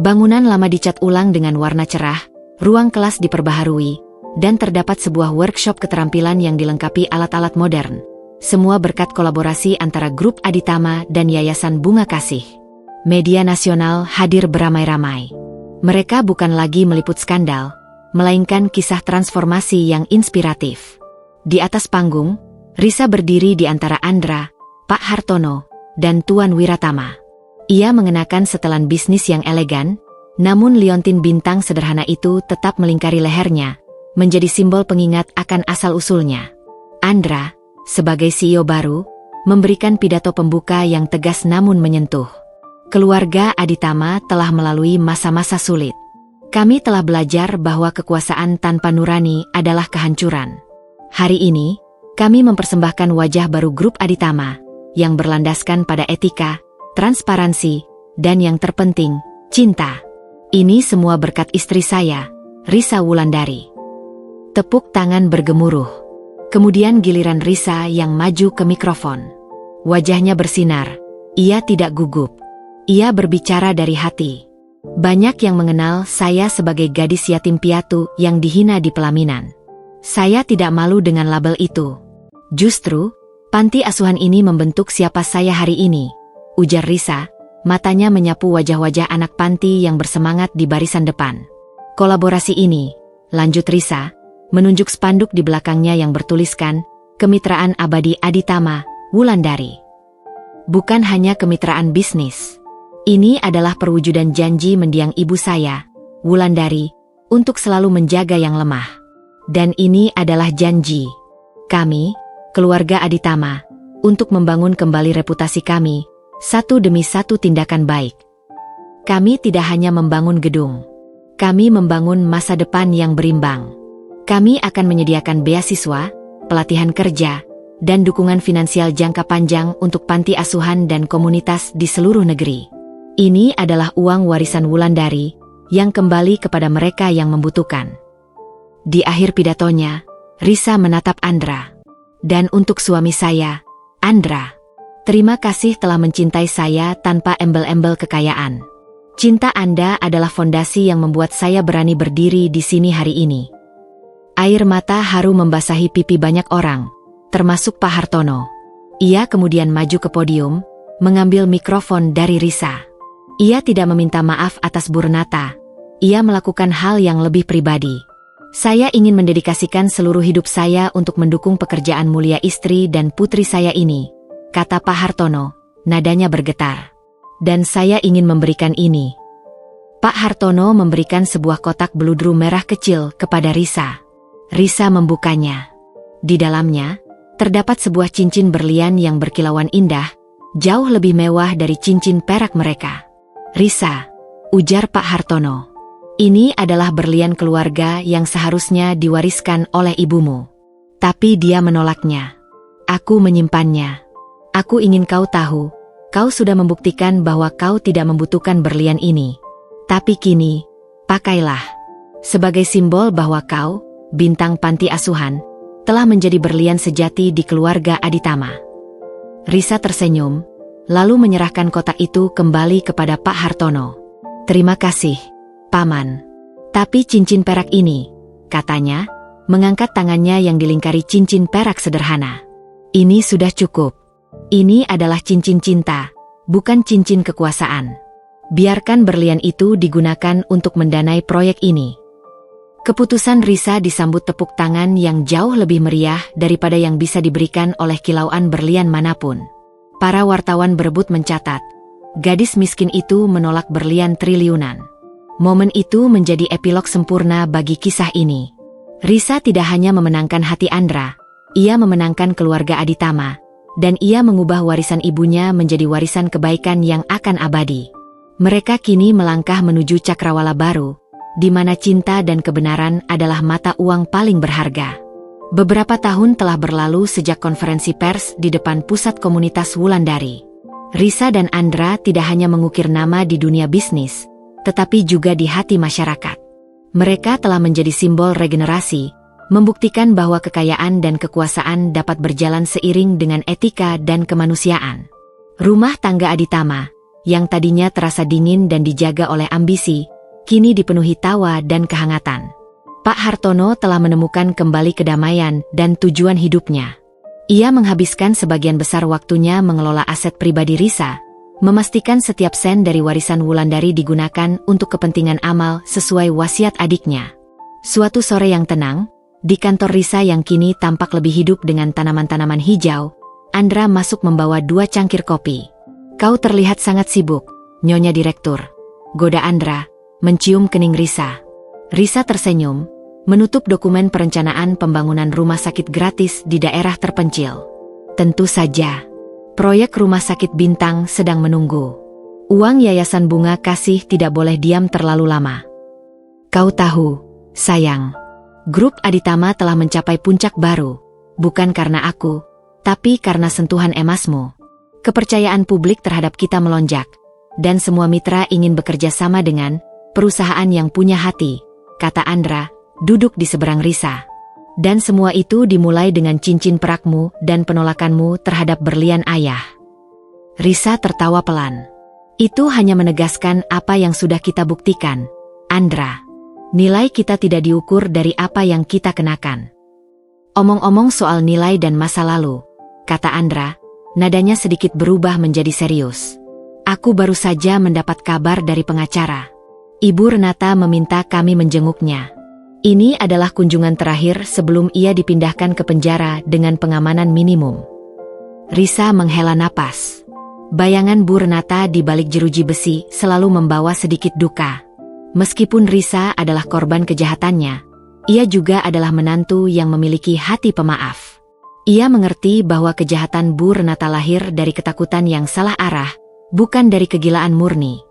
Bangunan lama dicat ulang dengan warna cerah, ruang kelas diperbaharui, dan terdapat sebuah workshop keterampilan yang dilengkapi alat-alat modern. Semua berkat kolaborasi antara grup Aditama dan Yayasan Bunga Kasih. Media nasional hadir beramai-ramai. Mereka bukan lagi meliput skandal, melainkan kisah transformasi yang inspiratif. Di atas panggung, Risa berdiri di antara Andra, Pak Hartono, dan Tuan Wiratama. Ia mengenakan setelan bisnis yang elegan, namun liontin bintang sederhana itu tetap melingkari lehernya, menjadi simbol pengingat akan asal-usulnya. Andra, sebagai CEO baru, memberikan pidato pembuka yang tegas namun menyentuh. Keluarga Aditama telah melalui masa-masa sulit. Kami telah belajar bahwa kekuasaan tanpa nurani adalah kehancuran. Hari ini, kami mempersembahkan wajah baru grup Aditama, yang berlandaskan pada etika, transparansi, dan yang terpenting, cinta. Ini semua berkat istri saya, Risa Wulandari. Tepuk tangan bergemuruh. Kemudian giliran Risa yang maju ke mikrofon. Wajahnya bersinar, ia tidak gugup. Ia berbicara dari hati. Banyak yang mengenal saya sebagai gadis yatim piatu yang dihina di pelaminan. Saya tidak malu dengan label itu. Justru, panti asuhan ini membentuk siapa saya hari ini, ujar Risa, matanya menyapu wajah-wajah anak panti yang bersemangat di barisan depan. Kolaborasi ini, lanjut Risa, menunjuk spanduk di belakangnya yang bertuliskan, Kemitraan Abadi Aditama, Wulandari. Bukan hanya kemitraan bisnis. Ini adalah perwujudan janji mendiang ibu saya, Wulandari, untuk selalu menjaga yang lemah. Dan ini adalah janji kami, keluarga Aditama, untuk membangun kembali reputasi kami, satu demi satu tindakan baik. Kami tidak hanya membangun gedung. Kami membangun masa depan yang berimbang. Kami akan menyediakan beasiswa, pelatihan kerja, dan dukungan finansial jangka panjang untuk panti asuhan dan komunitas di seluruh negeri. Ini adalah uang warisan Wulandari yang kembali kepada mereka yang membutuhkan. Di akhir pidatonya, Risa menatap Andra. Dan untuk suami saya, Andra, terima kasih telah mencintai saya tanpa embel-embel kekayaan. Cinta Anda adalah fondasi yang membuat saya berani berdiri di sini hari ini. Air mata haru membasahi pipi banyak orang. termasuk Pak Hartono. Ia kemudian maju ke podium, mengambil mikrofon dari Risa. Ia tidak meminta maaf atas Bu Renata. Ia melakukan hal yang lebih pribadi. Saya ingin mendedikasikan seluruh hidup saya untuk mendukung pekerjaan mulia istri dan putri saya ini, kata Pak Hartono, nadanya bergetar. Dan saya ingin memberikan ini. Pak Hartono memberikan sebuah kotak beludru merah kecil kepada Risa. Risa membukanya. Di dalamnya, terdapat sebuah cincin berlian yang berkilauan indah, jauh lebih mewah dari cincin perak mereka. Risa, ujar Pak Hartono, ini adalah berlian keluarga yang seharusnya diwariskan oleh ibumu. Tapi dia menolaknya. Aku menyimpannya. Aku ingin kau tahu, kau sudah membuktikan bahwa kau tidak membutuhkan berlian ini. Tapi kini, pakailah. Sebagai simbol bahwa kau, bintang panti asuhan, telah menjadi berlian sejati di keluarga Aditama. Risa tersenyum, lalu menyerahkan kotak itu kembali kepada Pak Hartono. Terima kasih, Paman. Tapi cincin perak ini, katanya, mengangkat tangannya yang dilingkari cincin perak sederhana. Ini sudah cukup. Ini adalah cincin cinta, bukan cincin kekuasaan. Biarkan berlian itu digunakan untuk mendanai proyek ini. Keputusan Risa disambut tepuk tangan yang jauh lebih meriah daripada yang bisa diberikan oleh kilauan berlian manapun. Para wartawan berebut mencatat, gadis miskin itu menolak berlian triliunan. Momen itu menjadi epilog sempurna bagi kisah ini. Risa tidak hanya memenangkan hati Andra, ia memenangkan keluarga Aditama, dan ia mengubah warisan ibunya menjadi warisan kebaikan yang akan abadi. Mereka kini melangkah menuju cakrawala baru, di mana cinta dan kebenaran adalah mata uang paling berharga. Beberapa tahun telah berlalu sejak konferensi pers di depan pusat komunitas Wulandari. Risa dan Andra tidak hanya mengukir nama di dunia bisnis, tetapi juga di hati masyarakat. Mereka telah menjadi simbol regenerasi, membuktikan bahwa kekayaan dan kekuasaan dapat berjalan seiring dengan etika dan kemanusiaan. Rumah tangga Aditama, yang tadinya terasa dingin dan dijaga oleh ambisi, kini dipenuhi tawa dan kehangatan. Pak Hartono telah menemukan kembali kedamaian dan tujuan hidupnya. Ia menghabiskan sebagian besar waktunya mengelola aset pribadi Risa, memastikan setiap sen dari warisan Wulandari digunakan untuk kepentingan amal sesuai wasiat adiknya. Suatu sore yang tenang, di kantor Risa yang kini tampak lebih hidup dengan tanaman-tanaman hijau, Andra masuk membawa 2 cangkir kopi. Kau terlihat sangat sibuk, Nyonya Direktur, goda Andra, mencium kening Risa. Risa tersenyum, menutup dokumen perencanaan pembangunan rumah sakit gratis di daerah terpencil. Tentu saja, proyek rumah sakit bintang sedang menunggu. Uang Yayasan Bunga Kasih tidak boleh diam terlalu lama. Kau tahu, sayang, grup Aditama telah mencapai puncak baru, bukan karena aku, tapi karena sentuhan emasmu. Kepercayaan publik terhadap kita melonjak, dan semua mitra ingin bekerja sama dengan perusahaan yang punya hati, kata Andra, duduk di seberang Risa. Dan semua itu dimulai dengan cincin perakmu dan penolakanmu terhadap berlian ayah. Risa tertawa pelan. Itu hanya menegaskan apa yang sudah kita buktikan, Andra. Nilai kita tidak diukur dari apa yang kita kenakan. Omong-omong soal nilai dan masa lalu, kata Andra, nadanya sedikit berubah menjadi serius. Aku baru saja mendapat kabar dari pengacara. Ibu Renata meminta kami menjenguknya. Ini adalah kunjungan terakhir sebelum ia dipindahkan ke penjara dengan pengamanan minimum. Risa menghela napas. Bayangan Bu Renata di balik jeruji besi selalu membawa sedikit duka. Meskipun Risa adalah korban kejahatannya, ia juga adalah menantu yang memiliki hati pemaaf. Ia mengerti bahwa kejahatan Bu Renata lahir dari ketakutan yang salah arah, bukan dari kegilaan murni.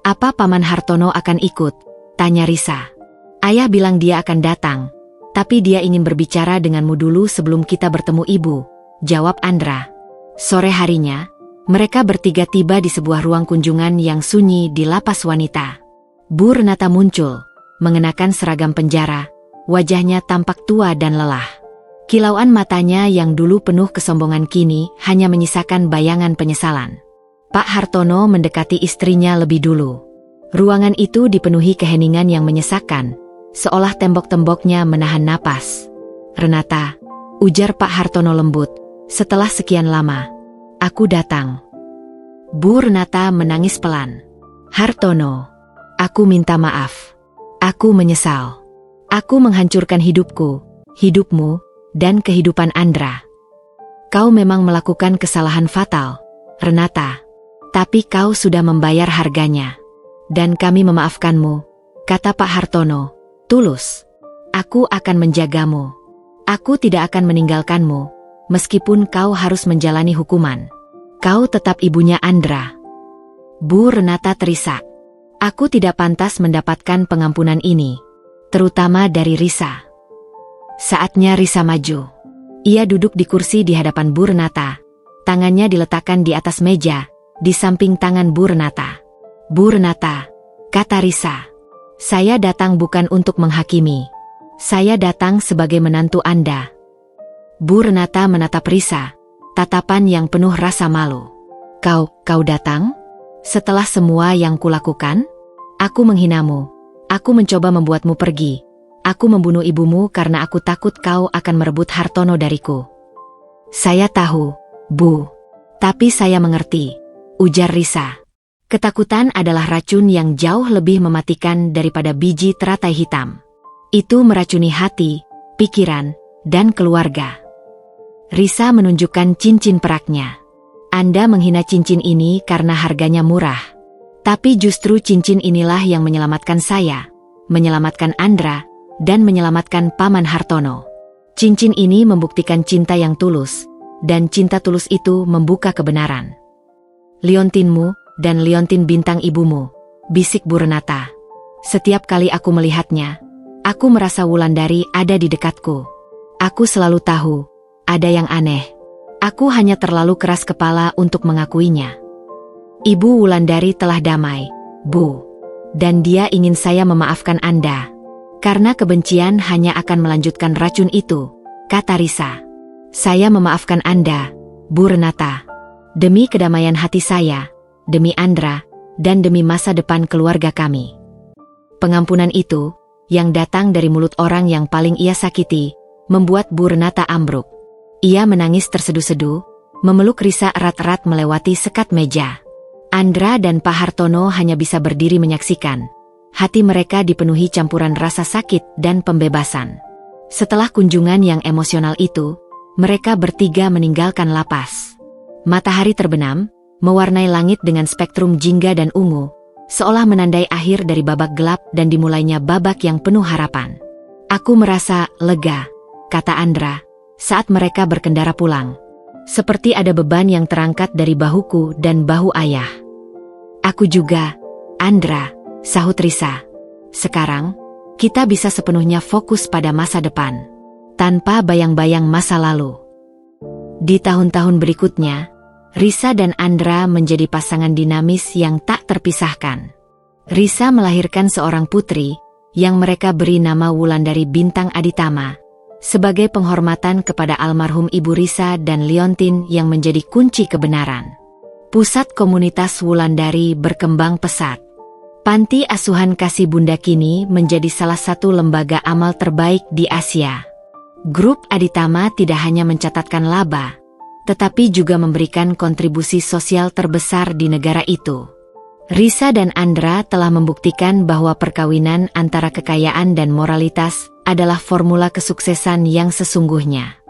Apa Paman Hartono akan ikut? Tanya Risa. Ayah bilang dia akan datang, tapi dia ingin berbicara denganmu dulu sebelum kita bertemu ibu, jawab Andra. Sore harinya, mereka bertiga tiba di sebuah ruang kunjungan yang sunyi di lapas wanita. Bu Renata muncul, mengenakan seragam penjara, wajahnya tampak tua dan lelah. Kilauan matanya yang dulu penuh kesombongan kini hanya menyisakan bayangan penyesalan. Pak Hartono mendekati istrinya lebih dulu. Ruangan itu dipenuhi keheningan yang menyesakkan, seolah tembok-temboknya menahan napas. Renata, ujar Pak Hartono lembut. Setelah sekian lama, aku datang. Bu Renata menangis pelan. Hartono, aku minta maaf. Aku menyesal. Aku menghancurkan hidupku, hidupmu, dan kehidupan Andra. Kau memang melakukan kesalahan fatal, Renata. Tapi kau sudah membayar harganya. Dan kami memaafkanmu, kata Pak Hartono, tulus. Aku akan menjagamu. Aku tidak akan meninggalkanmu, meskipun kau harus menjalani hukuman. Kau tetap ibunya Andra. Bu Renata terisak. Aku tidak pantas mendapatkan pengampunan ini, terutama dari Risa. Saatnya Risa maju. Ia duduk di kursi di hadapan Bu Renata. Tangannya diletakkan di atas meja, di samping tangan Bu Renata. Bu Renata, kata Risa, saya datang bukan untuk menghakimi. Saya datang sebagai menantu Anda. Bu Renata menatap Risa, tatapan yang penuh rasa malu. Kau datang? Setelah semua yang kulakukan? Aku menghinamu. Aku mencoba membuatmu pergi. Aku membunuh ibumu karena aku takut kau akan merebut Hartono dariku. Saya tahu, Bu. Tapi saya mengerti, ujar Risa. Ketakutan adalah racun yang jauh lebih mematikan daripada biji teratai hitam. Itu meracuni hati, pikiran, dan keluarga. Risa menunjukkan cincin peraknya. Anda menghina cincin ini karena harganya murah. Tapi justru cincin inilah yang menyelamatkan saya, menyelamatkan Andra, dan menyelamatkan Paman Hartono. Cincin ini membuktikan cinta yang tulus, dan cinta tulus itu membuka kebenaran. Liontinmu, dan liontin bintang ibumu, bisik Bu Renata. Setiap kali aku melihatnya, aku merasa Wulandari ada di dekatku. Aku selalu tahu, ada yang aneh. Aku hanya terlalu keras kepala untuk mengakuinya. Ibu Wulandari telah damai, Bu. Dan dia ingin saya memaafkan Anda. Karena kebencian hanya akan melanjutkan racun itu, kata Risa. Saya memaafkan Anda, Bu Renata. Demi kedamaian hati saya, demi Andra, dan demi masa depan keluarga kami. Pengampunan itu, yang datang dari mulut orang yang paling ia sakiti, membuat Bu Renata ambruk. Ia menangis terseduh-seduh, memeluk Risa erat-erat melewati sekat meja. Andra dan Pak Hartono hanya bisa berdiri menyaksikan. Hati mereka dipenuhi campuran rasa sakit dan pembebasan. Setelah kunjungan yang emosional itu, mereka bertiga meninggalkan lapas. Matahari terbenam, mewarnai langit dengan spektrum jingga dan ungu, seolah menandai akhir dari babak gelap dan dimulainya babak yang penuh harapan. Aku merasa lega, kata Andra, saat mereka berkendara pulang. Seperti ada beban yang terangkat dari bahuku dan bahu ayah. Aku juga, Andra, sahut Risa. Sekarang, kita bisa sepenuhnya fokus pada masa depan, tanpa bayang-bayang masa lalu. Di tahun-tahun berikutnya, Risa dan Andra menjadi pasangan dinamis yang tak terpisahkan. Risa melahirkan seorang putri, yang mereka beri nama Wulandari Bintang Aditama, sebagai penghormatan kepada almarhum Ibu Risa dan Liontin yang menjadi kunci kebenaran. Pusat komunitas Wulandari berkembang pesat. Panti Asuhan Kasih Bunda kini menjadi salah satu lembaga amal terbaik di Asia. Grup Aditama tidak hanya mencatatkan laba, tetapi juga memberikan kontribusi sosial terbesar di negara itu. Risa dan Andra telah membuktikan bahwa perkawinan antara kekayaan dan moralitas adalah formula kesuksesan yang sesungguhnya.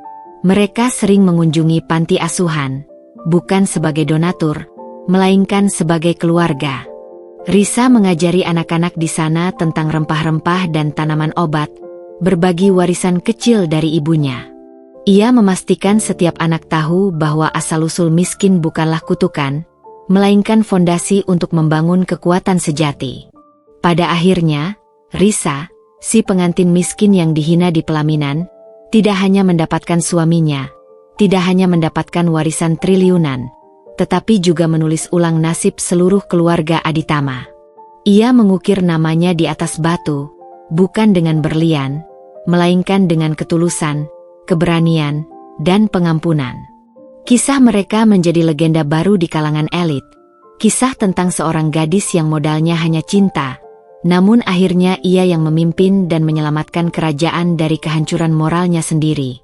Mereka sering mengunjungi panti asuhan, bukan sebagai donatur, melainkan sebagai keluarga. Risa mengajari anak-anak di sana tentang rempah-rempah dan tanaman obat, berbagi warisan kecil dari ibunya. Ia memastikan setiap anak tahu bahwa asal-usul miskin bukanlah kutukan, melainkan fondasi untuk membangun kekuatan sejati. Pada akhirnya, Risa, si pengantin miskin yang dihina di pelaminan, tidak hanya mendapatkan suaminya, tidak hanya mendapatkan warisan triliunan, tetapi juga menulis ulang nasib seluruh keluarga Aditama. Ia mengukir namanya di atas batu, bukan dengan berlian, melainkan dengan ketulusan, keberanian, dan pengampunan. Kisah mereka menjadi legenda baru di kalangan elit. Kisah tentang seorang gadis yang modalnya hanya cinta, namun akhirnya ia yang memimpin dan menyelamatkan kerajaan dari kehancuran moralnya sendiri.